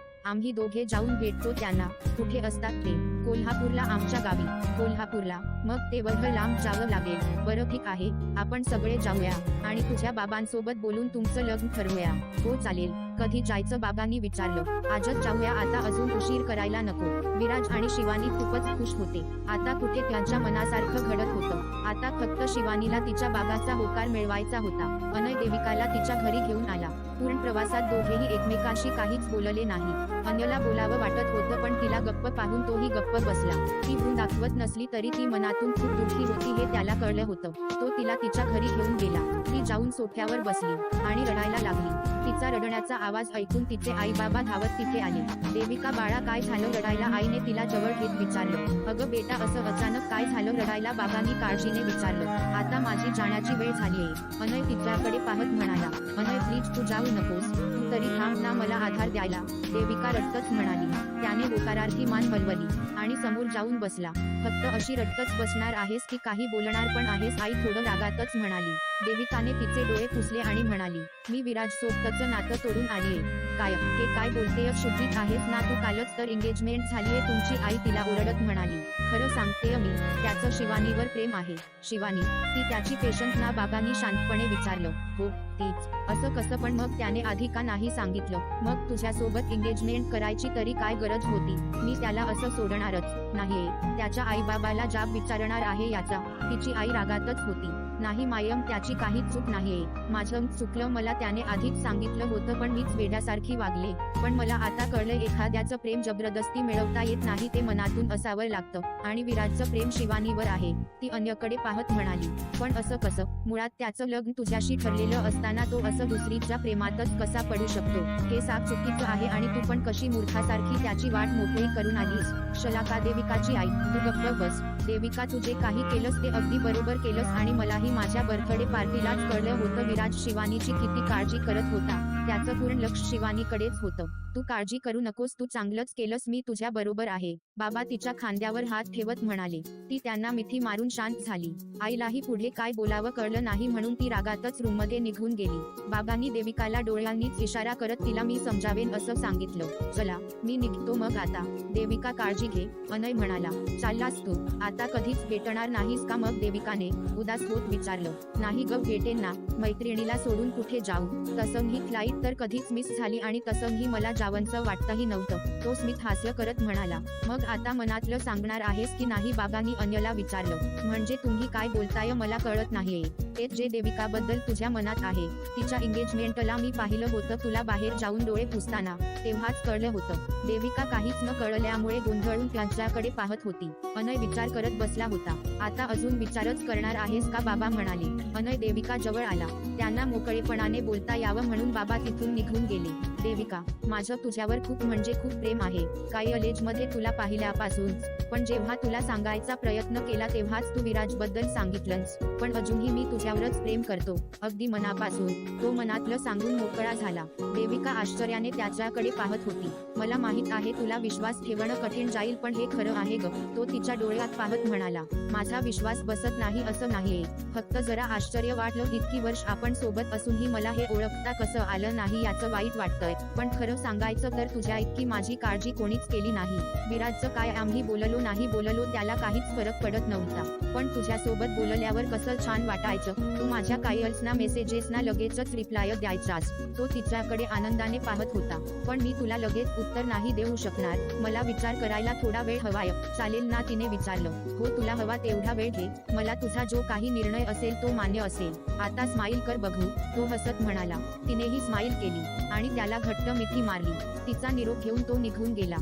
आम्ही दोघे जाऊन भेटतो त्यांना. कुठे असतात ते? कोल्हापूरला, आमच्या गावी. कोल्हापूरला? मग ते एवढं लांब जावं लागेल. बरं ठीक आहे, आपण सगळे जाऊया आणि तुझ्या बाबांसोबत बोलून तुमचं लग्न ठरवूया. हो चालेल. कधी जायचं बाबांनी विचारलं. आजच जाऊया, आता अजून उशीर करायला नको. विराज आणि शिवानी खूपच खुश होते. आता कुठे त्यांच्या मनासारखं घडत होतं. आता फक्त शिवानीला तिच्या बाबाचा होकार मिळवायचा होता. अनय देविकाला तिच्या घरी घेऊन आला. पूर्ण प्रवासात दोघेही एकमेकांशी काहीच बोलले नाही. अन्यला बोलावं वाटत होतं, पण तिला गप्प पाहून तोही गप्प बसला. ती भूल दाखवत नसली तरी ती मनातून खूप दुःखी होती हे त्याला कळलं होतं. तो तिला तिच्या घरी घेऊन गेला. ती जाऊन सोफ्यावर बसली आणि रडायला लागली. तिचा रडण्याचा आवाज ऐकून तिचे आई बाबा धावत तिथे आले. देविका बाळा, काय झालं रडायला? आईने तिला जवळ घेत विचारलं. अगं बेटा, असं अचानक काय झालं रडायला? बाबांनी काळजीने विचारलं. आता माझी जाण्याची वेळ झालीये. अनय तिच्याकडे पाहत म्हणाला. अनय प्लीज, तू जाऊ नकोस. तू तरी थांब ना मला आधार द्यायला. देविका रडतच म्हणाली. त्याने होकारार्थी मान हलवली आणि समोर जाऊन बसला. फक्त अशी रडतच बसणार आहेस की काही बोलणार पण आहेस? आई थोडं रागातच म्हणाली. देविकाने तिचे डोळे पुसले आणि म्हणाली. मी विराज सोबतचं नातं तोडून आलीये. काय? हे काय बोलतेय? शुद्धीत आहेस ना तू? कालच तर एंगेजमेंट झालीये तुमची. आई तिला ओरडत म्हणाली. खरं सांगतेय मी, त्याचं शिवानीवर प्रेम आहे. शिवानी? ती त्याची पेशंट ना? बाबांनी शांतपणे विचारलं. हो तीच. असं कसं पण? मग त्याने आधी का नाही सांगितलं? मग तुझ्यासोबत एंगेजमेंट करायची तरी काय गरज होती? मी त्याला असं सोडणारच नाहीये. त्याच्या आई बाबाला जाब विचारणार आहे याचा. तिची आई रागातच होती. नाही मायम, त्याची काहीच चूक नाहीये. माझं चुकलं. मला त्याने आधीच सांगितलं होतं, पण मीच वेड्यासारखी वागले. पण मला आता कळलं, एखाद्याचं प्रेम जबरदस्ती मिळवता येत नाही, ते मनातून असावं लागतं. आणि विराजचं प्रेम शिवानीवर आहे. ती अन्यकडे पाहत म्हणाली. पण असं कसं? मुळात त्याचं लग्न तुझ्याशी ठरलेलं असताना तो असं दुसरीच्या प्रेमातच कसा पडू शकतो? हे साफ चुकीचं आहे. आणि तू पण कशी मूर्खासारखी त्याची वाट मोकळी करून आलीस? शलाका. देविकाची आई. तू गप्प बस. देविका, तू जे काही केलंस ते अगदी बरोबर केलंस. आणि मलाही माझ्या बर्थडे पार्टीलाच कळलं होतं विराज शिवानीची किती काळजी करत होता. त्याचं पूर्ण लक्ष शिवानीकडेच होतं. तू काळजी करू नकोस, तू चांगलंच केलंस. मी तुझ्या बरोबर आहे. बाबा तिच्या खांद्यावर हात ठेवत म्हणाले. ती त्यांना मिठी मारून शांत झाली. आईलाही पुढे काय बोलावं कळलं नाही, म्हणून ती रागातच रूममध्ये निघून गेली. बाबांनी देविकाला डोळ्यांनीच इशारा करत तिला मी समजावेन असं सांगितलं. चला, मी निघतो मग आता. देविका, काळजी घे. अनय म्हणाला. चाललास तू? आता कधीच भेटणार नाहीस का? मग देविकाने उदास होत विचारलं. नाही ग, भेटेन ना. मैत्रिणीला सोडून कुठे जाऊ? तसंही फ्लाईट तर कधीच मिस झाली आणि तसंही मला जावंसं वाटतही नव्हतं. तो स्मित हास्य करत म्हणाला. मग आता मनातलं सांगणार आहेस की नाही? बाबांनी अन्यला विचारलं. म्हणजे तुम्ही काय बोलताय मला कळत नाहीये. तेच जे देविकाबद्दल तुझ्या मनात आहे. तिच्या एंगेजमेंटला मी पाहिलं होतं तुला बाहेर जाऊन डोळे पुसताना, तेव्हाच कळलं होतं. देविका काहीच न कळल्यामुळे गोंधळून त्यांच्याकडे पाहत होती. अनय विचार करत बसला होता. आता अजून विचारच करणार आहेस का बाबा म्हणाले. अनय देविका जवळ आला. त्यांना मोकळेपणाने बोलता यावं म्हणून बाबा तिथून निघून गेले. देविका, माझं तुझ्यावर खूप म्हणजे खूप प्रेम आहे. कॉलेजमध्ये तुला पाहिल्यापासून, पण जेव्हा तुला सांगायचा प्रयत्न केला तेव्हाच तू विराजबद्दल सांगितलंस. पण अजूनही मी तुझ्यावरच प्रेम करतो, अगदी मनापासून. तो मनातलं सांगून मोकळा झाला. देविका आश्चर्याने त्याच्याकडे पाहत होती. मला माहित आहे तुला विश्वास ठेवणं कठीण जाईल, पण हे खरं आहे ग, तो तिच्या डोळ्यात पाहत म्हणाला. माझा विश्वास बसत नाही असं नाहीये, फक्त जरा आश्चर्य वाटलं. इतकी वर्ष आपण सोबत असूनही मला हे ओळखता कसं आलं नाही याचं वाईट वाटतंय. पण खरं सांगायचं तर तुझ्या इतकी माझी काळजी कोणीच केली नाही. विराजचं काय, आम्ही बोललो नाही बोललो त्याला काहीच फरक पडत नव्हता, पण तुझ्यासोबत बोलल्यावर कसं छान वाटायचं. तू माझ्या कॉल्सना मेसेजेसना लगेचच रिप्लाय द्यायचास. तो तिच्याकडे आनंदाने पाहत होता. पण मी तुला लगेच उत्तर नाही देऊ शकणार, मला विचार करायला थोडा वेळ हवाय, चालेल ना तिने विचारलं. हो, तुला हवा तेवढा वेळ घे, मला तुझा जो काही निर्णय असेल तो मान्य असेल. आता स्माईल कर बघू, तो हसत म्हणाला. तिनेही स्माईल केली आणि त्याला घट्ट मिठी मारली. तिचा निरोप घेऊन तो निघून गेला.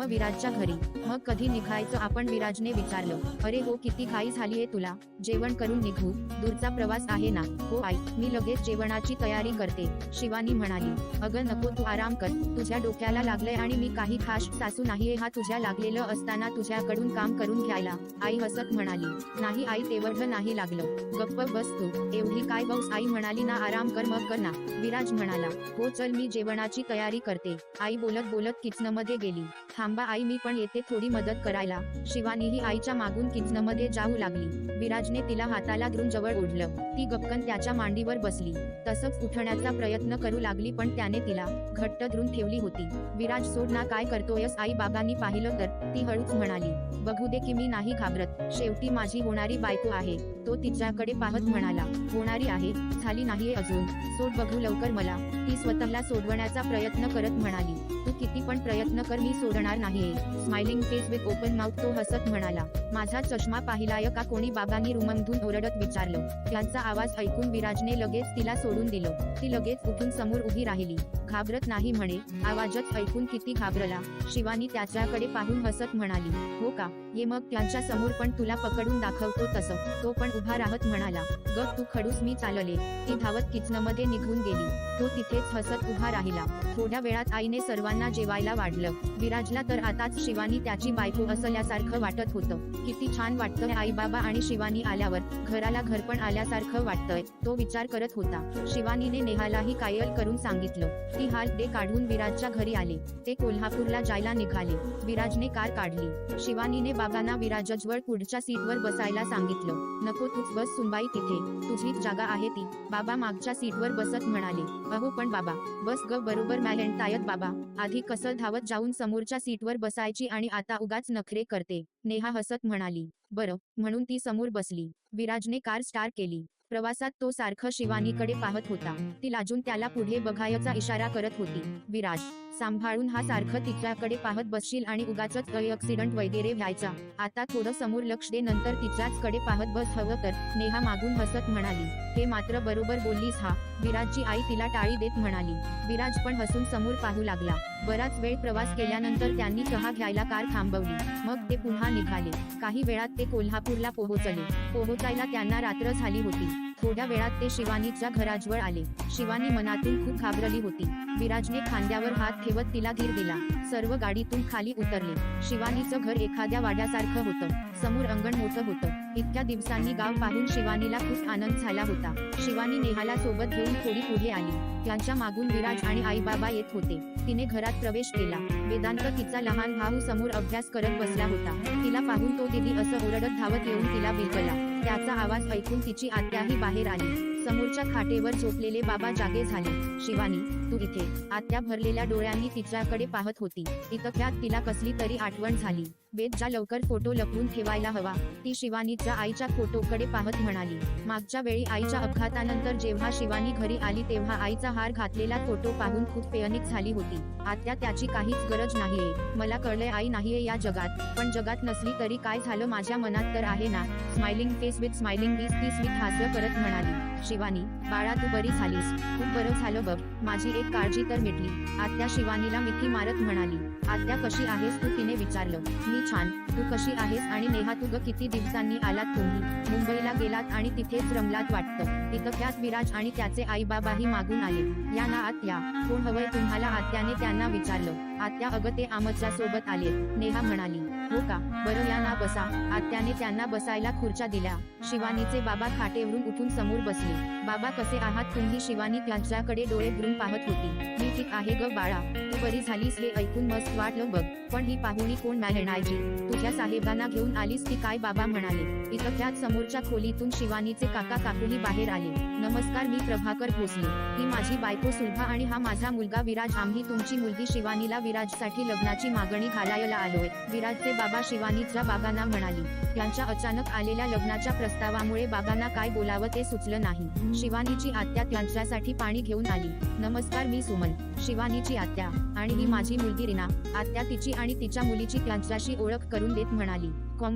विराजच्या घरी. मग कधी निघायचं आपण, विराजने विचारलं. अरे हो, किती घाई झालीये तुला, जेवण करून निघू, दूरचा प्रवास आहे ना. हो आई, मी लगेच जेवणाची तयारी करते, शिवानी म्हणाली. अगं नको, तू आराम कर, तुझ्या डोक्याला लागलंय आणि मी काही खास सासू नाहीये हा तुझ्या लागलेलं असताना तुझ्याकडून काम करून घ्यायला, आई हसत म्हणाली. नाही आई, तेवढं नाही लागलं, गप्प बस तू, एवढी काय बौस, आई म्हणाली ना. आराम कर मग कर ना, विराज म्हणाला. हो चल, मी जेवणाची तयारी करते, आई बोलत बोलत किचनमध्ये गेली. थांबा आई, मी पण येते थोडी मदत करायला. शिवानीही आईच्या मागून किचनमध्ये जाऊ लागली. विराजने तिला हाताला धरून जवळ ओढलं. ती गपकन त्याच्या मांडीवर बसली. तसंच उठण्याचा प्रयत्न करू लागली, पण त्याने तिला घट्ट धरून ठेवली होती. विराज, सोड ना, काय करतोयस, आई बाबांनी पाहिलं तर, ती हळूच म्हणाली. बघू दे की मी नाही घाबरत, शेवटी माझी होणारी बायको आहे. तो तिच्याकडे पाहत म्हणाला. होणारी आहे, झाली नाहीये अजून, सोड बघू लवकर मला, ती स्वतःला सोडवण्याचा प्रयत्न करत म्हणाली. तू किती पण प्रयत्न कर, मी सोडणार नाहीये. Smiling face with open mouth, तो हसत म्हणाला. माझा चष्मा पाहिलाय का कोणी, बाबांनी रूममधून ओरडत विचारलं. त्यांचा आवाज ऐकून विराजने लगेच तिला सोडून दिलं. ती लगेच उठून समोर उभी राहिली. घाबरत नाही म्हणे, आवाजच ऐकून किती घाबरला. शिवानी त्याच्याकडे पाहून हसत म्हणाली. हो का, ये मग त्यांच्या समोर पण तुला पकडून दाखवतो तसं. तो पण उभा राहत म्हणाला. गप तू खडूस, मी चालले. ती धावत किचनमध्ये निघून गेली. तो तिथेच हसत उभा राहिला. थोड्या वेळात आईने सर्वांना जेवायला वाढलं. विराजला तर आताच शिवानी त्याची बायको असल्यासारखं वाटत होतं. किती छान वाटतंय आई बाबा आणि शिवानी आल्यावर, घराला घरपण आल्यासारखं वाटतंय, तो विचार करत होता. शिवानीने नेहालाही कायल करून सांगितलं. ती हाल्फ डे काढून विराजच्या घरी आले. ते कोल्हापूरला जायला निघाले. विराजने कार काढली. शिवानीने बाबांना विराजजवळ पुढच्या सीटवर बसायला सांगितलं. नको, तूच बस सुनबाई तिथे, तुझीच जागा आहे ती, बाबा मागच्या सीटवर बसत म्हणाले. अहो पण बाबा, बस ग, बरोबर म्हणतायत बाबा, आधी कसं धावत जाऊन समोरच्या सीटवर बसायची आणि आता उगाच नखरे करते, नेहा हसत म्हणाली. बरं, म्हणून ती समोर बसली. विराजने कार स्टार्ट केली. प्रवासात तो सारखं शिवानीकडे पाहत होता. ती लाजून त्याला पुढे बघायचा इशारा करत होती. विराज, सांभाळून, हा सारखं तिच्याकडे पाहत बसशील आणि उगाचच ऍक्सिडेंट वगैरे व्हायचा, आता थोडं समोर लक्ष दे, नंतर तिच्याच कडे पाहत बस हवं तर, नेहा मागून हसत म्हणाली. हे मात्र बरोबर बोललीस हा, विराजची आई तिला टाळी देत म्हणाली. विराज पण हसून समोर पाहू लागला. बराच वेळ प्रवास केल्यानंतर त्यांनी चहा घ्यायला कार थांबवली. मग ते पुन्हा निघाले. काही वेळात ते कोल्हापूरला पोहोचायला त्यांना रात्र झाली होती. थोड्या वेळात ते शिवानीच्या घराजवळ आले. शिवानी मनातून खूप घाबरली होती. विराजने खांद्यावर हात ठेवत तिला धीर दिला. सर्व गाडीतून खाली उतरले. शिवानीचं घर एखाद्या वाड्यासारखं होतं. समोर अंगण मोठं होतं. इतक्या दिवसांनी गाव पाहून शिवानीला खूप आनंद झाला होता. शिवानी नेहाला सोबत घेऊन थोडी पुढे आली. त्यांच्या मागून विराज आणि आई बाबा येत होते. तिने घरात प्रवेश केला. वेदांत, तिचा लहान भाऊ, समोर अभ्यास करत बसला होता. तिला पाहून तो दीदी असं ओरडत धावत येऊन तिला बिलगला. त्याचा आवाज ऐकून तिची आत्याही बाहेर आली. समोरच्या खाटेवर झोपलेले बाबा जागे झाले. शिवानी, तू इथे? आत्या भरलेल्या डोळ्यांनी तिच्याकडे पाहत होती. इतक्यात तिला कसली तरी आठवण झाली. वेद जा लवकर फोटो लपवून ठेवायला हवा. ती शिवानीच्या आईच्या फोटोकडे पाहत म्हणाली. मागच्या वेळी आईच्या अपघातानंतर जेव्हा शिवानी घरी आली तेव्हा आईचा हार घातलेला फोटो पाहून खूप पेअनिक झाली होती. आत्या, त्याची काहीच गरज नाहीये. मला कळलंय आई नाहीये या जगात, पण जगात नसली तरी काय झालं, माझ्या मनात तर आहे ना. स्माइलिंग फेस विथ स्माइलिंग वीज ती स्मित हास्य करत म्हणाली. शिवानी, बाळा तू बरी झालीस? खूप बरं झालं बघ, माझी एक काळजी तर मिटली. आत्या शिवानीला मिठी मारत म्हणाली. आत्या कशी आहेस तू? तिने विचारलं. मी छान, तू कशी आहेस? आणि नेहा, तू ग किती दिवसांनी आलात तुम्ही? मुंबईला गेलात आणि तिथेच रमलात वाटतं. इतक्यात विराज आणि त्याचे आई बाबाही मागून आले. या ना आत या. कोण हवंय तुम्हाला? आत्याने त्यांना विचारलं. आत्या, अगं ते आमच्या सोबत आले, नेहा म्हणाली. हो का, बरं या ना बसा. आत्याने त्यांना बसायला खुर्च्या दिल्या. शिवानीचे बाबा खाटेवरून उठून समोर बसले. बाबा कसे आहात तुम्ही? शिवानी त्यांच्याकडे डोळे भरून पाहत होती. मी ठीक आहे ग बाळा, तू बरी झालीस हे ऐकून मस्त वाटलं बघ. पण ही पाहुणी कोण म्हणायची? तुझ्या साहेबांना घेऊन आलीस की काय? बाबा म्हणाले. इतक्यात समोरच्या खोलीतून शिवानीचे काका काकूही बाहेर आले. नमस्कार, मी प्रभाकर भोसले. ही माझी बायको सुलभा आणि हा माझा मुलगा विराज. आम्ही तुमची मुलगी शिवानीला विराजसाठी लग्नाची मागणी घालायला आलोय. विराजचे बाबा शिवानीच्या बाबांना म्हणाली. त्यांच्या अचानक आलेल्या लग्नाच्या प्रस्तावामुळे बाबांना काय बोलावं ते सुचलं नाही. शिवानीची आत्या त्यांच्यासाठी पाणी घेऊन आली. नमस्कार, मी सुमन, शिवानीची आत्या, आणि ही माझी मुलगी रीना. आत्या तिची आणि तिच्या मुलीची त्यांच्याशी ओळख करून देत म्हणाली.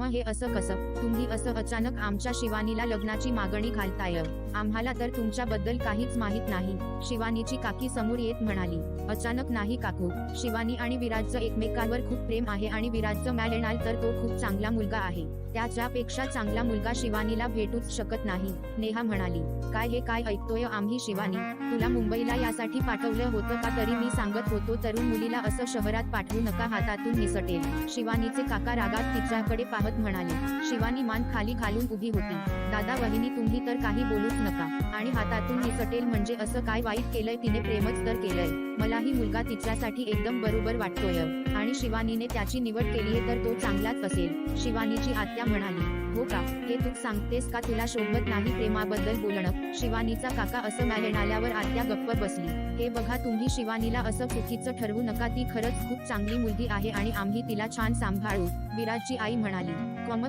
हे असं कसं? तुम्ही असं अचानक आमच्या शिवानीला लग्नाची मागणी घालताय? आम्हाला तर तुमच्याबद्दल काहीच माहित नाही. शिवानीची काकी समोर येत म्हणाली. अचानक नाही काकू, शिवानी आणि विराजचं एकमेकांवर खूप प्रेम आहे आणि विराजचं म्हणाल तर तो खूप चांगला मुलगा आहे. त्याच्यापेक्षा चांगला मुलगा शिवानीला भेटूच शकत नाही, नेहा म्हणाली. काय हे काय ऐकतोय आम्ही? शिवानी, तुला मुंबईला यासाठी पाठवलं होतं का? तरी मी सांगत होतो तरुण मुलीला असं शहरात पाठवू नका, हातातून निसटेल. शिवानीचे काका रागात तिच्याकडे पाहत म्हणाले. शिवानी मान खाली घालून उभी होती. दादा वहिनी, तुम्ही तर काही बोलूच नका. आणि हातातून निसटेल म्हणजे असं काय वाईट केलंय तिने? प्रेमच तर केलंय. मलाही मुलगा तिच्यासाठी एकदम बरोबर वाटतोय, आणि शिवानीने त्याची निवड केलीये तर तो चांगलाच असेल. शिवानीची आत्या म्हणाली. हो का, हे तू सांगतेस का? तुला शोभत नाही प्रेमाबद्दल बोलणं? शिवानीचा काका असं म्हणाल्यावर आत्या गप्प बसली. हे बघा, तुम्ही शिवानीला असं चुकीचं ठरवू नका. ती खरंच खूप चांगली मुलगी आहे आणि आम्ही तिला छान सांभाळू, विराजची आई म्हणाली.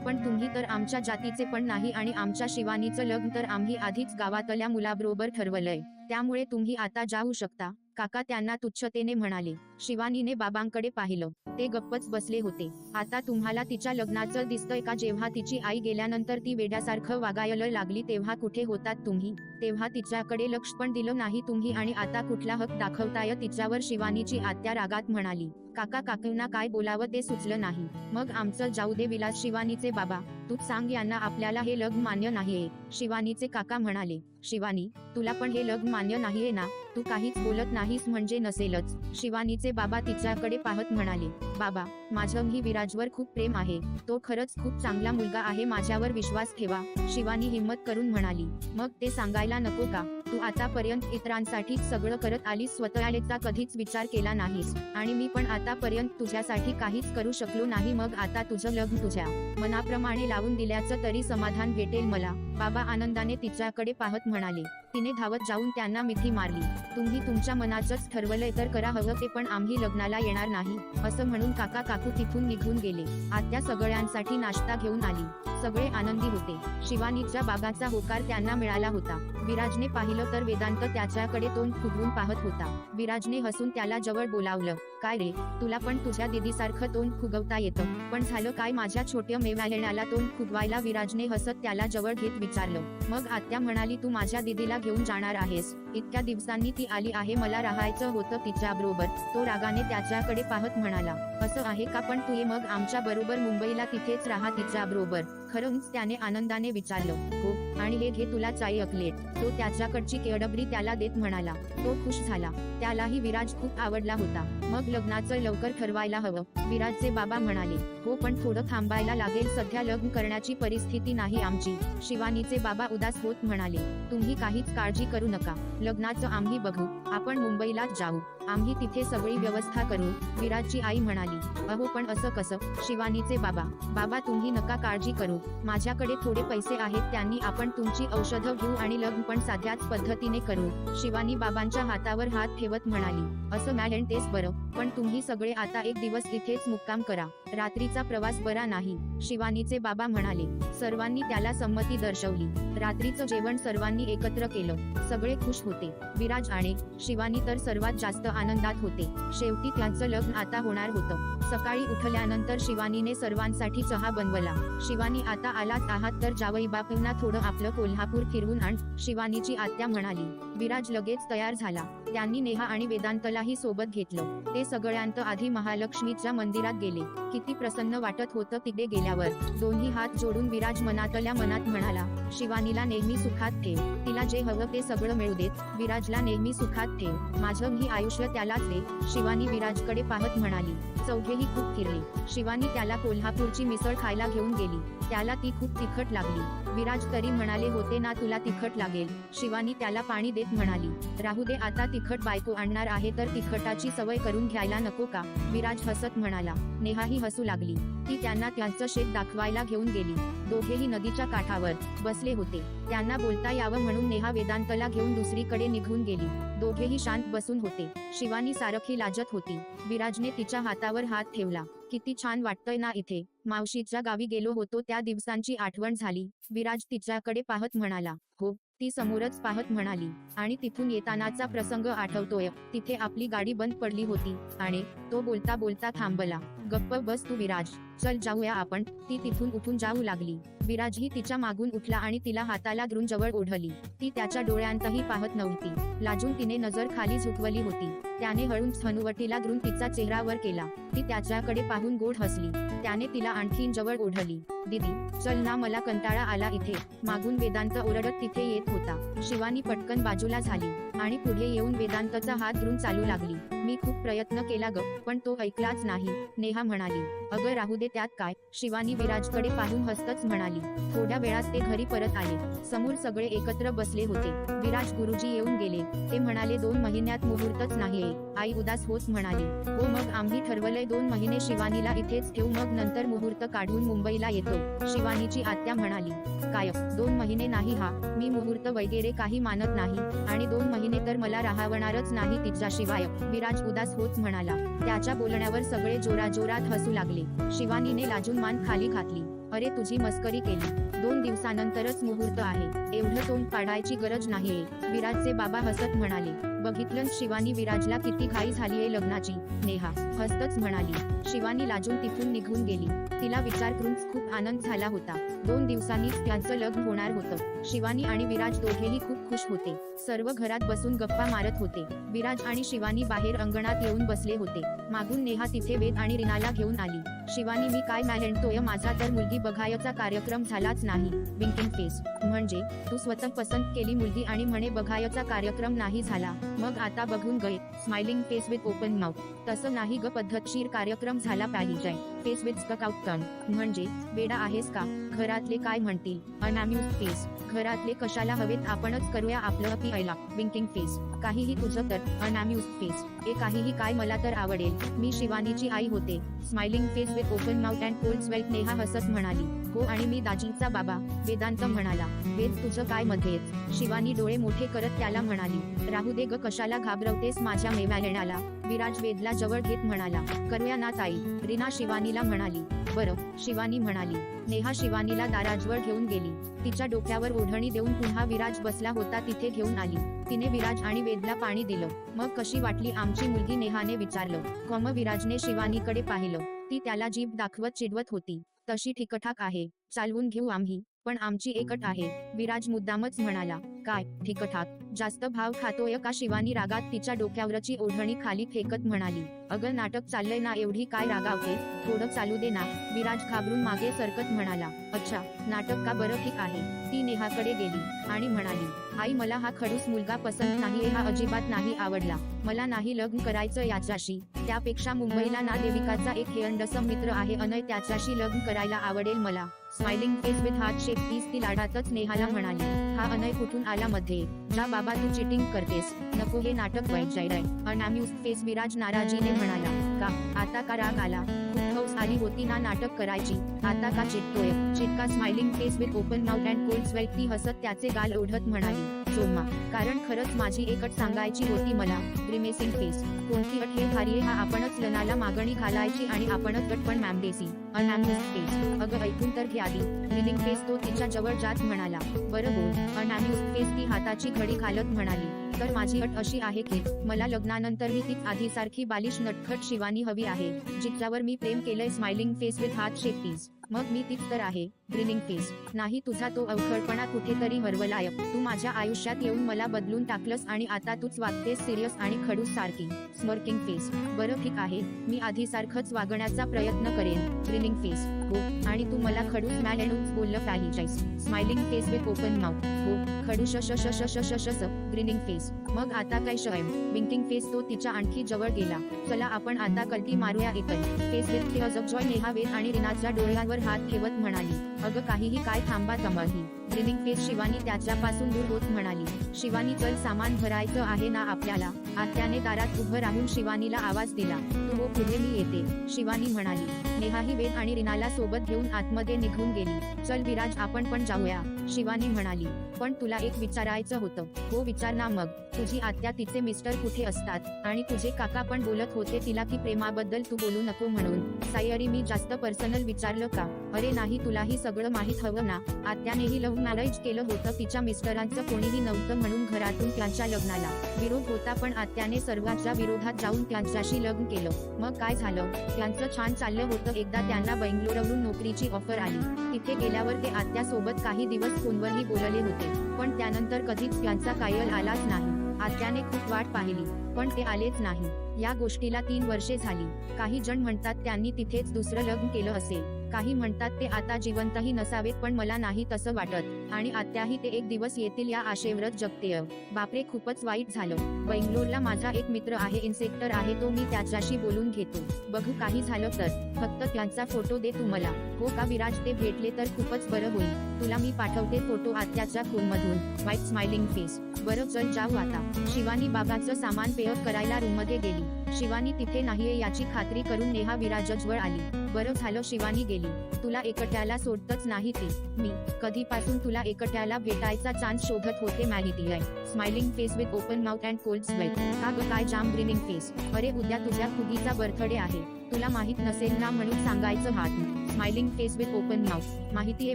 पण तुम्ही तर आमच्या जातीचे पण नाही आणि आमच्या शिवानीचं लग्न तर आम्ही आधीच गावातल्या मुलाबरोबर ठरवलंय. त्यामुळे तुम्ही आता जाऊ शकता, काका त्यांना तुच्छतेने म्हणाले. शिवानीने बाबांकडे पाहिलं. ते गप्पच बसले होते. आता तुम्हाला तिच्या लग्नाचं दिसतंय का? जेव्हा तिची आई गेल्यानंतर ती वेड्यासारखं वागायला लागली तेव्हा कुठे होतात तुम्ही? तेव्हा तिच्याकडे लक्ष पण दिलं नाही तुम्ही, आणि आता कुठला हक दाखवताय तिच्यावर? शिवानीची आत्या रागात म्हणाली. काका काकूंना काय बोलावं ते सुचलं नाही. मग आमचं जाऊ दे विलास. शिवानीचे बाबा, तूच सांग यांना, आपल्याला हे लग्न मान्य नाहीये. शिवानीचे काका म्हणाले. शिवानी, तुला पण हे लग्न मान्य नाहीये ना? तू काहीच बोलत नाहीस म्हणजे नसेलच. शिवानीचे बाबा तिच्याकडे पाहत म्हणाले. बाबा, माझंही विराजवर खूप प्रेम आहे. तो खरंच खूप चांगला मुलगा आहे, माझ्यावर विश्वास ठेवा, शिवानी हिम्मत करून म्हणाली. मग ते सांगायला नको का? तू आतापर्यंत इतरांसाठी सगळं करत आलीस, स्वतःचा कधीच विचार केला नाहीस. आणि मी पण आतापर्यंत तुझ्यासाठी काहीच करू शकलो नाही. मग आता तुझं लग्न तुझ्या मनाप्रमाणे लावून दिल्याचं तरी समाधान भेटेल मला. बाबा आनंदाने तिच्याकडे पाहत म्हणाले. तिने धावत जाऊन त्यांना मिठी मारली. तुम्ही तुमच्या मनाचंच ठरवलंय तर करा हवं ते, पण आम्ही लग्नाला येणार नाही, असं म्हणून काका काकू तिथून निघून गेले. आत्या सगळ्यांसाठी नाश्ता घेऊन आली. सगळे आनंदी होते. शिवानीच्या बाबाचा होकार त्यांना मिळाला होता. विराजने पाहिलं तर वेदांत त्याच्याकडे तोंड फुगवून पाहत होता. विराजने हसून त्याला जवळ बोलावलं. काय रे, तुला पण तुझ्या दीदीसारखं तोंड फुगवता येतं? पण झालं काय माझ्या छोट्या मेवालेण्याला तोंड फुगवायला? विराजने हसत त्याला जवळ घेत विचारलं. मग आत्या म्हणाली. तू माझ्या दीदीला घेऊन जाणार आहेस? इतक्या दिवसांनी ती आली आहे, मला राहायचं होतं तिच्याबरोबर. तो रागाने त्याच्याकडे पाहत म्हणाला. असं आहे का? पण तू ये मग आमच्या बरोबर मुंबईला, तिथेच राहा तिच्याबरोबर. खरंच? त्याने आनंदाने विचारलं. हो, आणि हे घे तुला चाय अकलेट. तो त्याच्याकडची केळडबरी त्याला देत म्हणाला. तो खुश झाला. त्यालाही विराज खूप आवडला होता. मग लग्नाचं लवकर ठरवायला हवं, विराजचे बाबा म्हणाले. हो, पण थोडं थांबायला लागेल, सध्या लग्न करण्याची परिस्थिती नाही आमची, शिवानीचे बाबा उदास होत म्हणाले. तुम्ही काहीच काळजी करू नका, लग्नाचं आम्ही बघू, आपण मुंबईलाच जाऊ. आम्ही तिथे सगळी व्यवस्था करू, विराजची आई म्हणाली. अहो पण असं कसं? शिवानीचे बाबा तुम्ही नका काळजी करू, माझ्याकडे थोडे पैसे आहेत, त्यांनी आपण तुमची औषधं घेऊ आणि लग्न पण साध्याच पद्धतीने करू, शिवानी बाबांच्या हातावर हात ठेवत म्हणाली. असं मॅडम तेच बरं, पण तुम्ही सगळे आता एक दिवस इथेच मुक्काम करा, रात्रीचा प्रवास बरा नाही, शिवानीचे बाबा म्हणाले. सर्वांनी त्याला संमती दर्शवली. रात्रीचं जेवण सर्वांनी एकत्र केलं. सगळे खुश होते. विराज आणि शिवानी तर सर्वात जास्त आनंदात होते. शेवटी त्यांचं लग्न आता होणार होतं. सकाळी उठल्यानंतर शिवानीने सर्वांसाठी चहा बनवला. शिवानी आता आलात आहात तर जावईबापूंना थोडं आपलं कोल्हापूर फिरवून आण, शिवानीची आत्या म्हणाली. विराज लगेच तयार झाला. त्यांनी नेहा आणि वेदांतलाही सोबत घेतलं. ते सगळ्यांत आधी महालक्ष्मीच्या मंदिरात गेले. किती प्रसन्न वाटत होतं तिथे गेल्यावर. दोन्ही हात जोडून विराज मनातल्या मनात म्हणाला, शिवानीला नेहमी सुखात ठेव, तिला जे हवं ते सगळं मिळू देत, विराजला नेहमी सुखात ठेव, माझं ही आयुष्य त्यालाच दे, शिवानी विराजकडे पाहत म्हणाली. चौघेही खूप फिरले. शिवानी त्याला कोल्हापूरची मिसळ खायला घेऊन गेली. त्याला ती खूप तिखट लागली. विराज तरी म्हणाले होते ना तुला तिखट लागेल, शिवानी त्याला पाणी देत म्हणाली. राहू दे आता, तिखट बायको आणणार आहे तर तिखटाची सवय करून घ्यायला नको का, विराज हसत म्हणाला. नेहाही हसू लागली. ती त्यांना त्यांचं शेत दाखवायला घेऊन गेली. दोघेही नदीच्या काठावर बसले होते. त्यांना बोलता यावं म्हणून नेहा वेदांतला घेऊन दुसरीकडे निघून गेली. दोघेही शांत बसून होते. शिवानी सारखी लाजत होती. विराजने तिच्या हातावर हात ठेवला. किती छान वाटतंय ना इथे, मावशीच्या गावी गेलो होतो त्या दिवसांची आठवण झाली, विराज तिच्याकडे पाहत म्हणाला. हो, ती समोरच पाहत म्हणाली. आणि तिथून येतानाचा प्रसंग आठवतोय, तिथे आपली गाडी बंद पडली होती आणि तो बोलता बोलता थांबला. गप्प बस तू विराज, चल जाऊया आपण, ती तिथून उठून जाऊ लागली. विराजही तिच्या मागून उठला आणि तिला हाताला धरून जवळ ओढली. ती त्याच्या डोळ्यांतही पाहत नव्हती. लाजून तिने नजर खाली झुकवली होती. त्याने हळून हनुवटीला धरून तिचा चेहरा वर केला. ती त्याच्याकडे पाहून गोड हसली. त्याने तिला आणखीन जवळ ओढली. दीदी चल ना, मला कंटाळा आला इथे, मागून वेदांत ओरडत तिथे येत होता. शिवानी पटकन बाजूला झाली आणि पुढे येऊन वेदांतचा हात धरून चालू लागली. मी खूप प्रयत्न केला ग, पण तो ऐकलाच नाही, नेहा म्हणाली. अगं राहू दे त्यात काय, शिवानी विराजकडे पाहून हसतच म्हणाली. थोड्या वेळात ते घरी परत आले. समोर सगळे एकत्र बसले होते. विराज गुरुजी येऊन गेले. ते म्हणाले 2 महिन्यात मुहूर्तच नाहीये. आई उदास होत म्हणाली. हो मग आम्ही ठरवलंय 2 महिने शिवानीला इथेच ठेवू, मग नंतर मुहूर्त काढून मुंबईला येतो, शिवानीची आत्या म्हणाली. काय 2 महिने नाही हा, मी मुहूर्त वगैरे काही मानत नाही आणि 2 महिने तर मला राहवणारच नाही तिच्याशिवाय, विराज उदास होत म्हणाला. त्याच्या बोलण्यावर सगळे जोराजोरात हसू लागले. शिवानीने लाजून मान खाली घातली. अरे तुझी मस्करी केली, 2 दिवसानंतरच मुहूर्त आहे, एवढं तोंड पाडायची गरज नाहीये, विराजचे बाबा हसत म्हणाले. बघितलं शिवानी, विराजला किती घाई झालीये लग्नाची, नेहा हसतच म्हणाली. शिवानी लाजून तिथून निघून गेली. तिला विचार करून खूप आनंद झाला होता. 2 दिवसांनीच त्यांचं लग्न होणार होतं. शिवानी आणि विराज दोघेही खूप खुश होते. सर्व घरात बसून गप्पा मारत होते. विराज आणि शिवानी बाहेर अंगणात येऊन बसले होते. मागून नेहा तिथे वेद आणि रीनाला घेऊन आली. शिवानी मी काय म्हणतोय, माझा तर मुलगी बघायचा कार्यक्रम झालाच नाही, विंकिंग फेस, म्हणजे तू स्वतः पसंत केली मुलगी आणि म्हणे बघायचा कार्यक्रम नाही झाला, मग आता बघून गए, smiling face with open mouth, तसं नाही ग, पद्धतशीर कार्यक्रम झाला पाहिजे, फेस विथ स्टक आउट टर्न, म्हणजे वेडा आहेस का, घरातले काय म्हणतील, अनअम्युज्ड फेस, घरातले कशाला हवेत, आपणच करूया आपलं पियाला, विंकिंग फेस, काहीही तुझं तर, अनअम्युज्ड फेस, ए काहीही काय, मला तर आवडेल, मी शिवानीची आई होते, smiling face with open mouth and cold sweat, Neha हसत म्हणाली. हो आणि मी दाजींचा बाबा, वेदांत म्हणाला. वेद तुझं काय मध्येच, शिवानी डोळे मोठे करत त्याला म्हणाली. राहू दे ग, कशाला घाबरवतेस माझ्या मेवालेणाला, विराज वेदला जवळ घेत म्हणाला. करूया ना ताई, रीना शिवानीला म्हणाली. बरं, शिवानी म्हणाली. नेहा शिवानीला दाराजवळ घेऊन गेली. तिच्या डोक्यावर ओढणी देऊन पुन्हा विराज बसला होता तिथे घेऊन आली. तिने विराज आणि वेदला पाणी दिलं. मग कशी वाटली आमची मुलगी, नेहाने विचारलं. विराजने शिवानीकडे पाहिलं. ती त्याला जीभ दाखवत चिडवत होती. तशी ठीकठाक आहे, चालवून घेऊ आम्ही, पण आमची एक अट आहे, विराज मुद्दामच म्हणाला. काय ठीकठाक, जास्त भाव खातोय का, शिवानी रागात तिच्या डोक्यावरची ओढणी खाली फेकत म्हणाली. अगं नाटक चाललंय ना, एवढी काय रागावते, थोडं चालू दे ना, विराज घाबरून मागे सरकत म्हणाला, अच्छा नाटक का, बरं ठीक आहे. ती नेहाकडे गेली आणि म्हणाली, आई मला हा खडूस मुलगा पसंत नाहीये, हा अजिबात नाही आवडला. मला नाही लग्न करायचं याच्याशी. त्यापेक्षा मुंबईला ना देविकाचा एक हेअंडसम मित्र आहे अनय, त्याच्याशी लग्न करायला आवडेल मला. Smiling face with heart shape please, ती लाडातच नेहाला म्हणाली. हा अनय कुठून आला मध्ये? जा बाबा तू चिटिंग करतेस. नको हे नाटक वैजायरय. अनअम्युज्ड फेस विराज नाराजीने म्हणाला, का आता का राग आला? खूप हौस आली होती ना नाटक करायची, आता का चिडतोय? चिटका. Smiling face with open mouth and cold sweat, ती हसत त्याचे गाल ओढत म्हणाली, सोमा कारण खरंच माझी एक अट सांगायची होती मला. ग्रिमेसिंग फेस, कोणती अट? हे भारीये, हा आपणच लनाला मागणी घालायची आणि आपणच गट पण मॅम देसी. अनअम्युज्ड फेस, अगं ऐकून तर घे आधी. ग्रिलिंग फेस, तो तिच्या जवळ जात म्हणाला, बरं बोल. अनअम्युज्ड फेस, ती हाताची घडी घालत म्हणाली, तर माझी अट अशी आहे की मला लग्नानंतरही तीच आधीसारखी बालिश नटखट शिवानी हवी आहे, जिच्यावर मी प्रेम केलंय. Smiling face with heart shape please, मग मी तीच तर आहे. ग्रिलिंग फेस, नाही तुझा तो अवखळपणा कुठेतरी हरवलाय. तू माझ्या आयुष्यात येऊन मला बदलून टाकलंस आणि आता तूच वागतेस सिरियस आणि खडूस सारखी. स्मर्किंग फेस, बरं ठीक आहे, मी आधीसारखंच वागण्याचा प्रयत्न करेन. ग्रिलिंग फेस, हो आणि तू मला खडूस मॅलेडूच बोललं पाहिजेस. Smiling face with open mouth, हो खडूस श श श श श श. ग्रिलिंग फेस, मग आता काय शयम? विंकिंग फेस, तो तिच्या आणखी जवळ गेला. चला आपण आता कल्टी मारूया एकल. Face with tears of joy, Neha Ved आणि रिनाच्या डोळ्यांवर हात ठेवत म्हणाली, अगं काहीही काय, थांबा तमही. ग्रिलिंग फेस, शिवानी त्याच्यापासून दूर होत म्हणाली, शिवानी चल सामान भरायचं आहे ना आपल्याला. आत्याने दारात उभं राहून शिवानीला आवाज दिला, तू हो पुढे मी येते. शिवानी म्हणाली. नेहाही वेद आणि रिनाला सोबत घेऊन आतमध्ये निघून गेली. चल विराज आपण पण जाऊया, शिवानी म्हणाली. पण तुला एक विचारायचं होतं. हो विचार ना मग. तुझी आत्या तिचे मिस्टर कुठे असतात? आणि तुझे काका पण बोलत होते तिला की प्रेमाबद्दल तू बोलू नको म्हणून. सायरी, मी जास्त पर्सनल विचारलं का? अरे नाही, तुलाही सगळं माहित हवं ना. आत्यानेही लव्ह मॅरेज केलं होतं, तिच्या मिस्टरांचं कोणीही नव्हतं म्हणून घरातून त्यांच्या लग्नाला विरोध होता, पण आत्याने सर्वांच्या विरोधात जाऊन त्यांच्याशी लग्न केलं. मग काय झालं? त्यांचं छान चाललं होतं. एकदा त्यांना बेंगलोरवरून नोकरीची ऑफर आली. तिथे गेल्यावर ते आत्यासोबत काही दिवस फोनवरही बोलले होते, पण त्यानंतर कधीच त्यांचा कायल आलाच नाही. आत्याने खूप वाट पाहिली, पण ते आलेच नाही. या गोष्टीला 3 वर्षे झाली. काही जण म्हणतात त्यांनी तिथेच दुसरं लग्न केलं असेल, काही म्हणतात ते आता जिवंतही नसावेत, पण मला नाही तसं वाटत. आणि आत्याही ते एक दिवस येतील या आशेवरच जगतेय. बापरे, खूपच वाईट झालं. बेंगलोरला माझा एक मित्र आहे, इन्स्पेक्टर आहे तो, मी त्याच्याशी बोलून घेतो. बघू काही झालं तर. फक्त त्यांचा फोटो दे तू मला. हो का विराज, ते भेटले तर खूपच बरं होईल. तुला मी पाठवते फोटो आत्याच्या फोनमधून. व्हाईट स्माइलिंग फेस, बरं चल जाऊ आता. शिवानी बाबाचं सामान पेअर करायला रूममध्ये गेली. शिवानी तिथे नाहीये याची खात्री करून नेहा विराजजवळ आली. बरं झालं शिवानी गेली, तुला एकट्याला सोडतच नाही ती. मी कधीपासून तुला एकट्याला भेटायचा चान्स शोधत होते माहिती आहे. Smiling face with open mouth and cold sweat, का ग काय जाम? ग्रिनिंग फेस, अरे उद्या तुझ्या खुगीचा बर्थडे आहे, तुला माहित नसेल ना म्हणून सांगायचं हात. Smiling face with open mouth, माहितीये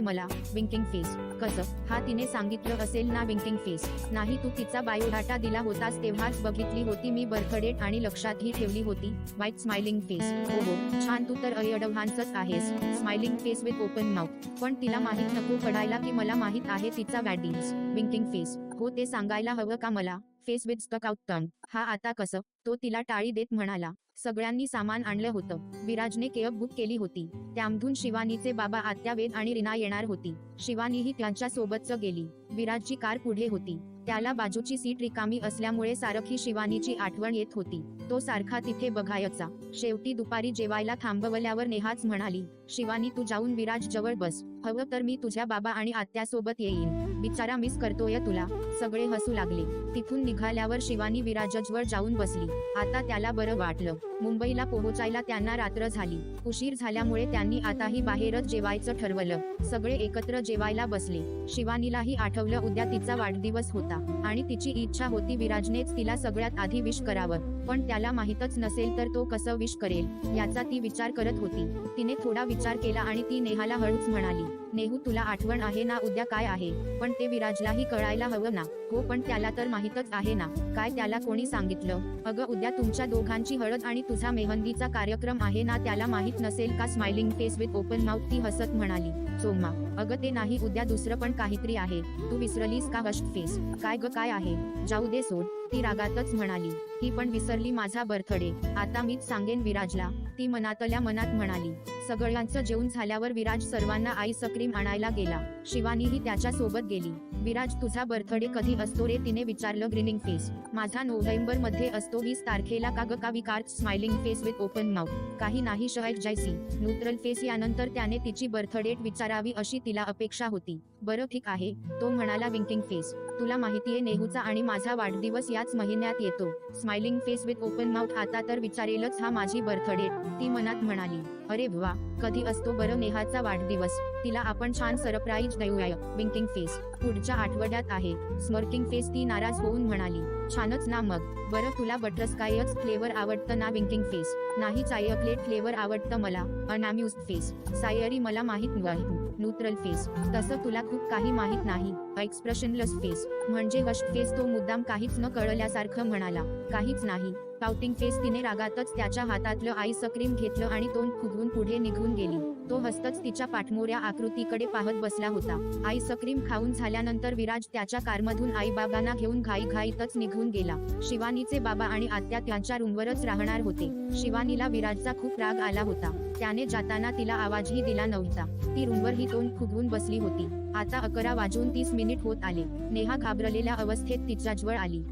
मला. विंकिंग फेस, कसं? हा तिने सांगितलं असेल ना. विंकिंग फेस, नाही तू तिचा बायोडाटा दिला होतास तेव्हाच बघितली होती मी बर्थ डेट आणि लक्षातही ठेवली होती. व्हाईट स्माइलिंग फेस, हो हो छान, तू तर अडव्हान्सच आहेस. Smiling face with open mouth, पण तिला माहित नको पडायला की मला माहित आहे तिचा वॅडिंग्स. विंकिंग फेस, हो ते सांगायला हवं का मला? फेस विथ स्टक आउट टंग, हा आता कसं? तो तिला टाळी देत म्हणाला, सगळ्यांनी सामान आणलं होतं. विराजने कॅब बुक केली होती, त्यामधून शिवानीचे बाबा, आत्या, वेद आणि रिना येणार होती. शिवानीही त्यांच्या सोबतच गेली. विराजची कार पुढे होती, त्याला बाजूची सीट रिकामी असल्यामुळे सारखी शिवानीची आठवण येत होती. तो सारखा तिथे बघायचा. शेवटी दुपारी जेवायला थांबवल्यावर नेहाच म्हणाली, शिवानी तू जाऊन विराज जवळ बस, हवं तर मी तुझ्या बाबा आणि आत्यासोबत येईन, बिचारा मिस करतोय तुला. सगळे हसू लागले. तिथून निघाल्यावर शिवानी विराजजवळ जाऊन बसली. आता त्याला बरं वाटलं. मुंबईला पोहोचायला त्यांना रात्र झाली. उशीर झाल्यामुळे त्यांनी आताही बाहेरच जेवायचं ठरवलं. सगळे एकत्र जेवायला बसले. शिवानीलाही आठवलं उद्या तिचा वाढदिवस होता आणि तिची इच्छा होती विराजनेच तिला सगळ्यात आधी विश करावं, पण त्याला माहीतच नसेल तर तो कसं विश करेल याचा ती विचार करत होती. तिने थोडा विचार केला आणि ती नेहाला हळूच म्हणाली, नेहू तुला आठवण आहे ना उद्या काय आहे? पण ते विराजलाही कळायला हवं ना. हो पण त्याला तर माहीतच आहे ना. काय त्याला कोणी सांगितलं? अगं उद्या तुमच्या दोघांची हळद आणि तुझा मेहंदीचा कार्यक्रम आहे ना, त्याला माहीत नसेल का? Smiling face with open mouth, ती हसत म्हणाली. सोमा, अगं ते नाही, उद्या दुसरं पण काहीतरी आहे, तू विसरलीस का? हस्ट फेस, काय ग काय आहे? जाऊ दे सोड, ती रागातच म्हणाली. ही पण विसरली माझा बर्थडे, आता मीच सांगेन विराजला, ती मनातल्या मनात म्हणाली. सगळ्यांचं जेवण झाल्यावर विराज सर्वांना आईस्क्रीम आणायला गेला. शिवानीही त्याच्या सोबत गेली. विराज, तुझा बर्थडे कधी असतो रे? तिने विचारलं ग्रीनिंग फेस. माझा नोव्हेंबर मध्ये असतो. 20 तारखेला का ग? का विकार्ड smiling face with open mouth. काही नाही शहर जैसी न्यूट्रल फेस. यानंतर त्याने तिची बर्थडेट विचारावी अशी तिला अपेक्षा होती. बरं ठीक आहे, तो म्हणाला विंकिंग फेस. तुला माहितीये नेहूचा आणि माझा वाढदिवस याच महिन्यात येतो. Smiling face with open mouth. आता तर विचारेलच हा माझी बर्थडेट, ती मनात म्हणाली. अरे वा, कधी असतो बरं नेहाचा वाढदिवस? तिला आपण छान सरप्राईज देऊया. Winking face. पुढच्या आठवड्यात आहे. Smirking face. ती नाराज होऊन म्हणाली. छानच ना मग. बरं तुला बटरस्कॉच फ्लेवर आवडतं ना? Winking face. नाही, चॉकलेट फ्लेवर आवडतं मला. अनअम्युज्ड फेस. सायरी, मला माहित नाही. Neutral face. तसं तुला खूप काही माहित नाही. Expressionless face. म्हणजे हश फेस. तो मुद्दाम काहीच न कळल्यासारखं म्हणाला. काहीच नाही. Pouting face. तिने रागातच त्याच्या हातातलं आईस्क्रीम घेतलं आणि तोंड फुगवून पुढे निघून गेली. तो हसतच तिच्या पाठमोऱ्या आकृतीकडे पाहत बसला होता. आईस्क्रीम खाऊन झाल्यानंतर विराज त्याच्या कारमधून आईबाबांना घेऊन घाईघाईतच निघून गेला. शिवानीचे बाबा आणि आत्या त्यांच्या रूमवरच राहणार होते. शिवानीला विराजचा खूप राग आला होता. त्याने जाताना तिला आवाजही दिला नव्हता. ती रूमवर ही तोंड फुगवून बसली होती. आता 11:30 होत आले. नेहा घाबरलेल्या अवस्थेत तिच्याजवळ आली.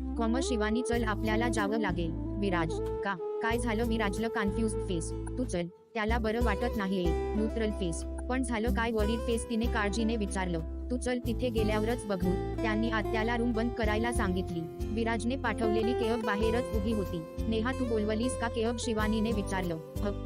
शिवानी, चल आपल्याला जावं लागेल. विराज, का? काय झालं? विराजलं कन्फ्युज्ड फेस. तू चल, त्याला बरं वाटत नाहीये. Neutral face. पण झालं काय? Worried face. तिने काळजीने विचारलं. तू चल, तिथे गेल्यावरच बघू. त्यांनी आत्याला रूम बंद करायला सांगितली. विराजने पाठवलेली केअब बाहेरच उभी होती. नेहा, तू बोलवलीस का केअब? शिवानीने विचारलं.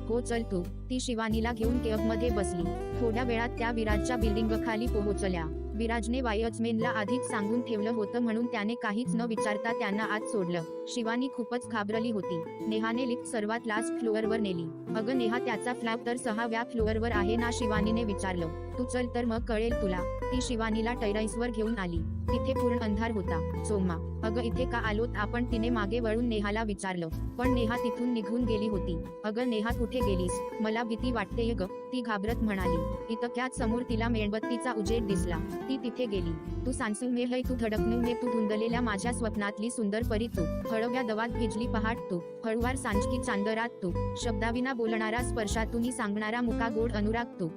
हो, चल तू. ती शिवानीला घेऊन केअबमध्ये बसली. थोड्या वेळात त्या विराजच्या बिल्डिंगखाली पोहोचल्या. विराजने वॉचमॅनला आधीच सांगून ठेवलं होतं म्हणून त्याने काहीच न विचारता त्यांना आत सोडलं. शिवानी खूपच घाबरली होती. नेहाने लिफ्ट सर्वात लास्ट फ्लोअरवर नेली. अगं नेहा, त्याचा फ्लॅट तर 6व्या फ्लोअरवर आहे ना? शिवानीने विचारलं. तू चल तर मग कळेल तुला. ती शिवानीला टेरेसवर घेऊन आली. तिथे पूर्ण अंधार होता. सोमा, अगं इथे का आलोत आपण? तिने मागे वळून नेहाला विचारलं. पण नेहा तिथून निघून गेली होती. अगं नेहा, कुठे गेलीस? मला भीती वाटतेय ग, ती घाबरत म्हणाली. इतक्यात समोर तिला मेणबत्तीचा उजेड दिसला. ती तिथे गेली. तू सांसू मे है, तू धडकणू मे, तू धुंदलेल्या माझ्या स्वप्नातली सुंदर परी तू. हळव्या दवात भिजली पहाट तू. हळुवार सांजकी चांदरात तू. शब्दाविना बोलणारा, स्पर्शातूनही सांगणारा मुका गोड अनुराग तू.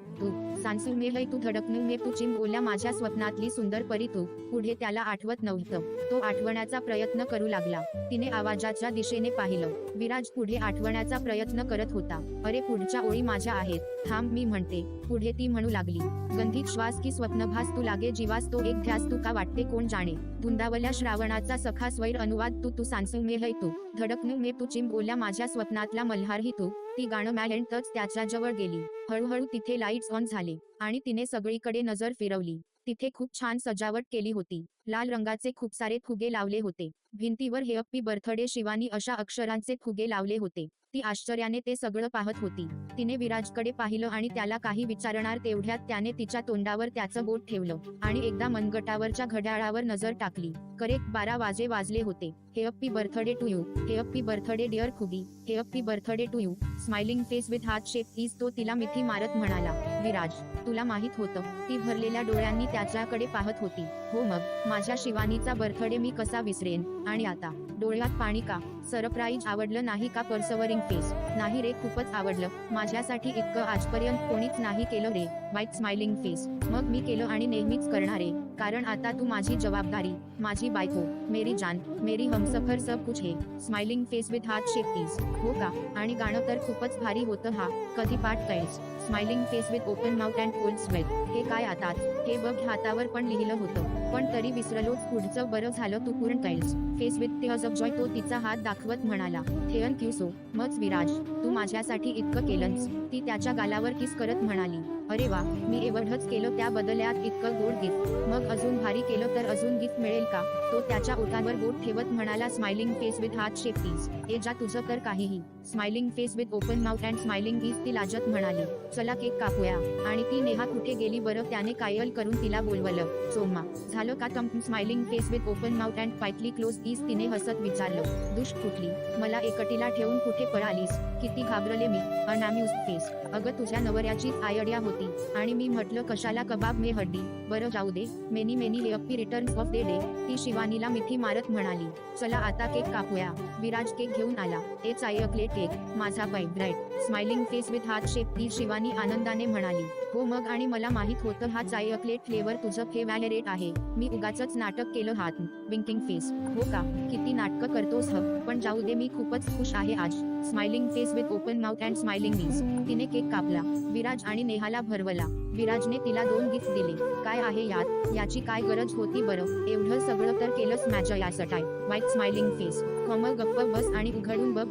सांसू मे है, तू धडकणू मे, तू चिंबोल्या माझ्या स्वप्नातली सुंदर परी तू. पुढे त्याला आठवत नव्हतं. तो आठवण्याचा प्रयत्न करू लागला. तिने आवाजाच्या दिशेने पाहिलं. विराज पुढे आठवण्याचा प्रयत्न करत होता. अरे पुढच्या ओळी माझ्या आहेत. थांब, मी म्हणते. पुढे ती म्हणू लागली. गंधित श्वास की स्वप्नभास तू लागे जीवास तो एक ध्यास तू का वाटते कोण जाणे. धुंदावल्या श्रावणाचा सखा स्वैर अनुवाद तू सांसू मे है, तू धडकणू मे, तू चिंबोल्या माझ्या स्वप्नातला मल्हारही तू. ती गाणं मॅलेंटच त्याच्याजवळ गेली. हळूहळू तिथे लाईट्स ऑन झाले आणि तिने सगळीकडे नजर फिरवली. तिथे खूप छान सजावट केली होती. लाल रंगाचे खूप सारे फुगे लावले होते. भिंतीवर हॅपी बर्थडे शिवानी अशा अक्षरांचे फुगे लावले होते. ती आश्चर्याने ते सगळं पाहत होती. तिने विराजकडे पाहिलं आणि त्याला काही विचारणार तेवढ्यात त्याने तिच्या तोंडावर त्याचं बोट ठेवलं आणि एकदा मनगटावरच्या घड्याळावर नजर टाकली. करेक्ट 12 वाजले होते. Happy birthday to you. Happy birthday dear खुगी. Happy birthday to you. Smiling face with heart shape eyes. तो तिला मिठी मारत म्हणाला. विराज, तुला माहित होतं? ती भरलेल्या डोळ्यांनी त्याच्याकडे पाहत होती. हो मग, माझ्या शिवानीचा बर्थडे मी कसा विसरेन? आणि आता डोळ्यात पाणी का? सरप्राईज आवडलं नाही का? पर्सवरिंग फेस. नाही रे, खूपच आवडलं. माझ्यासाठी इतकं आजपर्यंत कोणीच नाही केलं रे. वाईट स्माइलिंग फेस. मग मी केलं आणि नेहमीच करणारे, कारण आता तू माझी जबाबदारी, माझी बायको, मेरी जान, मेरी हमसफर, सब कुछ है. Smiling face with heart shape is. हो का? आणि गाणं तर खूपच भारी होतं हा. कधी पाठ कैस? Smiling face with open mouth and cold sweat. हे काय आताच? हे बघ, हातावर पण लिहिलं होतं. पण तरी विसरलोच. पुढचं बरं झालं तू पूर्ण कैस. Face with tears of joy. तो तिचा हात दाखवत म्हणाला. Thank you so much Viraj, तू माझ्यासाठी इतकं केलंस. ती त्याच्या गालावर किस करत म्हणाली. अरे वा, मी एवढंच केलं त्या बदल्यात इतकं गोड गिफ्ट. मग अजून भारी केलं तर अजून गिफ्ट मिळेल का? तो त्याच्या ओठांवर बोट ठेवत म्हणाला. Smiling face with heart shape eyes. ए जा, तुझं तर काहीही. Smiling face with open mouth and smiling eyes. ती लाजत म्हणाली. चला केक कापूया. आणि ती नेहा कुठे गेली बरं? त्याने कायल करून तिला बोलवलं. सोमा, झालं का तम smiling face with open mouth and quietly close eyes तिने हसत विचारलं. दुष्ट कुठली, मला एकटीला ठेवून कुठे पळालीस? किती घाबरले मी. अनअम्युज्ड फेस. अगं तुझ्या नवऱ्याचीच आयडिया होती आणि मी म्हटलं कशाला कबाब में हड्डी. बरं जाऊ दे. Many many happy returns of the day, ती शिवानीला मिठी मारत म्हणाली. चला आता केक कापूया. विराज केक घेऊन आला. ए चायकलेट केक, माझा favourite. Smiling face with heart shape, ती शिवानी आनंदाने म्हणाली. हो मग, आणि मला माहित होतं हा चायकलेट फ्लेवर तुझं फेवरेट आहे. मी उगाचच नाटक केलं. हात विंकिंग फेस. हो का, किती नाटकं करतोस ह. पण जाऊ दे, मी खूपच खुश आहे आज. Smiling face with open mouth and smiling eyes. तिने केक कापला. विराज आणि नेहाला भरवला. विराजने तिला 2 गिफ्ट दिले. काय आहे यात? याची काय गरज होती बरं? एवढं सगळं तर केलंस माझ्या यासाठी. वाईट स्माइलिंग फेस. कमल गप्प बस आणि उघडून बघ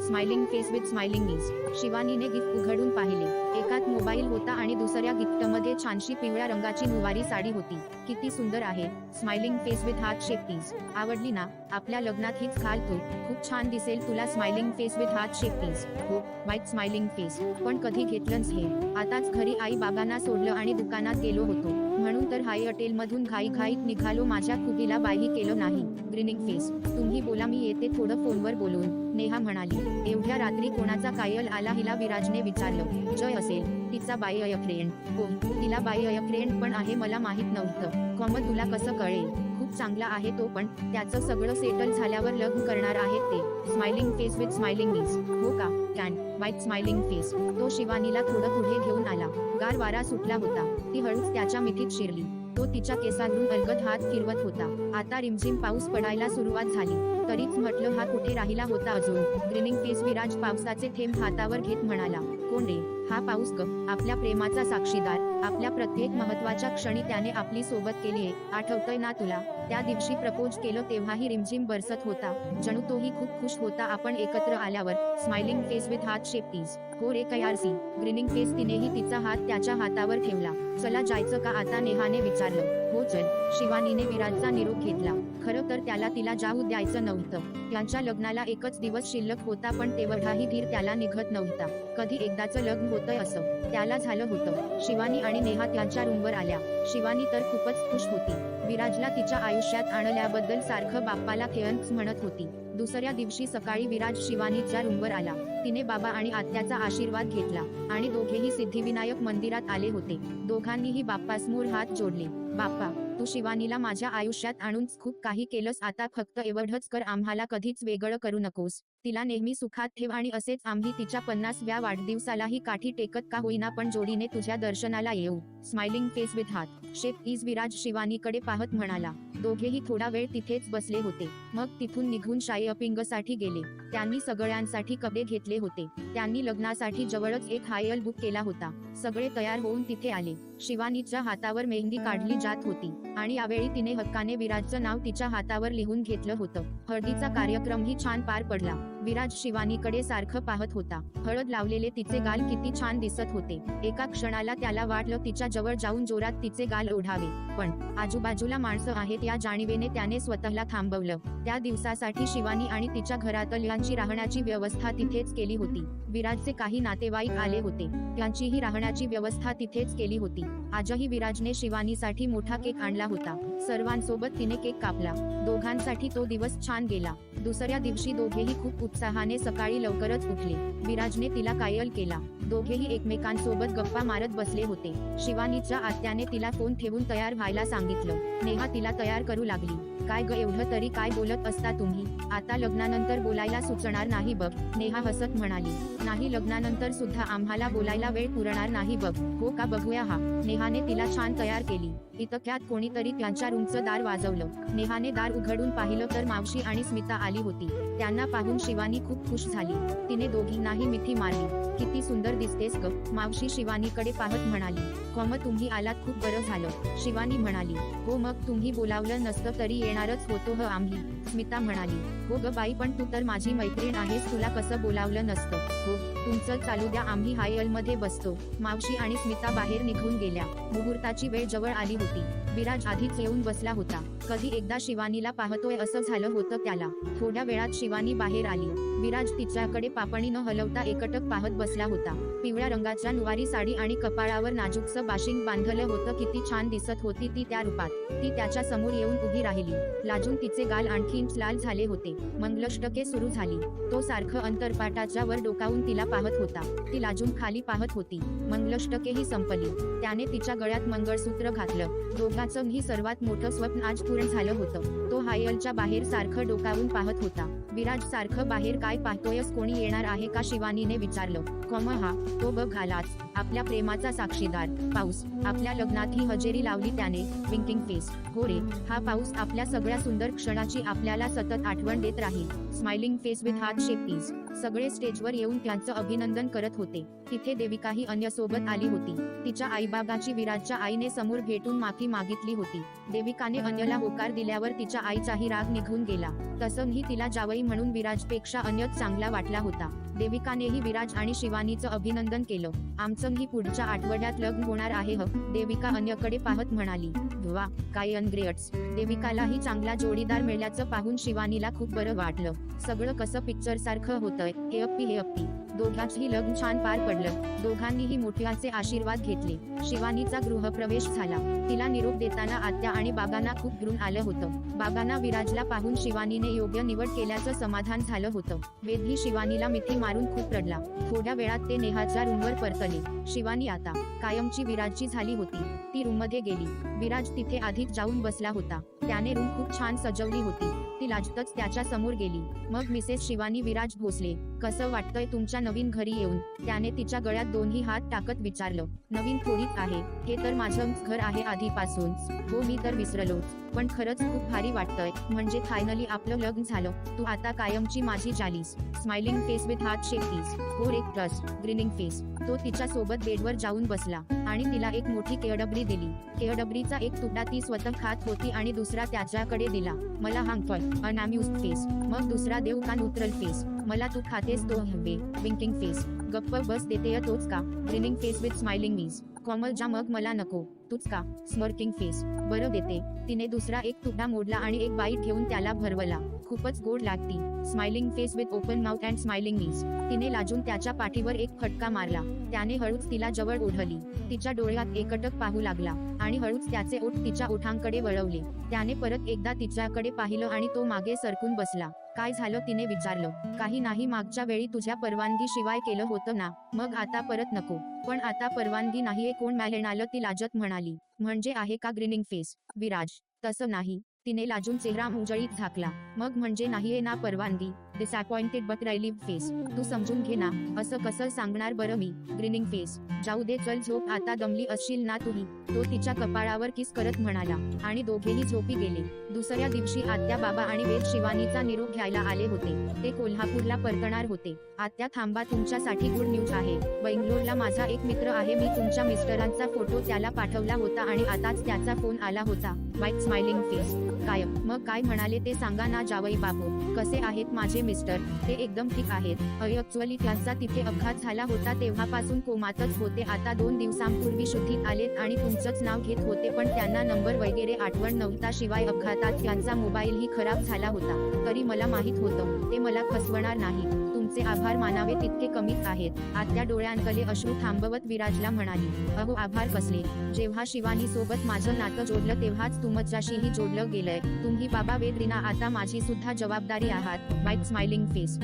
smiling face with smiling eyes. शिवानीने गिफ्ट उघडून पाहिले. एकात मोबाईल होता आणि दुसऱ्या गिफ्टमध्ये छानशी पिवळ्या रंगाची नऊवारी साडी होती. किती सुंदर आहे. Smiling face with heart shape eyes. आवडली ना? आपल्या लग्नात हीच घाल तू, खूप छान दिसेल तुला. Smiling face with heart shape eyes. हो, वाईट स्माइलिंग फेस. पण कधी घेतलंच हे? आताच घरी आई बाबांना सोडलं आणि दुकानात गेलो होतो, म्हणून तर हाय हॉटेलमधून घाईघाईत निघालो. माझ्या कुबीला बाही केलं नाही. Grinning face. तुम्ही बोला, मी येते थोडं फोनवर बोलून, नेहा म्हणाली. एवढ्या रात्री कोणाचा कायल आला हिला? विराजने विचारलं. जय असेल, तिचा फ्रेंड. हो, तिला फ्रेंड पण आहे, मला माहित नव्हतं. कमल तुला कसं कळेल? खूप चांगला आहे तो, पण त्याचं सगळं सेटल झाल्यावर लग्न करणार आहेत ते. स्माइलिंग फेस विथ स्माइलिंग ईज. हो का, कॅन वाईट स्माइलिंग फेस. तो शिवानीला थोडं पुढे घेऊन आला. गार वारा सुटला होता. ती हळूच त्याच्या मिठीत शिरली. तो तिच्या केसांवरून अलगद हात फिरवत होता. आता रिमझिम पाऊस पडायला सुरुवात झाली. तरीच म्हटलं हा कुठे राहिला होता अजून. Grinning face. विराज पावसाचे थेंब हातावर घेत म्हणाला. कोण रे हा पाऊस ग? आपल्या प्रेमाचा साक्षीदार. आपल्या प्रत्येक महत्वाच्या क्षणी त्याने आपली सोबत केलीये. आठवतंय ना तुला? त्या दिवशी प्रपोज केलं तेव्हाही रिमझिम बरसत होता. जणू तोही खूप खुश होता आपण एकत्र आल्यावर. Smiling face with heart shape eyes. हो रे कयारसी. Grinning face. तिनेही तिचा हात त्याच्या हातावर ठेवला. चला जायचं का आता? नेहाने विचारलं. हो चल. शिवानीने विराजचा निरोप घेतला. खरं तर त्याला तिला जाऊ द्यायचं नव्हतं. त्यांच्या लग्नाला एकच दिवस शिल्लक होता, पण तेवढाही धीर त्याला निघत नव्हता. कधी एकदाचं लग्न होतंय असं त्याला झालं होतं. शिवानी आणि नेहा त्यांच्या रूमवर आल्या. शिवानी तर खूपच खुश होती. विराजला तिच्या आयुष्यात आणल्याबद्दल सारखं बाप्पाला थँक्स म्हणत होती. दुसऱ्या दिवशी सकाळी विराज शिवानीच्या रूमवर आला. तिने बाबा आणि आत्याचा आशीर्वाद घेतला आणि दोघेही सिद्धिविनायक मंदिरात आले होते. दोघांनीही बाप्पासमोर हात जोडले. बाप्पा, तू शिवानीला माझ्या आयुष्यात आणून खूप काही केलंस. आता फक्त एवढंच कर, आम्हाला कधीच वेगळं करू नकोस. तिला नेहमी सुखात ठेव आणि असेच आम्ही तिच्या 50व्या वाढदिवसालाही काठी टेकत का होईना पण जोडीने तुझ्या दर्शनाला येऊ. Smiling face with heart shape eyes. Viraj शिवानीकडे पाहत म्हणाला. दोघेही थोडा वेळ तिथेच बसले होते. मग तिथून निघून शॉपिंगसाठी गेले. त्यांनी सगळ्यांसाठी कपडे घेतले होते. त्यांनी लग्नासाठी जवळच एक हॉटेल बुक केला होता. सगळे तयार होऊन तिथे आले. शिवानीच्या हातावर मेहंदी काढली जात होती आणि यावेळी तिने हक्काने विराजचं नाव तिच्या हातावर लिहून घेतलं होतं. हळदीचा कार्यक्रमही छान पार पडला. विराज शिवानीकडे सारखं पाहत होता. हळद लावलेले तिचे गाल किती छान दिसत होते. एका क्षणाला त्याला वाटलं तिच्या जवळ जाऊन जोरात तिचे गाल ओढावे, पण आजूबाजूला माणसं आहेत या जाणीवेने त्याने स्वतःला थांबवलं. त्या दिवसासाठी शिवानी आणि तिच्या घरातल्यांची राहण्याची व्यवस्था तिथेच केली होती. विराजचे काही नातेवाईक आले होते. त्यांचीही राहण्याची व्यवस्था तिथेच केली होती. आजही विराजने शिवानीसाठी मोठा केक आणला होता. सर्वांसोबत तिने केक कापला. दोघांसाठी तो दिवस छान गेला. दुसऱ्या दिवशी दोघेही खूप उत्साहाने सकाळी लवकरच उठले. विराजने तिला कायल केला. दोघेही एकमेकांसोबत गप्पा मारत बसले होते. शिवानीच्या आत्याने तिला फोन ठेवून तयार व्हायला सांगितलं. नेहा तिला तयार करू लागली. काय ग, एवढं तरी काय बोलत असता तुम्ही? आता लग्नानंतर बोलायला सुचणार नाही बघ. नेहा हसत म्हणाली. नाही, लग्नानंतर सुद्धा आम्हाला बोलायला वेळ पुरणार नाही बघ. हो का, बघूया हा. नेहाने तिला छान तयार केली. इतक्यात कोणीतरी त्यांच्या रूमचं दार वाजवलं. नेहाने दार उघडून पाहिलं तर मावशी आणि स्मिता आली होती. त्यांना पाहून शिवानी खूप खुश झाली. तिने दोघींनाही मिठी मारली. किती सुंदर दिसतेस ग, मावशी शिवानीकडे पाहत म्हणाली. कम तुम्ही आलात, खूप बरं झालं. शिवानी म्हणाली. हो मग, तुम्ही बोलावलं नसतं तरी येणारच होतो ह आम्ही. स्मिता म्हणाली. हो ग बाई, पण तू तर माझी मैत्रीण आहेस, तुला कसं बोलावलं नसतं. हो, तुमचं चालू द्या, आम्ही हॉटेलमध्ये बसतो. मावशी आणि स्मिता बाहेर निघून गेल्या. मुहूर्ताची वेळ जवळ आली होती. विराज आधीच येऊन बसला होता. कधी एकदा शिवानीला पाहतोय असं झालं होतं त्याला. थोड्या वेळात शिवानी बाहेर आली. विराज तिच्याकडे पापणी न हलवता एकटक पाहत बसला होता. पिवळ्या रंगाच्या नऊवारी साडी आणि कपाळावर नाजूकसं बाशिंग बांधलं होतं. किती छान दिसत होती ती त्या रूपात. ती त्याच्या समोर येऊन उभी राहिली. लाजून तिचे गाल आणखीन लाल झाले होते. मंगलाष्टके सुरू झाली. तो सारखं अंतरपाटाच्या वर डोकावून तिला पाहत होता. ती लाजून खाली पाहत होती. मंगलाष्टकेही संपली. त्याने तिच्या गळ्यात मंगळसूत्र घातलं. दोघांचंही सर्वात मोठं स्वप्न आज पूर्ण झालं होतं. तो हायलच्या बाहेर सारखं डोकावून पाहत होता. विराज सारखं बाहेर काय पाहतोयस, कोणी येणार आहे का, शिवानीने विचारलं. हा तो बघ आलाच, आपल्या प्रेमाचा साक्षीदार पाऊस. आपल्या लग्नात ही हजेरी लावली त्याने. Winking face. हो रे, हा पाऊस आपल्या सगळ्या सुंदर क्षणाची आपल्याला सतत आठवण देत राहील. Smiling face with heart shape piece. सगळे स्टेजवर येऊन त्यांचं अभिनंदन करत होते. तिथे देविकाही अन्यसोबत आली होती. तिच्या आईबाबाची विराजच्या आईने समोर भेटून माफी मागितली होती. देविकाने अन्यला होकार दिल्यावर तिच्या आईचाही राग निघून गेला. तसंही तिला जावई म्हणून विराजपेक्षा अन्यच चांगला वाटला होता. देविकानेही विराज आणि शिवानीचं अभिनंदन केलं. आमचंही पुढच्या आठवड्यात लग्न होणार आहे देविका अन्यकडे पाहत म्हणाली. वा, काय अनग्रेट्स. देविकालाही चांगला जोडीदार मिळाल्याचं पाहून शिवानीला खूप बरं वाटलं. सगळं कसं पिक्चर सारखं होतंय. हे अप्पी. दोघांचंही लग्न छान पार पडलं. दोघांनीही मोठ्याचे आशीर्वाद घेतले. शिवानीचा गृहप्रवेश झाला. तिला निरोप देताना आत्या आणि बाबांना खूप घृण आलं होतं. बाबांना विराजला पाहून शिवानीने योग्य निवड केल्याचं समाधान झालं होतं. वेदही शिवानीला मिठी मारून खूप रडला. थोड्या वेळात ते नेहाच्या रूमवर परतले. शिवानी आता कायमची विराजची झाली होती. ती रूममध्ये गेली. विराज तिथे आधीच जाऊन बसला होता. त्याने रूम खूप छान सजवली होती. ती लाजतच त्याच्या समोर गेली. मग मिसेस शिवानी, विराज भोसले, कसं वाटतंय तुमच्या नवीन घरी येऊन, त्याने तिच्या गळ्यात दोन्ही हात टाकत विचारलं. नवीन थोडीच आहे, हे तर माझंच घर आहे आधीपासून. हो, मी तर विसरलोच, पण खरंच खूप भारी वाटतंय. म्हणजे फायनली आपलं लग्न झालं. तू आता कायमची माझी झालीस. Smiling face with heart shape peace. हो रे, ट्रस्ट. Grinning face. तो तिच्या सोबत बेडवर जाऊन बसला आणि तिला एक मोठी केळडबरी दिली. केळडबरीचा एक तुकडा ती स्वतः खात होती आणि दुसरा त्याच्याकडे दिला. मला हांगतोय. अनअम्युज्ड फेस. मग दुसरा देऊ का न्यूट्रल फेस. मला तू खातेस तो हवे. Winking face. गप्प बस, देतेय तोच का. ग्रीनिंग फेस विथ स्माइलिंग मीज. कोमल जा, मग मला नको. तूच का. Smirking face. बरं देते. तिने दुसरा एक तुकडा मोडला आणि एक बाईट घेऊन त्याला भरवला. खूपच गोड लागती. Smiling face with open mouth and smiling मीज. तिने लाजून त्याच्या पाठीवर एक फटका मारला. त्याने हळूच तिला जवळ ओढली. तिच्या डोळ्यात एकटक पाहू लागला आणि हळूच त्याचे ओठ तिच्या ओठांकडे वळवले. त्याने परत एकदा तिच्याकडे पाहिलं आणि तो मागे सरकून बसला. काय झालं, तिने विचारलं. काही नाही, मागच्या वेळी तुझ्या परवानगी शिवाय केलं होतं ना, मग आता परत नको. पण आता परवानगी नाहीये, कोण म्हणालं, ती लाजत म्हणाली. म्हणजे आहे का ग्रीनिंग फेस. विराज. तसं नाही. तिने लाजून चेहरा उजळीत झाकला. मग म्हणजे नाहीये ना परवानगी. Disappointed but relieved face. तू समजून घे ना. असं कसं सांगणार बरं मी. Grinning face. जाऊ दे, चल झोप आता, दमली असशील ना तुही. तो तिच्या कपाळावर किस करत म्हणाला आणि दोघेही झोपी गेले. दुसऱ्या दिवशी आत्या, बाबा आणि वेद शिवानीचा निरोप घ्यायला आले होते. ते कोल्हापूरला परतणार होते. आत्या, थांबा, तुमच्यासाठी गुड न्यूज आहे. बेंगलोरला माझा एक मित्र आहे. मी तुमच्या मिस्टरांचा फोटो त्याला पाठवला होता आणि आताच त्याचा फोन आला होता. वाईट स्माइलिंग फेस. कायम. मग काय म्हणाले ते सांगा ना जावई बापू. कसे आहेत माझे मिस्टर. ते एकदम ठीक आहेत. ॲक्च्युअली त्यांचा तिथे अपघात झाला होता, तेव्हापासून कोमातच होते. आता 2 दिवसांपूर्वी शुद्धीत आलेत आणि तुमचंच नाव घेत होते, पण त्यांना नंबर वगैरे आठवण नव्हता. शिवाय अपघातात त्यांचा मोबाईलही खराब झाला होता. तरी मला माहित होतं ते मला फसवणार नाही. तुमचे आभार मानावे तितके कमीच आहेत. आत्या डोळ्यांतले अश्रू थांबवत विराजला म्हणाली. अहो, आभार कसले. जेव्हा शिवानी सोबत माझं नातं जोडलं तेव्हाच तुमच्याशीही जोडलं गेलंय. तुम्ही बाबा, वेद, रीना आता माझी सुद्धा जबाबदारी आहात. वाईट स्माइलिंग फेस.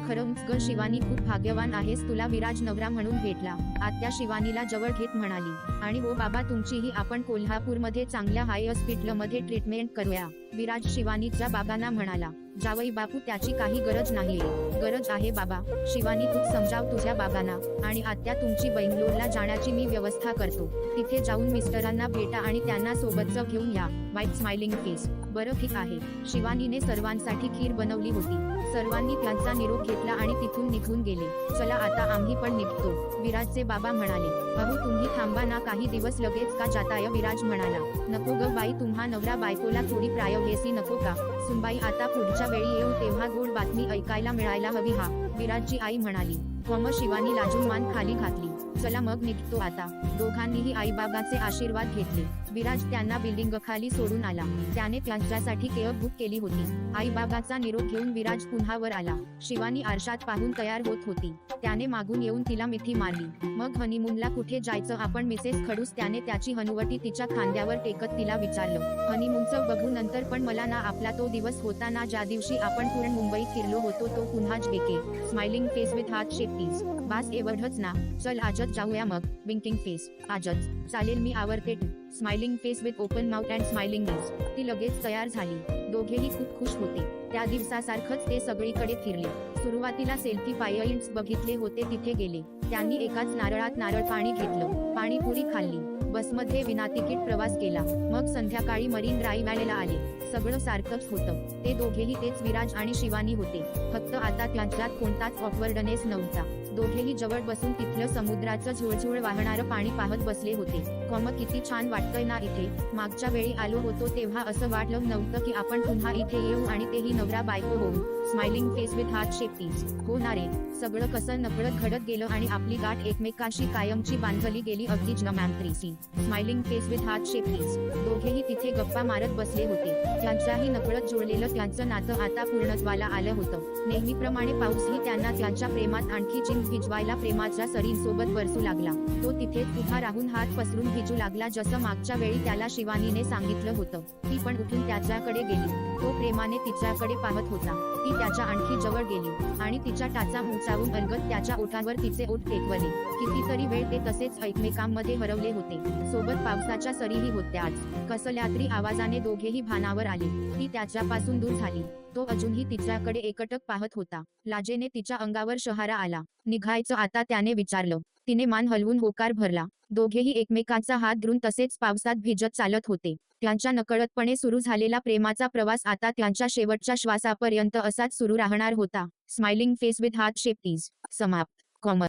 खरंच ग शिवानी, खूप भाग्यवान आहेस, तुला विराज नवरा म्हणून भेटला. आत्या शिवानीला जवळ घेत म्हणाली. आणि हो बाबा, तुमचीही आपण कोल्हापूरमध्ये चांगल्या हाय हॉस्पिटलमध्ये ट्रीटमेंट करूया. विराज शिवानीच्या बाबांना म्हणाला. जावई बापू, त्याची काही गरज नाहीये. गरज आहे बाबा. शिवानी, तूच समजाव तुझ्या बाबांना. आणि आत्या, तुमची बेंगलोरला जाण्याची मी व्यवस्था करतो. तिथे जाऊन मिस्टरांना भेटा आणि त्यांना सोबतच घेऊन या. वाईट स्माइलिंग फेस. बरं ठीक आहे. शिवानीने सर्वांसाठी खीर बनवली होती. सर्वांनी त्यांचा निरोप घेतला आणि तिथून निघून गेले. चला आता आम्ही पण निघतो, विराजचे बाबा म्हणाले. अहो, तुम्ही थांबा ना काही दिवस, लगेच का जाताय. विराज म्हणाला. नको ग बाई, तुम्हा नवरा बायकोला थोडी प्रायोरिटी नको का. सुनबाई, आता पुढच्या वेळी येऊ तेव्हा गोड बातमी ऐकायला मिळायला हवी. हा, विराजची आई म्हणाली. शिवानी लाजून मान खाली घातली. चला मग निघतो आता. दोघांनीही आईबाबाचे आशीर्वाद घेतले. विराज त्यांना बिल्डिंग खाली सोडून आला. त्याने त्यांच्यासाठी केअर बुक केली होती. आईबाबाचा निरोप घेऊन विराज पुन्हा वर आला. शिवानी आरशात पाहून तयार होत होती. त्याने मागून येऊन तिला मिठी मारली. मग हनीमूनला कुठे जायचं आपण मिसेस खडूस. त्याने त्याची हनुवटी तिच्या खांद्यावर टेकत तिला विचारलं. हनीमूनचं बघू नंतर, पण मला ना आपला तो दिवस होता ना ज्या दिवशी आपण पूर्ण मुंबईत फिरलो होतो तो पुन्हाच बेके. Smiling face with heart shape please. बास एवढंच ना, चल आजच जाऊया मग. Winking face. आजच चालेल, मी आवरते तू. Smiling face with open mouth and smiling lips. ती लगेच तयार झाली. दोघेही खूप खुश होते. त्या दिवसासारखंच ते सगळीकडे फिरले. सुरुवातीला सेल्फी पॉइंट्स बघितले होते तिथे गेले. त्यांनी एकाच नारळात नारळ पाणी घेतलं. पाणीपुरी खाल्ली. बसमध्ये विनातिकीट प्रवास केला. मग संध्याकाळी मरीन ड्राईव्हला आले. सगळं सारखंच होतं. ते दोघेही तेच विराज आणि शिवानी होते. फक्त आता त्यांच्यात कोणताच ऑकवर्डनेस नव्हता. दोघेही जवळ बसून तिथलं समुद्राचं झुळझुळ वाहणारं पाणी पाहत बसले होते. किती छान वाटतंय ना इथे. मागच्या वेळी आलो होतो तेव्हा असं वाटलं नव्हतं की आपण पुन्हा इथे येऊ आणि तेही नवरा बायको होऊन. Smiling face with heart shape please. हो ना रे, सगळं कसं नकळत घडत गेलं आणि आपली गाठ एकमेकांशी कायमची बांधली गेली. अगदी जमॅम्प्रीसी. Smiling face with heart shape please. दोघेही तिथे गप्पा मारत बसले होते. त्यांच्याही नकळत जुळलेलं त्यांचं नातं आता पूर्णत्वाला आलं होतं. नेहमीप्रमाणे पाऊसही त्यांना त्यांच्या प्रेमात आणखी चिंब भिजवायला प्रेमाच्या सरींसोबत बरसू लागला. तो तिथेच उभा राहून हात पसरून भिजू लागला जसं मागच्या वेळी त्याला शिवानीने सांगितलं होतं. ती पण उठून त्याच्याकडे गेली. तो प्रेमाने तिच्याकडे पाहत होता. ती त्याच्या आणखी जवळ गेली आणि तिच्या टाचा उंचावून अलगद त्याच्या ओठांवर तिचे ओठ टेकवले. कितीतरी वेळ ते तसेच एकमेकांमध्ये हरवले होते. सोबत पावसाच्या सरीही होत्याच. कसल्या तरी आवाजाने दोघेही भानावर आले. ती त्याच्यापासून दूर झाली. तो अजूनही तिच्याकडे एकटक पाहत होता. लाजेने तिच्या अंगावर शहारा आला. निघायचं आता, त्याने विचारलं. तिने मान हलवून होकार भरला. दोघेही एकमेकांचा हात धरून तसेच पावसात भिजत चालत होते. त्यांच्या नकळतपणे सुरू झालेला प्रेमाचा प्रवास आता त्यांच्या शेवटच्या श्वासापर्यंत असाच सुरू राहणार होता. Smiling face with heart shape please. समाप्त.